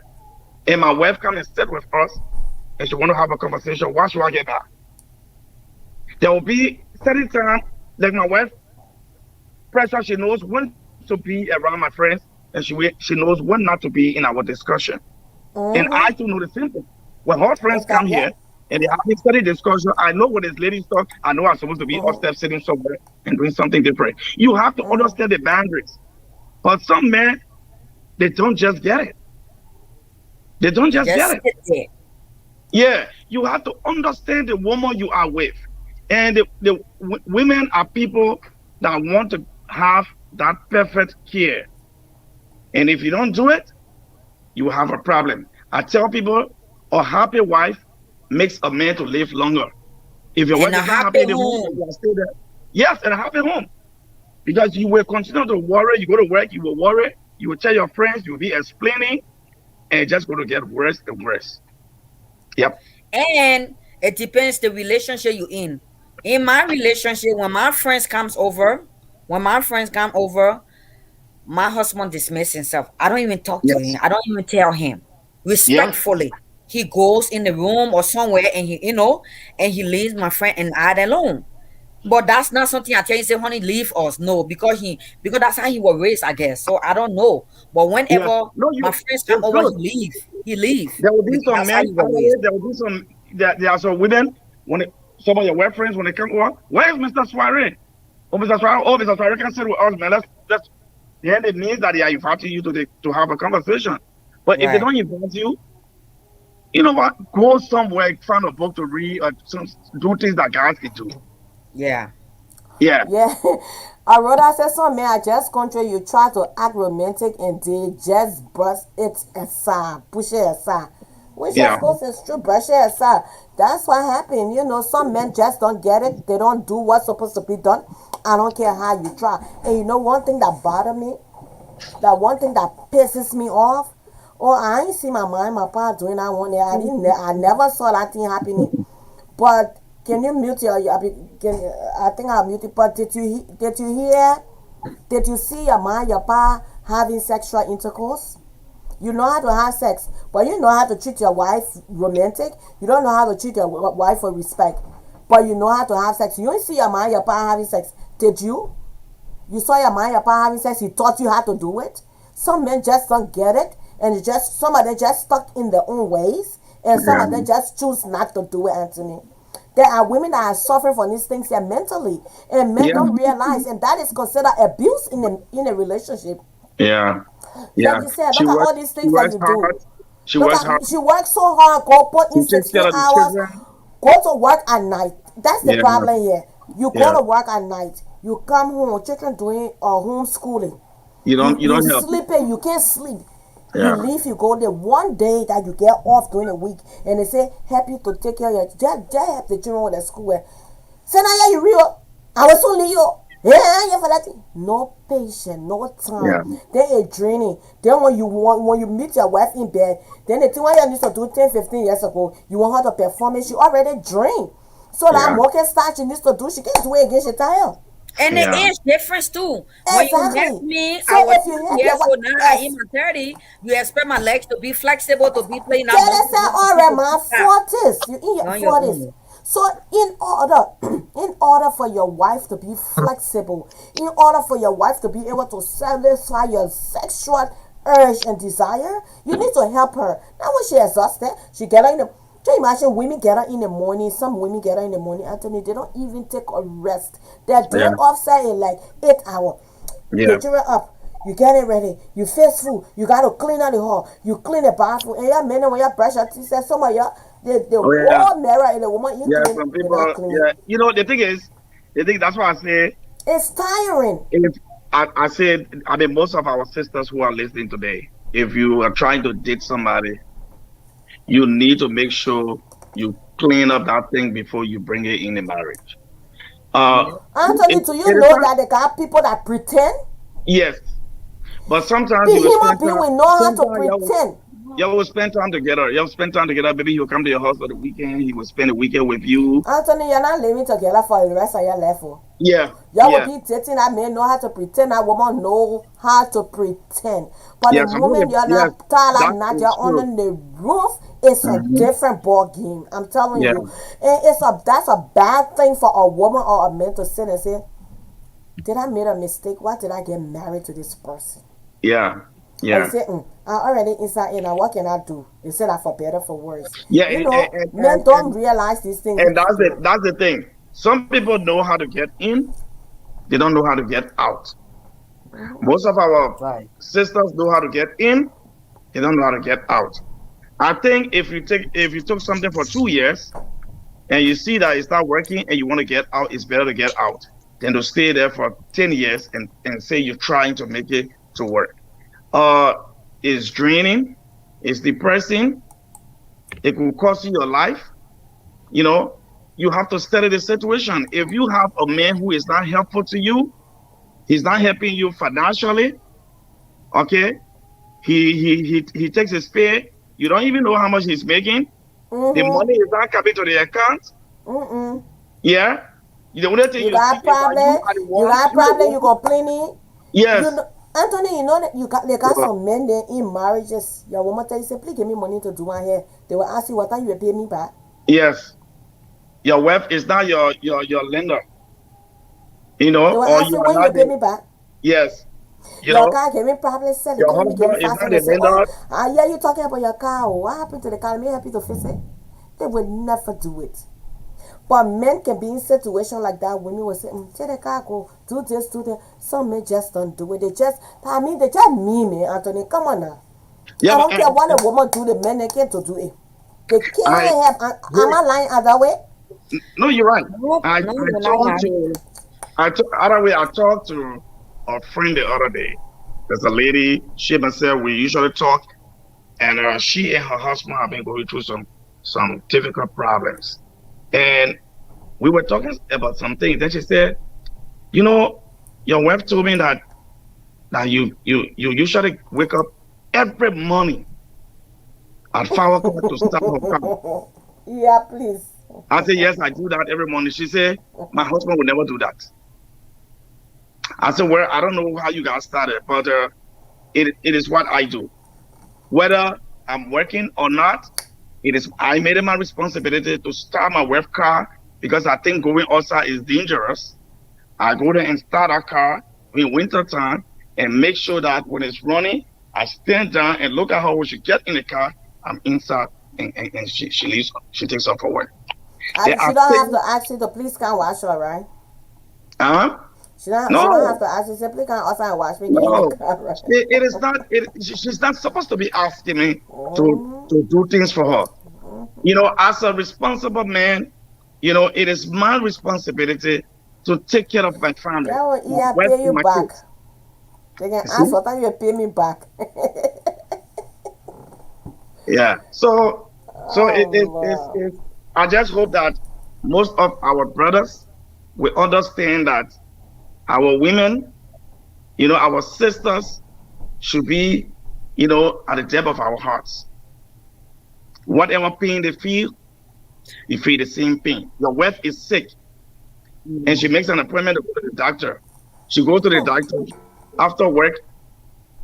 and my wife come and sit with us and she want to have a conversation, why should I get back? There will be certain time, like my wife, pressure, she knows when to be around my friends, and she knows when not to be in our discussion. And I Mm-hmm. too know the same thing. When her friends come Exactly. here Yeah. and they have a study discussion, I know when this ladies talk, I know I'm supposed to be Mm-hmm. upstairs sitting somewhere and doing something different. You have to Mm-hmm. understand the boundaries. But some men, they don't just get it. They don't They just get just it. sit there. Yeah, you have to understand the woman you are with. And the women are people that want to have that perfect care. And if you don't do it, you have a problem. I tell people, a happy wife makes a man to live longer. If your And wife a is not happy happy in the home and home. you are still there, yes, and a happy home. Because you will continue to worry. You go to work, you will worry. You will tell your friends, you will be explaining, and it's just going to get worse and worse. Yep. And it depends the relationship you in. In my relationship, when my friends come over, my husband dismiss himself. I don't even talk to him. Yes. I don't even tell him. Yep. Respectfully. He goes in the room or somewhere and he leaves my friend and I alone. But that's not something I tell you, say, honey, leave us. No, because that's how he was raised, I guess. So I don't know. But Yeah. whenever No, my you. friends come It's over, he good. leave. He leave. There will be Because some that's how men he out was there. raised. There will be some. There are some women when some of your work friends when they come over. Where is Mr. Soiree? Oh, Mr. Soiree. Oh, Mr. Soiree can sit with us, man. Let's then it means that they are inviting you to have a conversation. But if they Right. don't invite you, you know what? Go somewhere, find a book to read, or do things that guys can do. Yeah. Yeah, Yeah. I wrote, I said, some men are just country. You try to act romantic and they just brush it aside, push it aside. Which yeah, of course is true, brush it aside. That's what happened. You know, some men just don't get it. They don't do what's supposed to be done. I don't care how you try. And you know, one thing that bothered me, that one thing that pisses me off. Oh, I ain't see my mom, my pa doing that one day. I never saw that thing happening. But can you mute I think I muted. But did you hear? Did you see your mom, your pa having sexual intercourse? You know how to have sex, but you know how to treat your wife romantic. You don't know how to treat your wife with respect, but you know how to have sex. You didn't see your mom, your pa having sex, did you? You saw your mom, your pa having sex. He taught you how to do it. Some men just don't get it, and it's just some of them just stuck in their own ways, and some yeah, of them just choose not to do it. Anthony, there are women that are suffering from these things here mentally, and men yeah, don't realize, and that is considered abuse in a relationship. yeah, Like yeah. you said, She look at works. all these She things that works you hard. do. She Look works hard. at she works so hard, go put She in takes care 16 of the hours, children. go to work at night. That's the Yeah, problem here. You go yeah, to work at night, you come home, children doing homeschooling. you You don't help. sleeping, you can't sleep. You Yeah, leave, you go there one day that you get off during the week, and they say help you to take care of your just help the children with their schoolwork. Say now yeah, you real. I was only you. Yeah, yeah, for that. No patience, no time. yeah, They are draining. Then when you meet your wife in bed, then the thing what you used to do 10, 15 years ago, you want her to perform it, she already drained. So that yeah, market start she needs to do, she can't do it again, she tired. And the yeah, age difference too. When you met Exactly. me, So I was if you 20 help your years wife, old. Now I in yes, my 30. You expect my legs to be flexible, to be playing that tell us monkey that bar, to be already, to man. keep that. 40s. You in your You're on your 40s. own. So in order, in order for your wife to be flexible, in order for your wife to be able to satisfy your sexual urge and desire, you need to help her. Now when she exhausted, she get her in the. Can you imagine women get her in the morning? Some women get her in the morning, Anthony. They don't even take a rest. Their day yeah, off say in like 8 hours. The yeah, children up. You get it ready. You fix food. You got to clean out the hall. You clean the bathroom. And y'all men, when y'all brush your teeth, some of y'all, the oh yeah, whole mirror in the woman you yeah. clean, Some you're not people, clean. yeah. You know, the thing is, the thing. That's why I say, It's tiring. if I said, I mean, most of our sisters who are listening today, if you are trying to date somebody, you need to make sure you clean up that thing before you bring it in a marriage. Uh, Yeah. Anthony, do you it is know not, that they got people that pretend? yes, but sometimes The you will human spend being time. will know how to Sometimes pretend. you will spend time together. You will spend time together. Maybe he'll come to your house for the weekend. He will spend the weekend with you. Anthony, you're not living together for the rest of your life. Oh. Yeah, Y'all will yeah, be dating that man know how to pretend, that woman know how to pretend. But the yeah. Some moment people, you're yes, not tired that that night, is you're under true. the roof, it's a Hmm. different ball game. I'm telling Yeah, you. And that's a bad thing for a woman or a man to sit and say, did I make a mistake? Why did I get married to this person? yeah, Or you yeah, say, I already inside in, what can I do? You say that for better for worse. yeah. You know, men don't realize these things. And that's the thing. Some people know how to get in. They don't know how to get out. Most of our Right. sisters know how to get in. They don't know how to get out. I think if you took something for 2 years and you see that it's not working and you want to get out, it's better to get out than to stay there for 10 years and say you're trying to make it to work. Uh, it's draining. It's depressing. It will cost you your life. You know, you have to study the situation. If you have a man who is not helpful to you, he's not helping you financially. Okay, he takes his pay. You don't even know how much he's making. The Mm-hmm. money is not coming to the account. Mm-mm. Yeah, the only thing You you see got is that problem. You got you the problem. You one. complaining. You Yes, know, Anthony. You know that they got uh, some men there in marriages. Your woman tell you say, please give me money to do my hair. They will ask you what time you will pay me back. yes. Your wife is not your lender. They will Or ask you you are when you not will pay the me back. yes. You Your know, car giving problem selling. your Can you give husband me is fast not and they the say, oh, lender. I hear you talking about your car. Oh, what happened to the car? Let me help you to fix it. They will never do it. But men can be in situation like that. Women will say, take the car, go do this, do that. Some men just don't do it. They just, I mean, they just mean me, Anthony. Come on now. Yeah, I but don't care what a woman do, the men they can't to do it. They I can't have. Am I lying other way? no, you're right. Nope, I no, I you're not talked lying. to other way. I talked to a friend the other day. There's a lady. She and myself. We usually talk, and she and her husband have been going through some difficult problems, and we were talking about some things. Then she said, "You know, your wife told me that you usually wake up every morning at 5 o'clock to start her car." Yeah, please. I said, "Yes, I do that every morning." She said, "My husband would never do that." I said, "Well, I don't know how you got started, but it is what I do. Whether I'm working or not, it is I made it my responsibility to start my web car because I think going outside is dangerous. I go there and start a car in winter time and make sure that when it's running, I stand down and look at her when she get in the car. I'm inside and she leaves. She takes off for work. There She are don't have to things. ask you to please can wash her, right? Uh, She don't have no, to ask you, say, please can outside and wash me, get in the no. car, right? It is not. She's not supposed to be asking me Mm-hmm. to do things for her. You know, as a responsible man, you know, it is my responsibility to take care of my family, That will my yeah wife, pay you and my back. kids. They can You ask see? what time you pay me back. Yeah. So Oh it Lord. I just hope that most of our brothers will understand that our women, you know, our sisters should be, you know, at the depth of our hearts. Whatever pain they feel the same pain. Your wife is sick and she makes an appointment to go to the doctor. She goes to the doctor after work.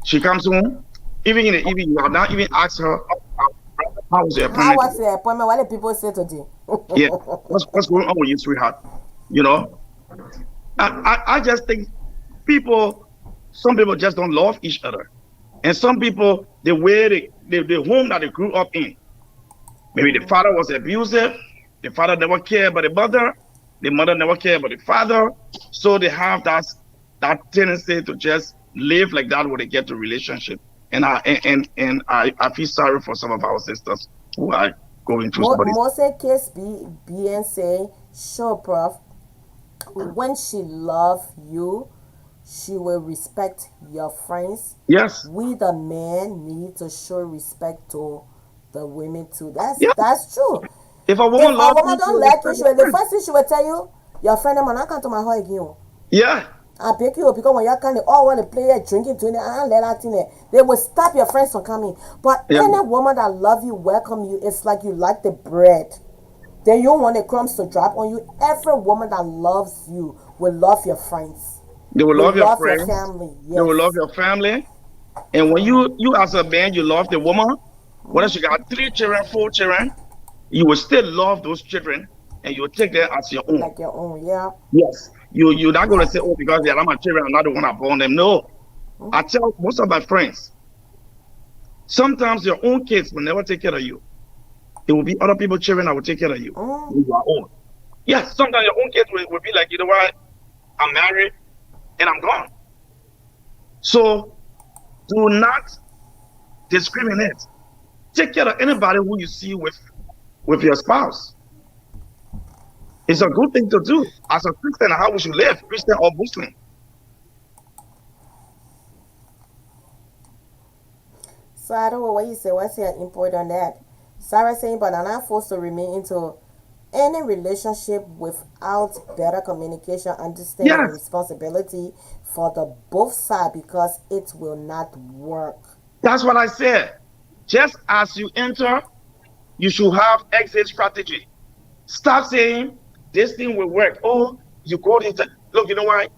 She comes home. Even in the evening, you have not even asked her how was the How appointment was today? the appointment? What did people say today? Yeah, what's going on with you, sweetheart? You know, I just think people, some people just don't love each other, and some people the way the home that they grew up in, maybe the father was abusive, the father never cared about the mother never cared about the father, so they have that tendency to just live like that when they get to relationship. And I feel sorry for some of our sisters who are going through some of these. Most case be and say, sure, prof. When she love you, she will respect your friends. Yes, We the men need to show respect to the women too. That's yeah. that's true. If a If woman a loves woman you, she don't will like you, respect she your will, the friend. first thing she will tell you, your friend them not come to my house again. Oh. Yeah, I beg you because when you come, they all want to play it, drinking, doing it, and let that thing there. They will stop your friends from coming. But yeah. any woman that love you, welcome you, it's like you like the bread. Then you don't want the crumbs to drop on you. Every woman that loves you will love your friends, They will will love your love your friends. family. They will love Yes. your family. And when you as a man, you love the woman, whether she got 3 children, 4 children, you will still love those children and you will take them as your own. Like your own, yeah. Yes. You're not going to say, oh, because they are not my children, I'm not the one that born them. No. I tell most of my friends, sometimes your own kids will never take care of you. It will be other people's children that will take care of you. Mm. You are own. Yes, sometimes your own kids will be like, you know what? I'm married and I'm gone. So do not discriminate. Take care of anybody who you see with your spouse. It's a good thing to do. As a Christian, how we should live, Christian or Muslim. So I don't know what you say. What's your input on that? Sarah saying, but I'm not forced to remain into any relationship without better communication, understanding, and Yes, responsibility for the both side because it will not work. that's what I said. Just as you enter, you should have exit strategy. Stop saying this thing will work. Oh, you go into look, you know why?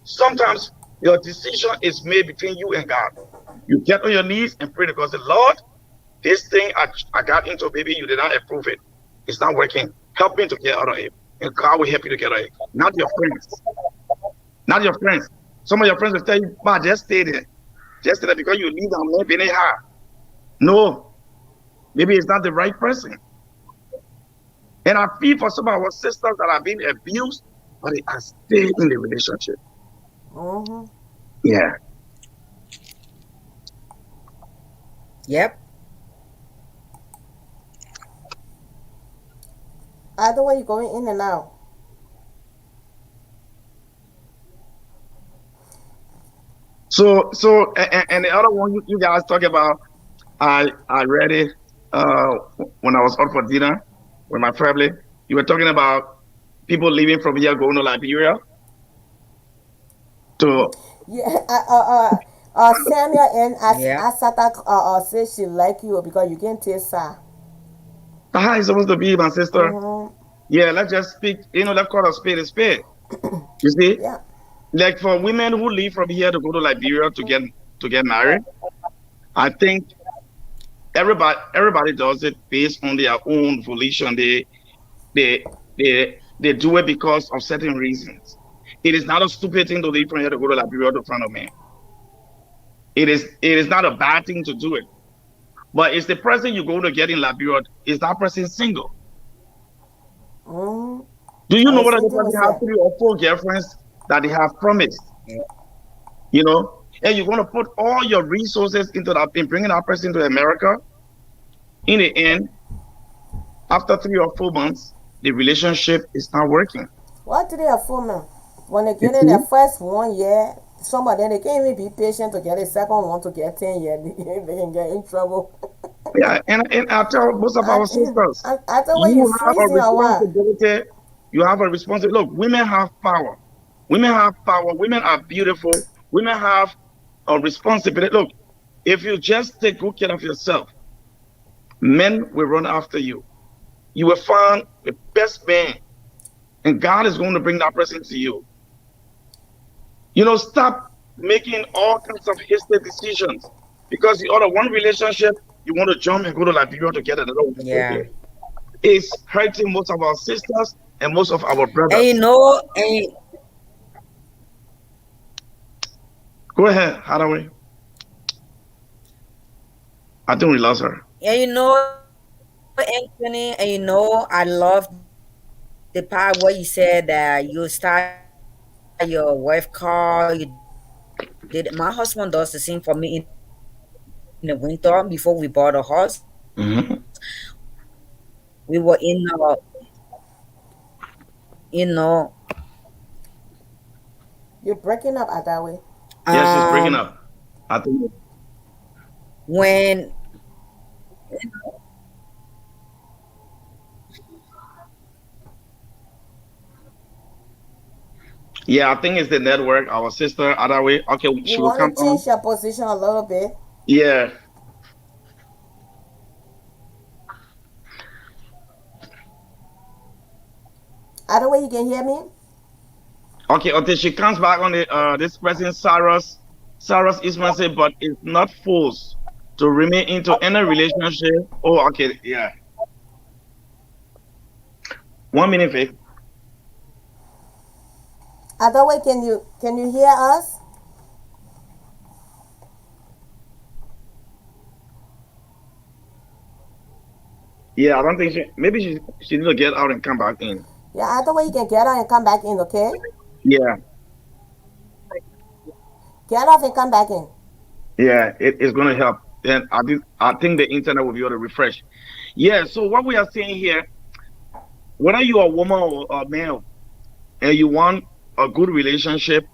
Sometimes your decision is made between you and God. You get on your knees and pray to God. Say, Lord, this thing I got into, baby, you did not approve it. It's not working. Help me to get out of it. And God will help you to get out of it. Not your friends. Not your friends. Some of your friends will tell you, "Ma, just stay there. Just stay there because you need them maybe they have." No, maybe it's not the right person. And I feel for some of our sisters that are being abused, but they are still in the relationship. Mm-hmm. Yeah. Yep. Either way, you're going in and out. So, and the other one you guys talk about, I read it uh, when I was out for dinner with my family. You were talking about people leaving from here going to Liberia to. Yeah, Samuel and Yeah. Asata says she like you because you can taste her. How is supposed to be, my sister? Mm-hmm. Yeah, let's just speak. Let's call a spade a spade. You see, Yeah. like for women who leave from here to go to Liberia to get married, I think everybody does it based on their own volition. They they do it because of certain reasons. It is not a stupid thing to leave from here to go to Liberia to find a man. It is not a bad thing to do it. But is the person you go to get in Liberia, is that person single? Mm-hmm. Do you I know was whether the thinking person was has that. 3 or 4 girlfriends that they have promised? You know, and you're going to put all your resources into that in bringing that person to America. In the end, after 3 or 4 months, the relationship is not working. What do they have for now? When they You get in their see? first 1 year, some of them they can't even be patient to get a second one to get 10 years. They can get in trouble. Yeah, and I tell most of our sisters, I thought when you you have a freezing or what? responsibility. You have a responsibility. Look, women have power. Women have power. Women are beautiful. Women have a responsibility. Look, if you just take good care of yourself, men will run after you. You will find the best man, and God is going to bring that person to you. Stop making all kinds of hasty decisions because you order one relationship, you want to jump and go to Liberia to get another one over Yeah. there. It's hurting most of our sisters and most of our And brothers. and Go ahead, Hathaway. I think we lost her. Anthony, I love the part where you said that you start your wife car. You did. My husband does the same for me in the winter before we bought a house. We were in, you know, You're breaking up at that way. Yes, she's breaking um, up. I think. when Yeah, I think it's the network. Our sister, Hathaway. Okay, You she will want come to on. change your position a little bit. Yeah. Either way, you can hear me. Okay, until she comes back on the this person, Sarah's Ismail say, but it's not forced to remain into any relationship. Oh, okay, yeah. 1 minute, Faith. Either way, can you hear us? Yeah, I don't think she need to get out and come back in. Yeah, either way, you can get out and come back in. Okay, Yeah, get off and come back in. yeah, it's gonna help. Then I think the internet will be able to refresh. Yeah, so what we are saying here, whether you are a woman or a male, and you want a good relationship,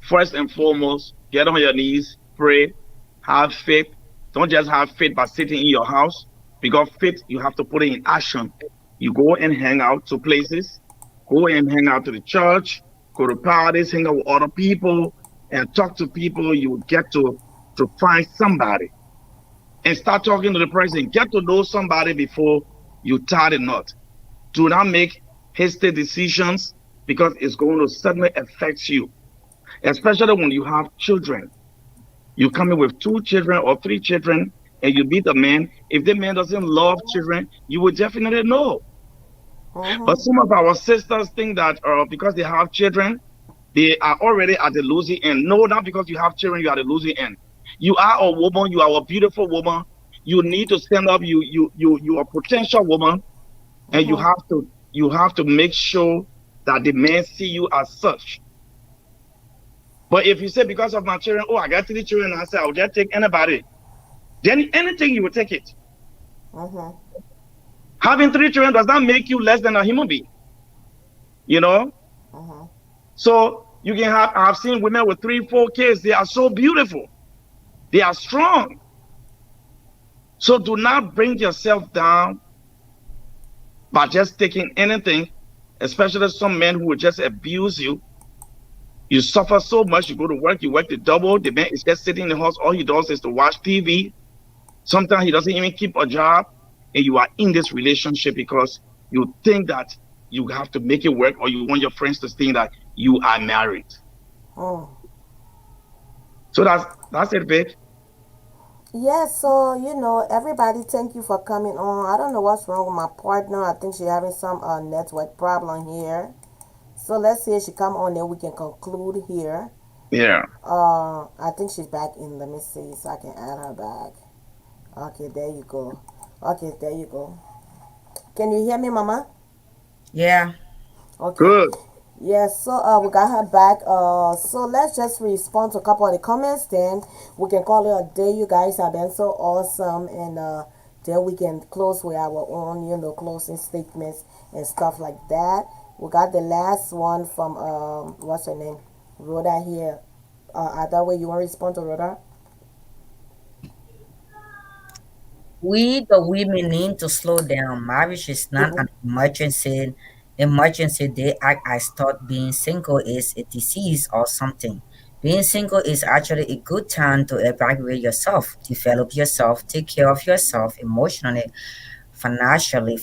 first and foremost, get on your knees, pray, have faith. Don't just have faith by sitting in your house, because faith you have to put it in action. You go and hang out to places, go and hang out to the church, go to parties, hang out with other people, and talk to people. You will get to find somebody and start talking to the person. Get to know somebody before you tie the knot. Do not make hasty decisions because it's going to suddenly affect you, especially when you have children. You come in with 2 children or 3 children, and you meet a man. If the man doesn't love children, you will definitely know. But Mm-hmm. some of our sisters think that because they have children, they are already at the losing end. No, not because you have children, you are at the losing end. You are a woman, you are a beautiful woman. You need to stand up. You are a potential woman. and Mm-hmm. you have to make sure that the man see you as such. But if you say because of my children, oh, I got 3 children, I say I'll just take anybody, then anything you will take it. Mm-hmm. Having 3 children does not make you less than a human being, you know. Mm-hmm. So you can have. I've seen women with 3, 4 kids. They are so beautiful. They are strong. So do not bring yourself down by just taking anything, especially some men who will just abuse you. You suffer so much. You go to work, you work the double. The man is just sitting in the house. All he does is to watch TV. Sometimes he doesn't even keep a job. And you are in this relationship because you think that you have to make it work, or you want your friends to think that you are married. Mm. So that's it, Vic. Yeah, so everybody, thank you for coming on. I don't know what's wrong with my partner. I think she's having some network problem here. So let's see if she come on, then we can conclude here. Yeah. I think she's back in. Let me see so I can add her back. Okay, there you go. Okay, there you go. Can you hear me, Mama? Yeah. Okay. Good. Yes, so we got her back. So let's just respond to a couple of the comments. Then we can call it a day. You guys have been so awesome, and then we can close with our own, closing statements and stuff like that. We got the last one from what's her name, Rhoda here. That way you want to respond to Rhoda? We the women need to slow down. Marriage is not an emergency. Emergency. They act as thought being single is a disease or something. Being single is actually a good time to evaluate yourself, develop yourself, take care of yourself emotionally, financially,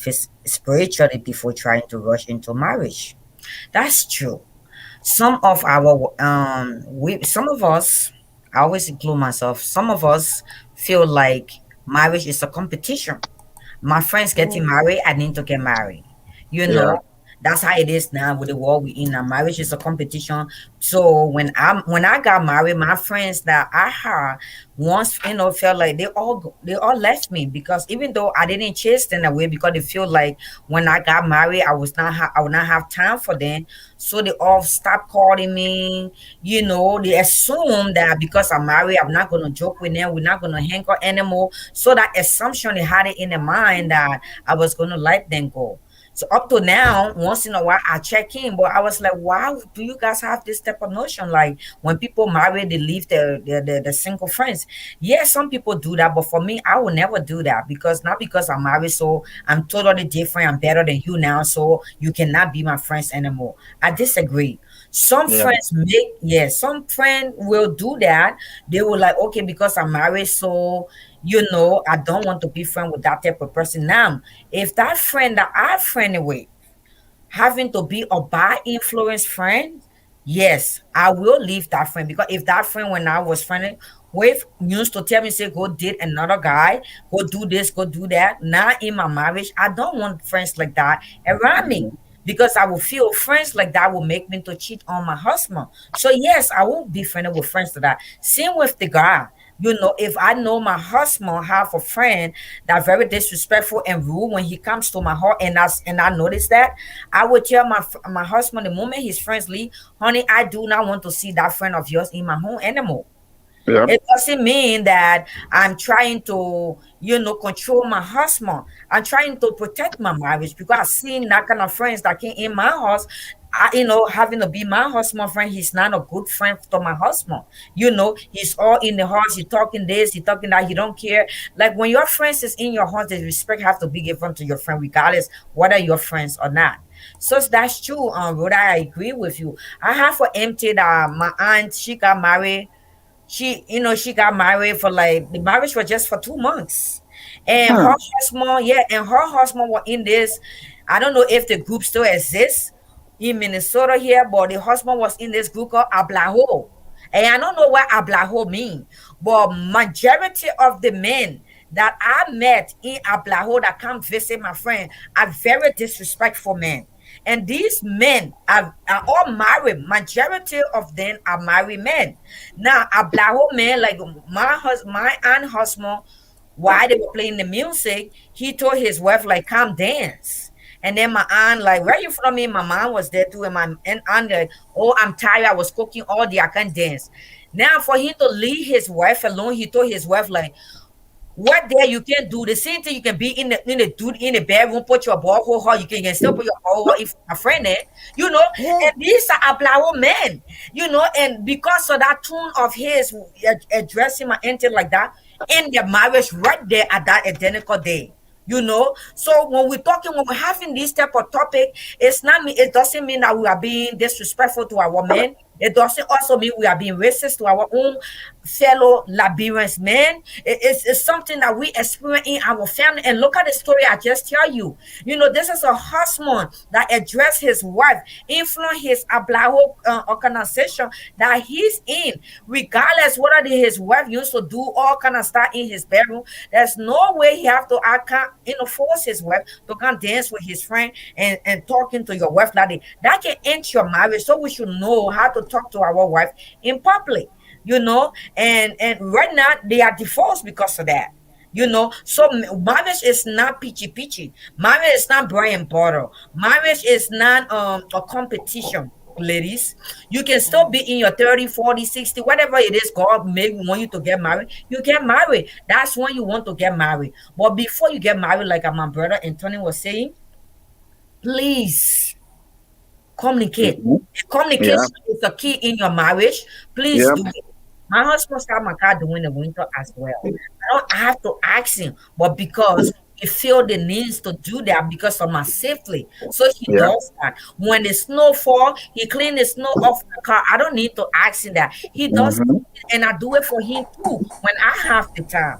spiritually before trying to rush into marriage. That's true. Some of our we some of us, I always include myself, some of us feel like marriage is a competition. My friends getting Mm-hmm. married, I need to get married. You Yeah. know, that's how it is now with the world we in now. Marriage is a competition. So when I got married, my friends that I had once, felt like they all left me because even though I didn't chase them away because they feel like when I got married, I would not have time for them. So they all stopped calling me. They assume that because I'm married, I'm not gonna joke with them. We're not gonna hang out anymore. So that assumption they had it in their mind that I was gonna let them go. So up to now, once in a while I check in, but I was like, wow, do you guys have this type of notion? Like when people marry, they leave their single friends. Yeah, some people do that, but for me, I will never do that because not because I'm married, so I'm totally different. I'm better than you now, so you cannot be my friends anymore. I disagree. Some Yeah. friends make, yeah, some friend will do that. They will like, okay, because I'm married, so I don't want to be friend with that type of person. Now, if that friend that I friendly with having to be a bad influence friend, yes, I will leave that friend because if that friend when I was friendly with used to tell me say go date another guy, go do this, go do that. Now in my marriage, I don't want friends like that around me because I will feel friends like that will make me to cheat on my husband. So yes, I won't be friendly with friends like that. Same with the guy. If I know my husband have a friend that very disrespectful and rude when he comes to my heart, and I notice that, I would tell my husband the moment his friends leave, honey, I do not want to see that friend of yours in my home anymore. Yeah. It doesn't mean that I'm trying to, control my husband. I'm trying to protect my marriage because I've seen that kind of friends that came in my house. Having to be my husband friend, he's not a good friend to my husband. He's all in the house, he talking this, he talking that, he don't care. Like when your friends is in your house, the respect have to be given to your friend, regardless whether you're friends or not. So that's true, Rhoda. I agree with you. I have for empty that my aunt, she got married. She got married for like the marriage was just for 2 months. And Huh. her husband, yeah, and her husband was in this. I don't know if the group still exists in Minnesota here, but the husband was in this group called Ablaho. And I don't know what Ablaho mean, but majority of the men that I met in Ablaho that come visit my friend are very disrespectful men. And these men are all married. Majority of them are married men. Now, a black man, like my aunt husband, while they were playing the music, he told his wife, like, come dance. And then my aunt, like, where you from? Me, my mom was there too, and my and aunt like, oh, I'm tired. I was cooking all day. I can't dance. Now for him to leave his wife alone, he told his wife like, what there you can do the same thing. You can be in the bedroom, put your ball hole hard. You can still put your ball hole if a friend there, you know. Yeah. And these are Ablawo men, you know. And because of that tone of his addressing my auntie like that in their marriage, right there at that identical day. You know, so when we're talking, when we're having this type of topic, it's not me. It doesn't mean that we are being disrespectful to our men. It doesn't also mean we are being racist to our own fellow Liberians, man. It's something that we experience in our family. And look at the story I just tell you. You know, this is a husband that addressed his wife, influenced his Ablaho organization that he's in, regardless whether his wife used to do all kind of stuff in his bedroom. There's no way he have to force his wife to come dance with his friend and talking to your wife that can end your marriage. So we should know how to talk to our wife in public, you know. And right now they are divorced because of that, you know. So marriage is not peachy. Marriage is not bread and butter. Marriage is not a competition, ladies. You can still be in your 30, 40, 60, whatever it is God may want you to get married. You get married. That's when you want to get married. But before you get married, like my brother Anthony was saying, please communicate. Mhm. Yeah. Communication is a key in your marriage. Please Yeah. do it. My husband started my car during the winter as well. I don't have to ask him, but because he feel the needs to do that because of my safety. So he Yeah. does that. When the snow fall, he clean the snow off the car. I don't need to ask him that. He does Hmm. it, and I do it for him too when I have the time.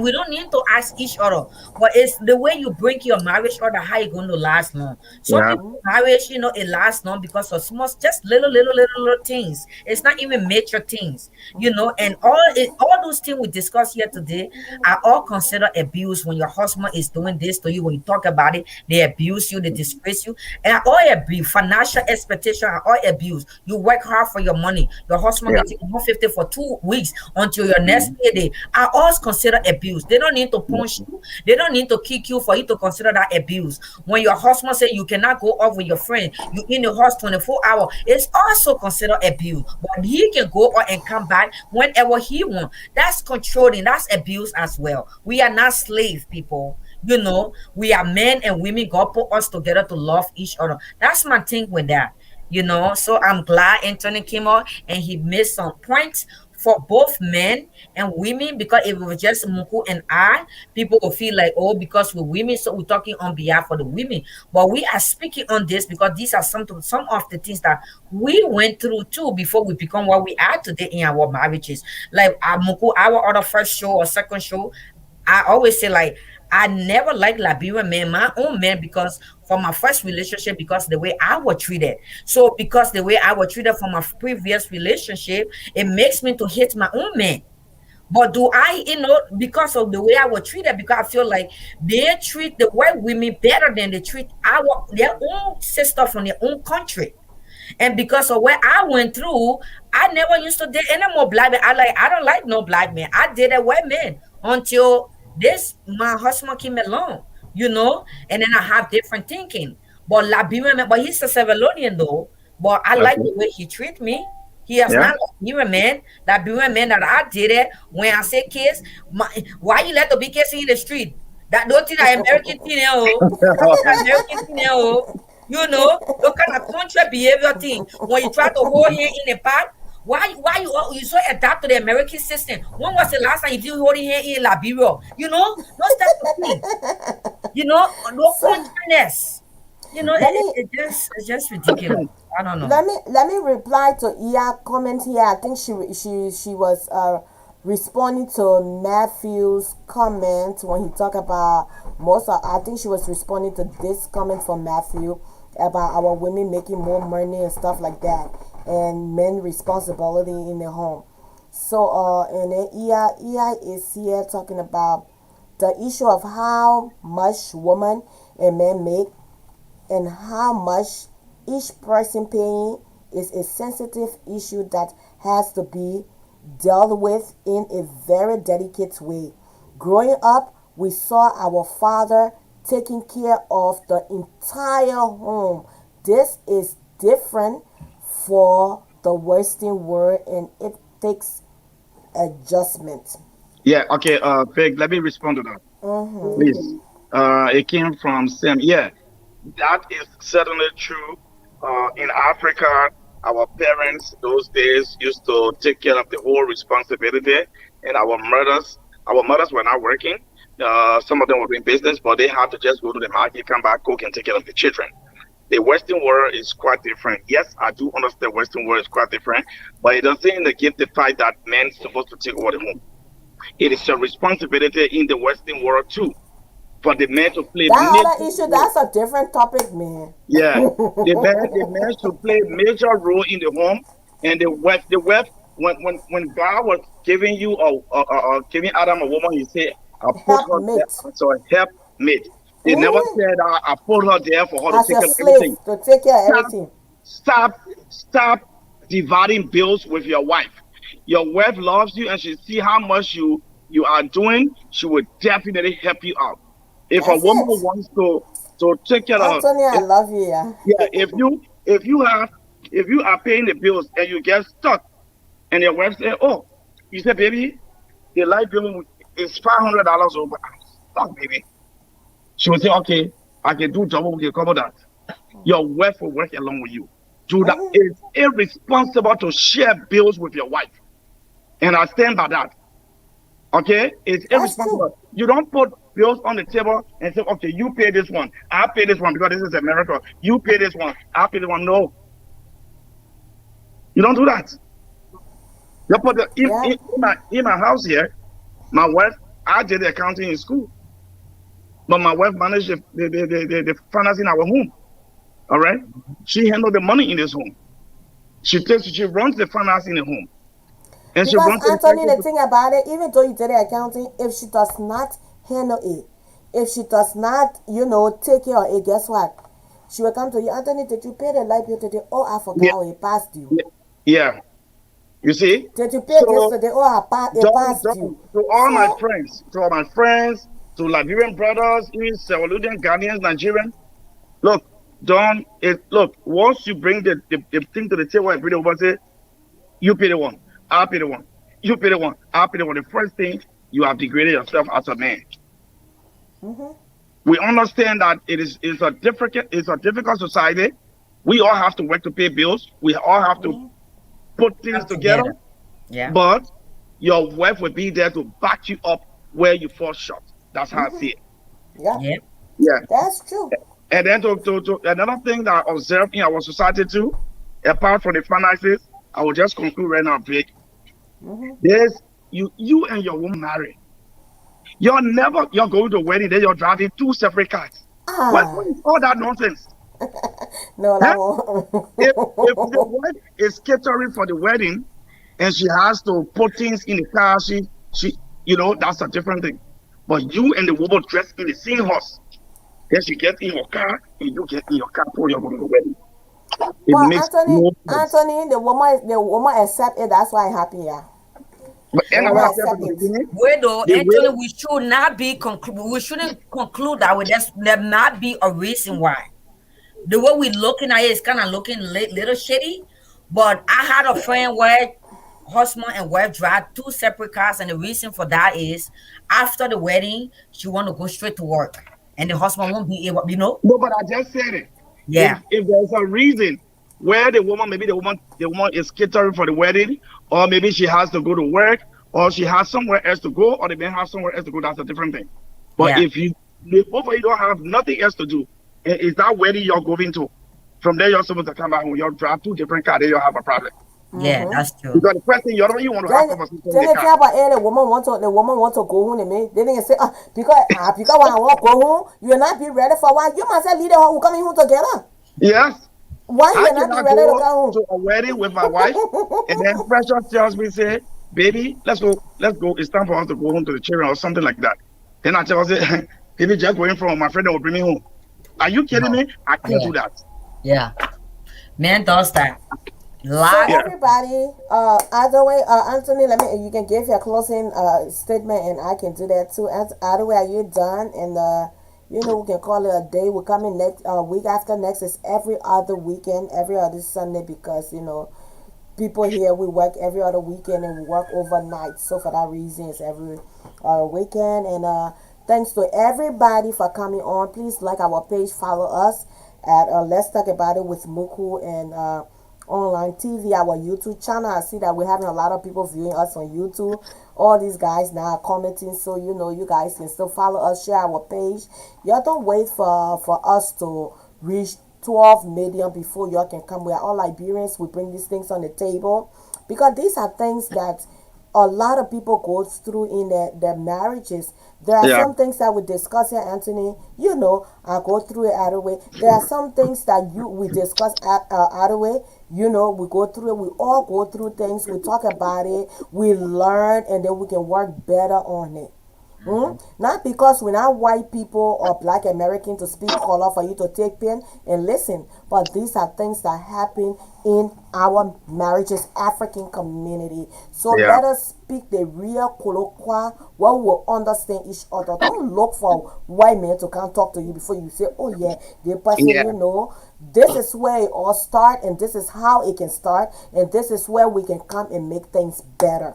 We don't need to ask each other. But it's the way you bring your marriage order, how you going to last long. Some Yeah. people marriage, you know, it lasts long because of small, just little things. It's not even major things, you know. And all those things we discuss here today are all considered abuse. When your husband is doing this to you, when you talk about it, they abuse you, they disgrace you, and are all abuse. Financial expectation are all abuse. You work hard for your money, your husband Yeah. getting 150 for 2 weeks until your next payday are all considered abuse. They don't need to punch you, they don't need to kick you for you to consider that abuse. When your husband say you cannot go off with your friend, you in the house 24 hours, it's also considered abuse. But he can go out and come back whenever he wants. That's controlling, that's abuse as well. We are not slave people. You know, we are men and women. God put us together to love each other. That's my thing with that. You know, so I'm glad Anthony came out and he made some points for both men and women, because if it was just Muku and I, people will feel like, oh, because we're women, so we're talking on behalf of the women. But we are speaking on this because these are some of the things that we went through too before we become what we are today in our marriages. Like Muku, our other first show or second show, I always say like I never liked Liberian men, my own men, because from my first relationship, because the way I was treated. So because the way I was treated from my previous relationship, it makes me to hate my own men. But do I, you know, because of the way I was treated, because I feel like they treat the white women better than they treat their own sister from their own country. And because of what I went through, I never used to date any more black men. I don't like no black men. I dated white men until this my husband came along, you know, and then I have different thinking. But Liberian man, but he's a Savalian though. But I like Okay. the way he treat me. He is Yeah. not Liberian man. Liberian man that I dated when I say kids, why you let the big kids in the street? That don't think that American thing, oh. Don't think that American thing, oh. You know, those kind of contrary behavior thing. When you try to hold him in the park, why you so adapt to the American system? When was the last time you did holding him in Liberia? You know, those type of thing. You know, no So contrariness. You know, let me it's just ridiculous. I don't know. let me reply to Iya comment here. I think she was responding to Matthew's comment when he talked about most of, I think she was responding to this comment from Matthew about our women making more money and stuff like that, and men responsibility in the home. So and then Iya is here talking about the issue of how much woman and men make and how much each person paying is a sensitive issue that has to be dealt with in a very delicate way. Growing up, we saw our father taking care of the entire home. This is different for the Western world, and it takes adjustment. Yeah, okay, Vic, let me respond to that, please. It came from Sam. Yeah, that is certainly true. In Africa, our parents those days used to take care of the whole responsibility, and our mothers were not working. Some of them were in business, but they had to just go to the market, come back, cook, and take care of the children. The Western world is quite different. Yes, I do understand Western world is quite different, but it doesn't negate the fact that men supposed to take over the home. It is a responsibility in the Western world too for the men to play That major other issue, role. that's a different topic, man. Yeah, the man should play major role in the home, and the wife when God was giving you giving Adam a woman, He said, "I put her there Helpmate. as a help mate." They never Mm-hmm. said, "I put her there for her to As take your care of slave everything." to take care of Stop, everything. stop, stop dividing bills with your wife. Your wife loves you, and she see how much you are doing. She will definitely help you out. If a That's woman it. wants to take care of, Anthony, I if, love you, yeah. yeah, if you are paying the bills and you get stuck, and your wife say, "Oh, you say, baby, the light bill is $500 over." I'm stuck, baby. She will say, "Okay, I can do double. We can cover that." Your wife will work along with you. Do that. Mm-hmm. It's irresponsible to share bills with your wife, and I stand by that. Okay, it's That's true. irresponsible. You don't put bills on the table and say, "Okay, you pay this one, I pay this one because this is America. You pay this one, I pay this one." No, you don't do that. You put Yeah. in my house here. My wife, I did the accounting in school, but my wife managed the finance in our home. All right, she handled the money in this home. She runs the finance in the home, and she Because runs the Anthony, the executive. thing about it, even though you did the accounting, if she does not handle it, if she does not, take care of it, guess what? She will come to you, Anthony, did you pay the light bill today? Oh, I Yeah, forgot, oh, it passed you. yeah, yeah. You see, Did you pay this so today? Oh, it passed you. to all my So, friends, to Liberian brothers, even Saludian, Ghanaians, Nigerians. Look, don't it look once you bring the thing to the table and bring it over, say, "You pay the one, I'll pay the one, you pay the one, I'll pay the one." The first thing, you have degraded yourself as a man. mm-hmm, We understand that it's a difficult society. We all have to work to pay bills. We all have to mm-hmm, put things Come together, together. Yeah. but your wife will be there to back you up where you fall short. That's how I mm-hmm. see it. Yeah, Yeah. Yeah. that's true. And then to another thing that I observe in our society too, apart from the finances, I will just conclude right now, Vic. Mm-hmm. There's you and your woman married. You're going to a wedding, then you're driving two separate cars. What Ah, is all that nonsense? no, that Huh? If the won't. wife is catering for the wedding and she has to put things in the car, she that's a different thing. But you and the woman dressed in the same horse, then she gets in your car and you get in your car before you're going to the wedding. It But makes Anthony, no sense. Anthony, the woman accept it. That's why I'm happy. Yeah, But the and woman I said from accept the it. beginning, Wait though, the Anthony, way we should not be we shouldn't conclude that way. There might be a reason why. The way we looking at it is kind of looking little shitty. But I had a friend where husband and wife drive two separate cars, and the reason for that is after the wedding, she want to go straight to work, and the husband won't be able, no, but I just said it. Yeah, If there's a reason where the woman is catering for the wedding, or maybe she has to go to work, or she has somewhere else to go, or the man has somewhere else to go, that's a different thing. But yeah, if both of you don't have nothing else to do, and it's that wedding you're going to, from there you're supposed to come back home, you'll drive two different cars, then you'll have a problem. yeah. Mm-hmm. That's true. Because the first thing you want to have Then, conversation in then the they car. tell about the woman want to go home. They didn't say because when I want to go home, you will not be ready for why you must say leave the home. We coming home together. Yes, Why you I will not be cannot ready to go come to a wedding with my wife, and then Precious tells me, say, "Baby, let's go. It's time for us to go home to the children," or something like that. Then I tell her, say, "Baby, just going from my friend that will bring me home." Are you kidding No. me? I can't Yeah, do that. yeah. Man does that. So Lot. Yeah. everybody, either way, Anthony, you can give your closing statement, and I can do that too. Either way, are you done? And You know, we can call it a day. We're coming next week after next is every other weekend, every other Sunday because people here we work every other weekend and we work overnight. So for that reason, it's every weekend. And thanks to everybody for coming on. Please like our page, follow us at Let's Talk About It with Muku and online TV, our YouTube channel. I see that we're having a lot of people viewing us on YouTube. All these guys now are commenting, so you guys can still follow us, share our page. Y'all don't wait for us to reach 12 million before y'all can come. We are all Liberians. We bring these things on the table because these are things that a lot of people go through in their marriages. There are Yeah. some things that we discuss here, Anthony. I go through it either way. There are some things that we discuss either way. We go through it. We all go through things. We talk about it. We learn, and then we can work better on it. Not because we're not white people or black American to speak color for you to take pen and listen, but these are things that happen in our marriages, African community. So Yeah. let us speak the real colloquia where we will understand each other. Don't look for white men to come talk to you before you say, oh yeah, the person Yeah. this is where it all start and this is how it can start and this is where we can come and make things better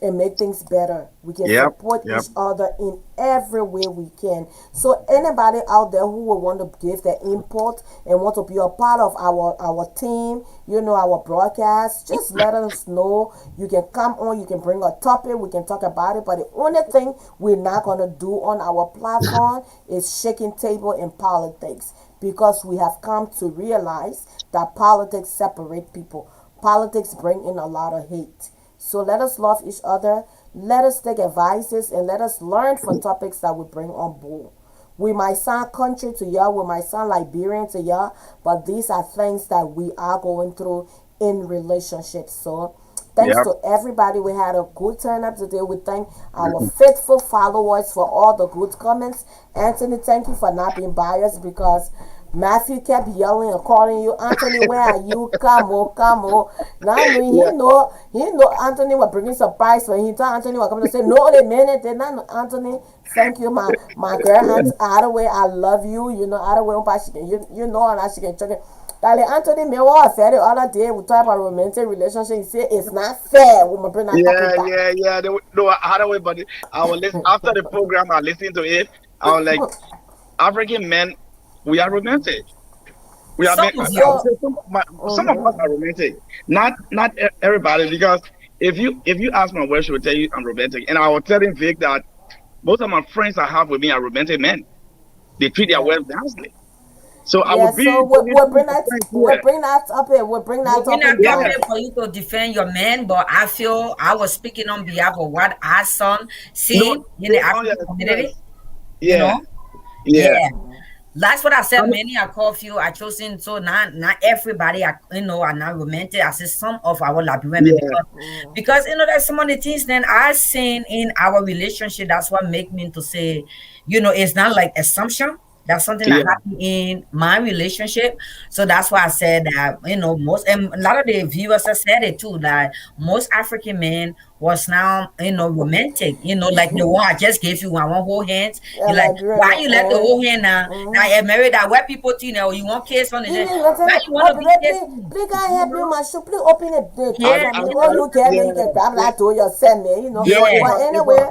and make things better. We can Yep. support Yep. each other in every way we can. So anybody out there who will want to give their input and want to be a part of our team, our broadcast, just let us know. You can come on, you can bring a topic, we can talk about it. But the only thing we're not gonna do on our platform is shaking table in politics because we have come to realize that politics separate people. Politics bring in a lot of hate. So let us love each other. Let us take advices and let us learn from topics that we bring on board. We might sound country to y'all, we might sound Liberian to y'all, but these are things that we are going through in relationships. So thanks Yep. to everybody. We had a good turn up today. We thank our faithful followers for all the good comments. Anthony, thank you for not being biased because Matthew kept yelling and calling you, Anthony, where are you? Come on, come on. Now Yeah. he know Anthony was bringing surprise when he thought Anthony was coming to say, no, they minute, they not know Anthony. Thank you, my girl, Aunt Adaway. I love you. Adaway, and she can check it. Darling Anthony, me what fair the other day we talk about romantic relationship. He said it's not fair. We bring that Yeah, topic back. yeah, yeah. No, how do we? But I will listen after the program. I listen to it. I was like, African men, we are romantic. We are Some men. of I would So, y'all. say some of us are romantic. Not everybody, because if you ask my wife, she will tell you I'm romantic, and I was telling Vic that most of my friends I have with me are romantic men. They treat their yeah. wives nicely. So I Yeah, would be so telling we'll some of bring my that friends we'll here. bring that up here. We'll bring that We're not topic Yeah, down. coming for you to defend your man, but I feel I was speaking on behalf of what our son no, see in the based on your African community. experience. You Yeah, know, yeah. yeah. That's what I I said. mean, Many are called few are chosen. So not everybody are are not romantic. I said some of our Liberian women yeah, because there's some of the things then I seen in our relationship. That's what make me to say, it's not like assumption. That's something that yeah, happened in my relationship. So that's why I said that, most and a lot of the viewers have said it too, that most African men was now, romantic, like the one I just gave you, I want hold hands. Yeah, You like, Liberian. why you let the whole hand now? Now you're married that white people think, you want kiss on the Even head. if Why say, you want oh to be baby, please, kissing? please can I help you, my shoe? Please open the door and, Yeah, for me. and, Oh, and you get me, yeah. you can grab Yeah. that door yourself, man. You know, yeah. But anyway,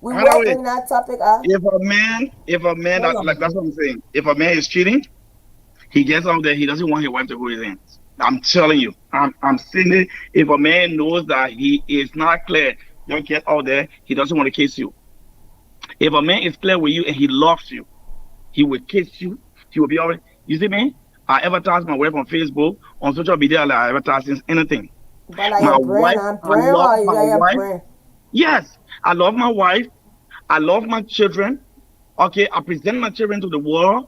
we how do will we? bring that topic If a man, Hold on. that's what I'm saying. If a man is cheating, he gets out there. He doesn't want his wife to hold his hands. I'm telling you. I'm saying it. If a man knows that he is not clear, don't get out there. He doesn't want to kiss you. If a man is clear with you and he loves you, he will kiss you. He will be alright. You see me? I advertise my wife on Facebook, on social media, like I advertise anything. but like My your brand, wife, I'm I brand love or you my got your wife. brand. Yes, I love my wife. I love my children. Okay, I present my children to the world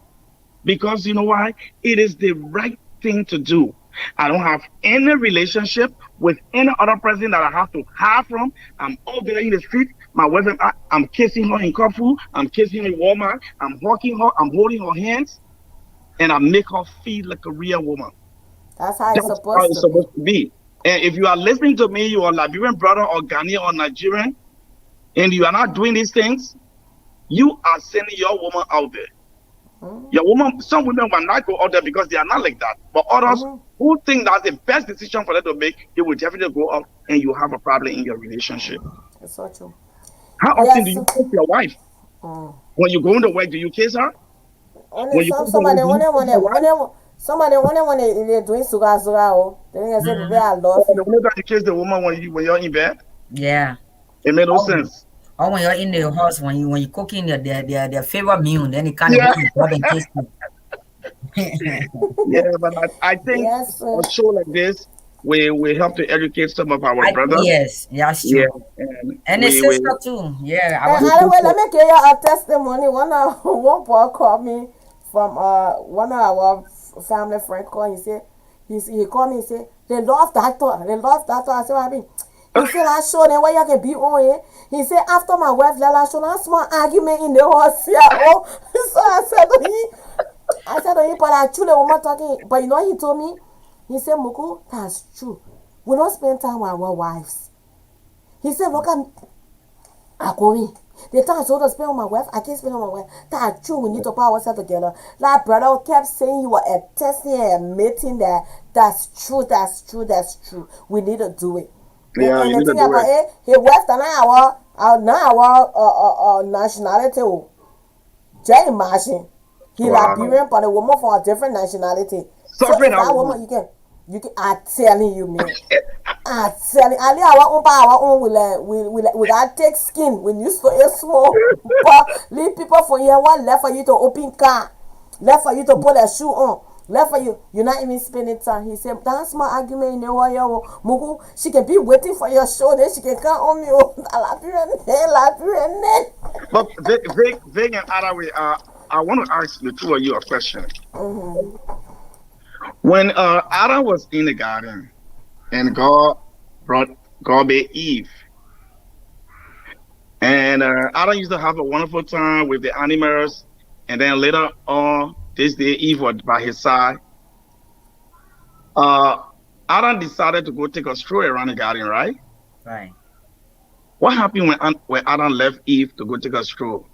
because you know why? It is the right thing to do. I don't have any relationship with any other person that I have to hide from. I'm out there in the street. My wife, I'm kissing her in Carrefour. I'm kissing her in Walmart. I'm hugging her. I'm holding her hands, and I make her feel like a real woman. That's how it's That's how supposed it's to be. supposed to be. And if you are listening to me, you are Liberian brother or Ghanaian or Nigerian, and you are not doing these things, You are sending your woman out there. Your woman, some women will not go out there because they are not like that. But others who think that's the best decision for them to make, they will definitely go out and you have a problem in your relationship. It's so true. How often do Yes. you kiss your wife? When you go into work, do you kiss her? Only When you some come to work, somebody do you kiss your wife? somebody when they doing suga oh. Then they say baby I love Or the you. woman that you kiss the woman when you're in bed? Yeah. It made no Oh, sense. or when you're in the house, when you cooking their favorite meal, then it kind of Yeah, hold you grab and kiss you. yeah, but I think Yes. a show like this, we help to educate some of our brothers. Yes, that's Yeah, true. and And his sister too. Yeah, And our anyway, we let me give you a testimony. One boy called me from one of our family friend called. He said he called me. He said they love doctor. They love doctor. I said what happened? He said I showed them where you can be on it. He said after my wife left, I showed a small argument in the house here. Oh, so I said to him, but I truly woman talking. But you know what he told me? He said, Muku, that's true. We don't spend time with our wives. He said, look at Akomi. The time I told to spend with my wife, I can't spend with my wife. That's true. We need to put ourselves together. That brother kept saying you were attesting and admitting that that's true, that's true, that's true. We need to do it. yeah, And you the need to thing do about it. it, he West and our nationality. Just imagine. He Wow, Liberian, but a woman from a different nationality. So suffering if our that woman. woman, I'm telling you, man. I'm telling Ali our own we gotta take skin when you so a small but leave people for here one left for you to open car, left for you to put a shoe on, left for you're not even spending time. He said that's my argument in the warrior Mugu, she can be waiting for your show, then she can come on me. Liberian. But Vig and Arawi, I want to ask the two of you a question. When Adam was in the garden and brought God made Eve, and Adam used to have a wonderful time with the animals, and then later on this day Eve was by his side. Uh, Adam decided to go take a stroll around the garden, right? right. What happened when Adam left Eve to go take a stroll?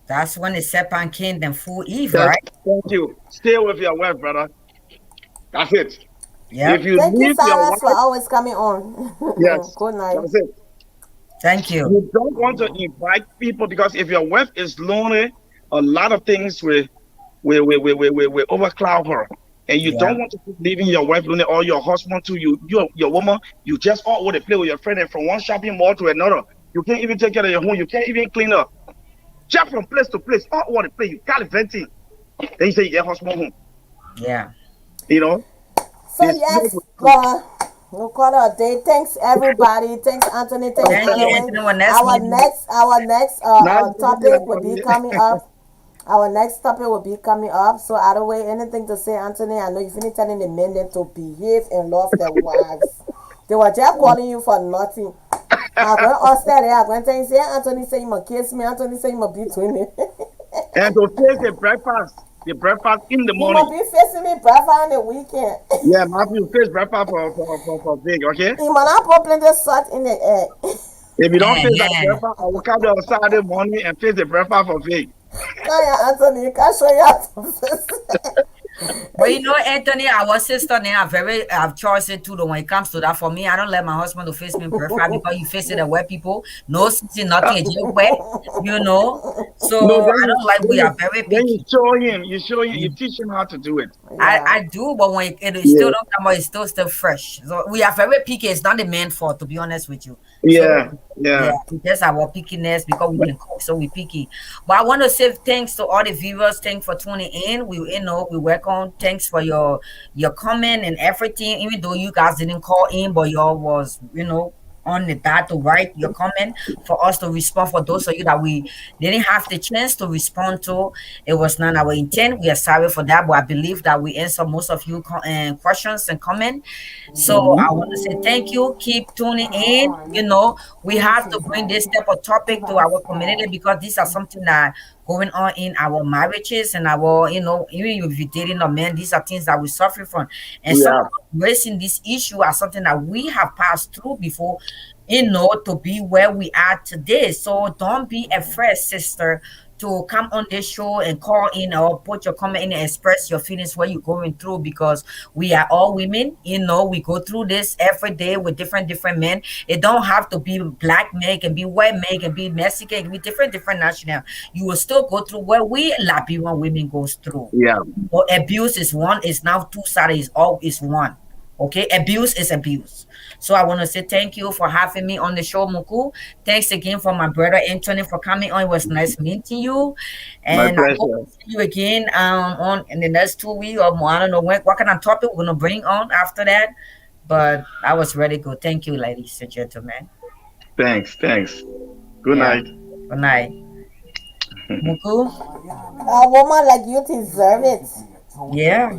That's when the serpent came and fool Eve, That's, right? thank you. Stay with your wife, brother. That's it. If Yep. you Thank you, leave your Cyrus, for wife, always coming on. yes, Good night. that's it. Thank you. You don't want to invite people because if your wife is lonely, a lot of things will overcloud her. And you Yeah. don't want to keep leaving your wife lonely or your husband too. Your woman, you just all want to play with your friend and from one shopping mall to another. You can't even take care of your home. You can't even clean up. Jump from place to place. All want to play. You can't venting. Then you say your husband home. Yeah. You know? So It's yes, we'll call it a day. Thanks everybody. Thanks Anthony. Thanks Thank you, Anyway. Anthony. Our next meeting. Our next not topic will be coming up. Our next topic will be coming up. So either way, anything to say, Anthony? I know you finished telling the men them to behave and love their wives. They were just calling you for nothing. I'm going to upstairs. I'm going to tell you, say, Anthony say you must kiss me. Anthony say you must be between me. and to face the breakfast in the You must morning. be facing me breakfast on the weekend. Yeah, Matthew, face breakfast for Vic, okay? You must not put plenty of salt in the egg. If you don't Yeah, face that yeah. breakfast, I will come there on Saturday morning and face the breakfast for Vic. Now, yeah, Anthony, you can't show you how to face it. But you know, Anthony, our sister, they are very have choices too. Though, when it comes to that, for me, I don't let my husband to face me in breakfast because you face it the wet people, no sitting, nothing, it's just wet, you know. So No, I don't like. We are very then you picky. show him, you teach him how to do it. Yeah. I do, but when it still Yeah, don't come out, it's still fresh. So we are very picky. It's not the man's fault, to be honest with you. So yeah, yeah, yeah. it's just our pickiness because we can cook, so we picky. But I want to say thanks to all the viewers. Thanks for tuning in. We welcome. Thanks for your comment and everything. Even though you guys didn't call in, but y'all was on the dot to write your comment for us to respond. For those of you that we didn't have the chance to respond to, it was not our intent. We are sorry for that, but I believe that we answer most of you questions and comment. So I want to say thank you. Keep tuning in. We have to bring this type of topic to our community because these are something that going on in our marriages and our, even if you're dating a man, these are things that we suffer from. And some Yeah, of us raising this issue are something that we have passed through before, to be where we are today. So don't be afraid, sister, to come on this show and call in or put your comment in and express your feelings, what you're going through, because we are all women. We go through this every day with different men. It don't have to be black man, it can be white man, it can be Mexican, it can be different national. You will still go through what we Liberian women goes through. yeah. Or abuse is one, is now two sided, is all is one. Okay, abuse is abuse. So I want to say thank you for having me on the show, Muku. Thanks again for my brother Anthony for coming on. It was nice meeting you, My and I hope pleasure. to see you again on in the next 2 weeks or more. I don't know what kind of topic we're gonna bring on after that, but I was really good. Thank you, ladies and gentlemen. Thanks, thanks. Good Yeah, night. good night, Muku. A woman like you deserve it. Yeah,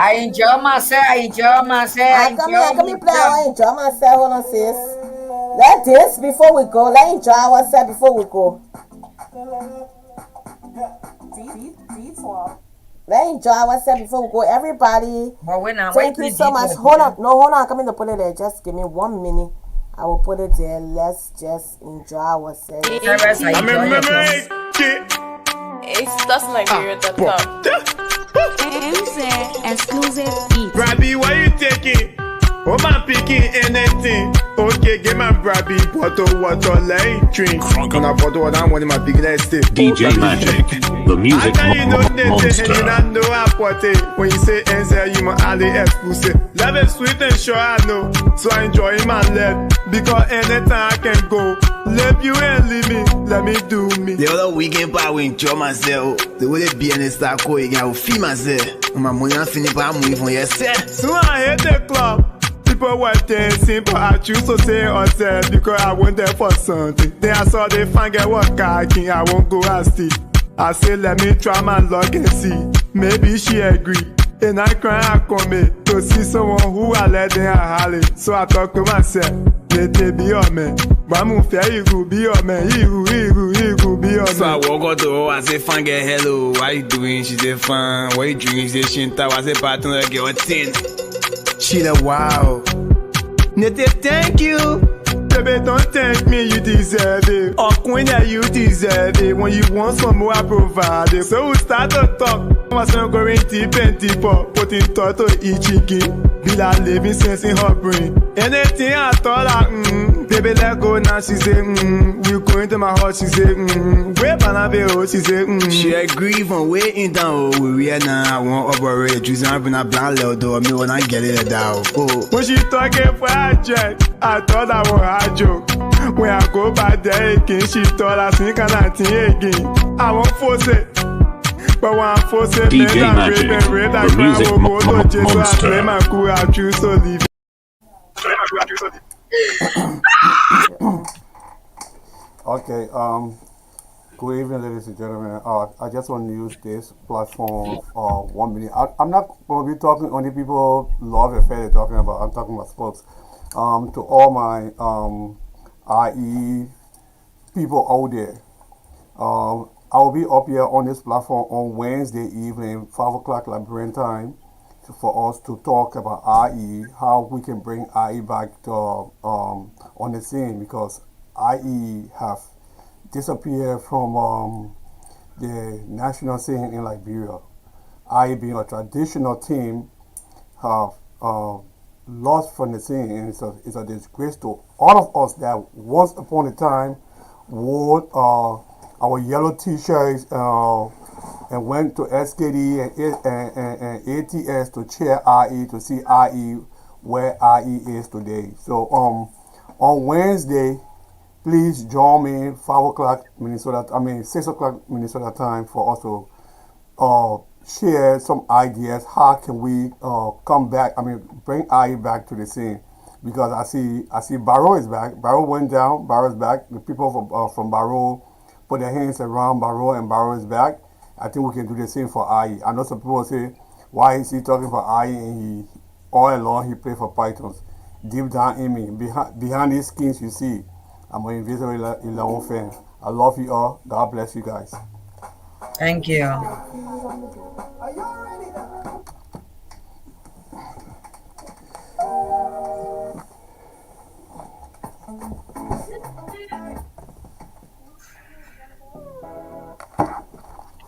I enjoy myself. I enjoy myself. I I enjoy come here, play. I myself. want to enjoy myself. Hold on, sis. Let this before we go. Let enjoy ourselves before we go. Let enjoy ourselves before we go. Everybody, But we're not thank you waiting so much. details. Hold on. No, hold on. I'm coming to put it there. Just give me 1 minute. I will put it there. Let's just enjoy ourselves. Terrence, I enjoy yourself. It's stuffnigeria.com. Exclusive beat. Brabby, why you taking? Oh, man, picking anything. Okay, get my Brabby, bottle water, like drink. On a bottle water, I'm one of my big last day. DJ Magic, the music monster. You don't know I put it. When you say answer, you my Ali exclusive. Love is sweet and sure I know. So I enjoy my life. Because anytime I can go. Love you and leave me. Let me do me. The other weekend, I will enjoy myself. The way they be in the start going, I will feel myself. My money I'm finished, but I'm moving, yes, sir. So I hit the club. People were dancing, but I choose to say upset because I went there for something. Then I saw the fine girl was kayaking, I won't go and see. I said, let me try my luck and see. Maybe she agree. And I cry, I come to see someone who I let them holler. So I talk to myself, let it be your man. But I'm fair, you could be your man. You could be your man. So I walk out the door, I say, fine girl, hello, what you doing? She said, fine, what you drinking? She said, Shinta, I said, partner, girl, 10. She said, wow. Nete, thank you. Baby, don't thank me, you deserve it. Oh, queen, yeah, you deserve it. When you want some more, I provide it. So we start to talk. What's not going deep and deeper. Putting thought to each chicken. Be like living sense in her brain. Anything I thought like, baby, let go now. She said, we going to my heart. She said, where Banabeo? She said, She agree from waiting down. We are now, I want to operate. Choosing up in a blind little door. Me when I get it down. Oh. When she talking project, I thought I was hard joke. When I go back there again, she thought I think I think again. I won't force it. But when I force it, DJ Magic, the music monster. I play my cool, I choose to leave. Okay, good evening, ladies and gentlemen. I just want to use this platform 1 minute. I'm not going to be talking only people love affair they're talking about. I'm talking about folks. To all my IE people out there. I will be up here on this platform on Wednesday evening, 5 o'clock Liberian time, for us to talk about IE, how we can bring IE back to, on the scene, because IE have disappeared from the national scene in Liberia. IE being a traditional team have lost from the scene, and it's a disgrace to all of us that once upon a time wore our yellow t-shirts and went to SKD and ATS to cheer IE, to see IE where IE is today. So on Wednesday, please join me 5 o'clock Minnesota, 6 o'clock Minnesota time, for us to share some ideas. How can we come back? Bring IE back to the scene, because I see Barrow is back. Barrow went down. Barrow is back. The people from Barrow put their hands around Barrow, and Barrow is back. I think we can do the same for IE. I know some people say, why is he talking for IE and he all along he played for Pythons? Deep down in me, behind these skins, you see, I'm going to visit your own fan. I love you all. God bless you guys. Thank you.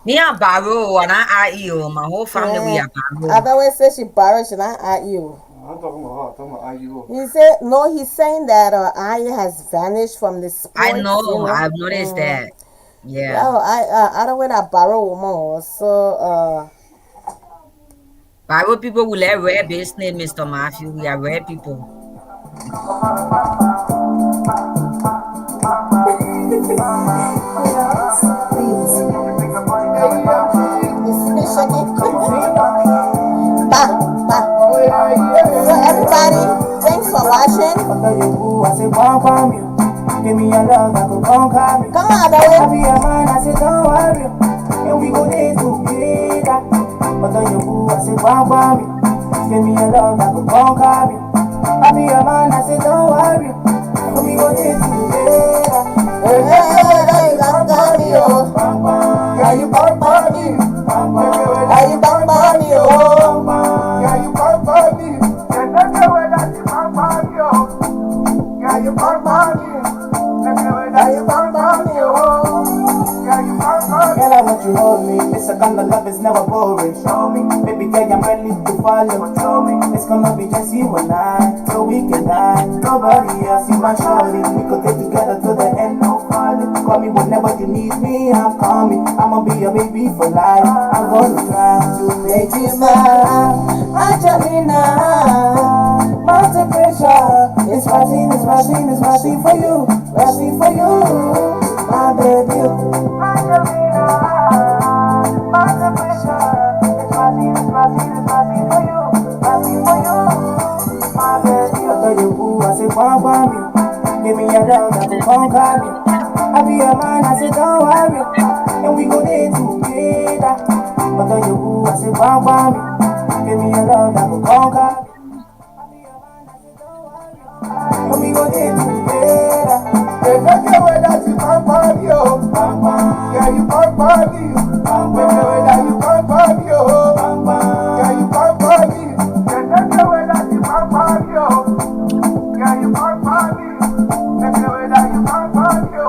Me a borrow and I you. My whole family we Yeah. are borrow. Otherwise, say she borrowed, she not at you. I'm talking about her. I'm talking about IU. He said, no, he's saying that Aya has vanished from the I sports, know. I've noticed that. Yeah. Well, I don't want to borrow more. So, Bible people will let rare business, Mr. Matthew. We are rare people. So everybody, thanks for watching. Give me your love, I could conquer me. Come on, I David. be a man, I say don't worry. And we go there together. But on your boo, I say conquer me. Give me your love, I could conquer me. I be a man, I say don't worry. And we go there together. Hey, conquer me, oh. Yeah, you conquer me. Are you conquer me, oh? Yeah, you conquer me. Yeah, that's the way that you conquer me, oh. Yeah, you conquer me. Girl, I want you hold me. It's a kind of love is never boring. Show me, baby girl, I'm ready to follow. Show me, it's gonna be just you and I, so we can die. Nobody else, you my shorty. We could stay together to the end, no falling. Call me whenever you need me, I'm coming. I'ma be your baby for life. I'm gonna try to make you smile. Angelina, mountain pressure. It's rising, it's rising, it's rising for you, rising for you, my baby. Angelina, mountain pressure. It's rising, it's rising, it's rising for you, rising for you, my baby. I tell you who I say conquer me. Give me your love, I can conquer me. I be a man, I say don't worry, and we go there together. I tell you who I say conquer me. Give me your love, I can conquer me. And we go there together. There's no way that you can't find me, oh. Yeah, you can't find me. There's no way that you can't find me, oh. Yeah, you can't find me. There's no way that you can't find me, oh. Yeah, you can't find me. There's no way that you can't find me, oh.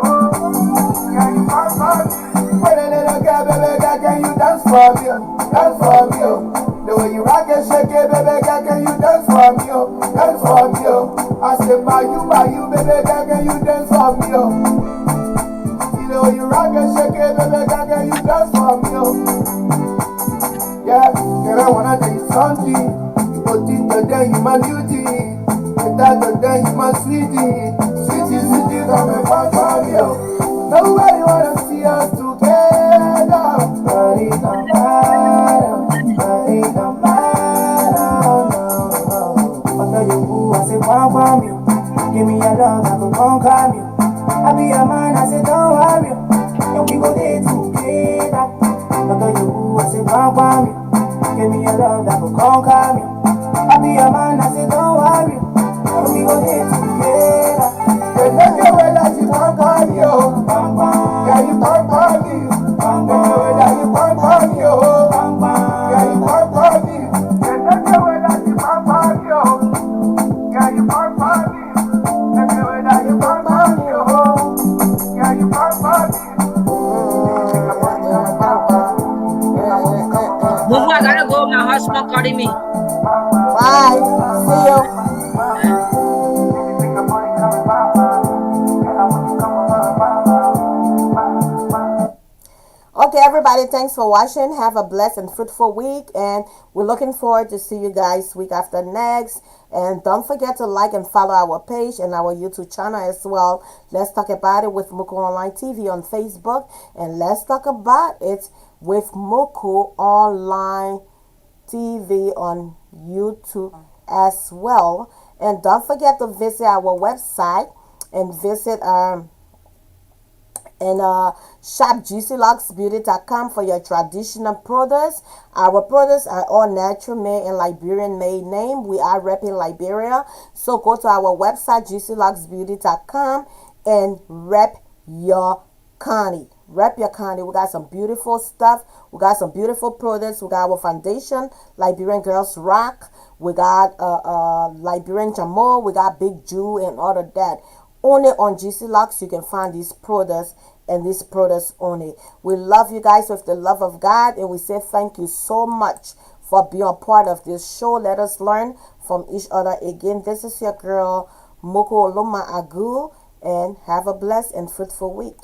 Yeah, you can't find me. When a little girl, baby girl, can you dance for me, oh? Dance for me, oh. The way you rock and shake it, baby girl, can you dance for me, oh? Dance for me, oh. I say, by you, baby girl, can you dance for me, oh? See the way you rock and shake it, baby girl, can you dance for me, oh? Yeah, girl, I wanna tell you something. You put it today, you my beauty. Without today, you my sweetie. Sweetie, come and fight for me, oh. Nobody wanna see us together. But it don't matter, but it don't matter, no. I tell you who I say conquer me. Give me your love, I can conquer me. I be a man, I say don't worry, and we go there together. I tell you who I say conquer me. Give me your love, I can conquer me. I be a man, I say don't worry, and we go there together. There's no way that you conquer me, oh. Yeah, you conquer me. There's no way that you conquer me, oh. Yeah, you conquer me. There's no way that you conquer me, oh. Yeah, you conquer me. There's no way that you conquer me, oh. Yeah, you conquer me. Mumu, I gotta go. My husband calling me. Bye. See you. Okay, everybody, thanks for watching. Have a blessed and fruitful week, and we're looking forward to see you guys week after next. And don't forget to like and follow our page and our YouTube channel as well. Let's talk about it with Muku Online TV on Facebook, and let's talk about it with Muku Online TV on YouTube as well. And don't forget to visit our website and visit shop juicyluxbeauty.com for your traditional products. Our products are all natural made and Liberian made name. We are repping Liberia. So go to our website juicyluxbeauty.com and rep your county. Rep your county. We got some beautiful stuff. We got some beautiful products. We got our foundation, Liberian Girls Rock. We got Liberian Jamal. We got Big Jew and all of that. Only on GC Locks you can find these products and these products only. We love you guys with the love of God, and we say thank you so much for being a part of this show. Let us learn from each other again. This is your girl Moko Oloma Agu, and have a blessed and fruitful week.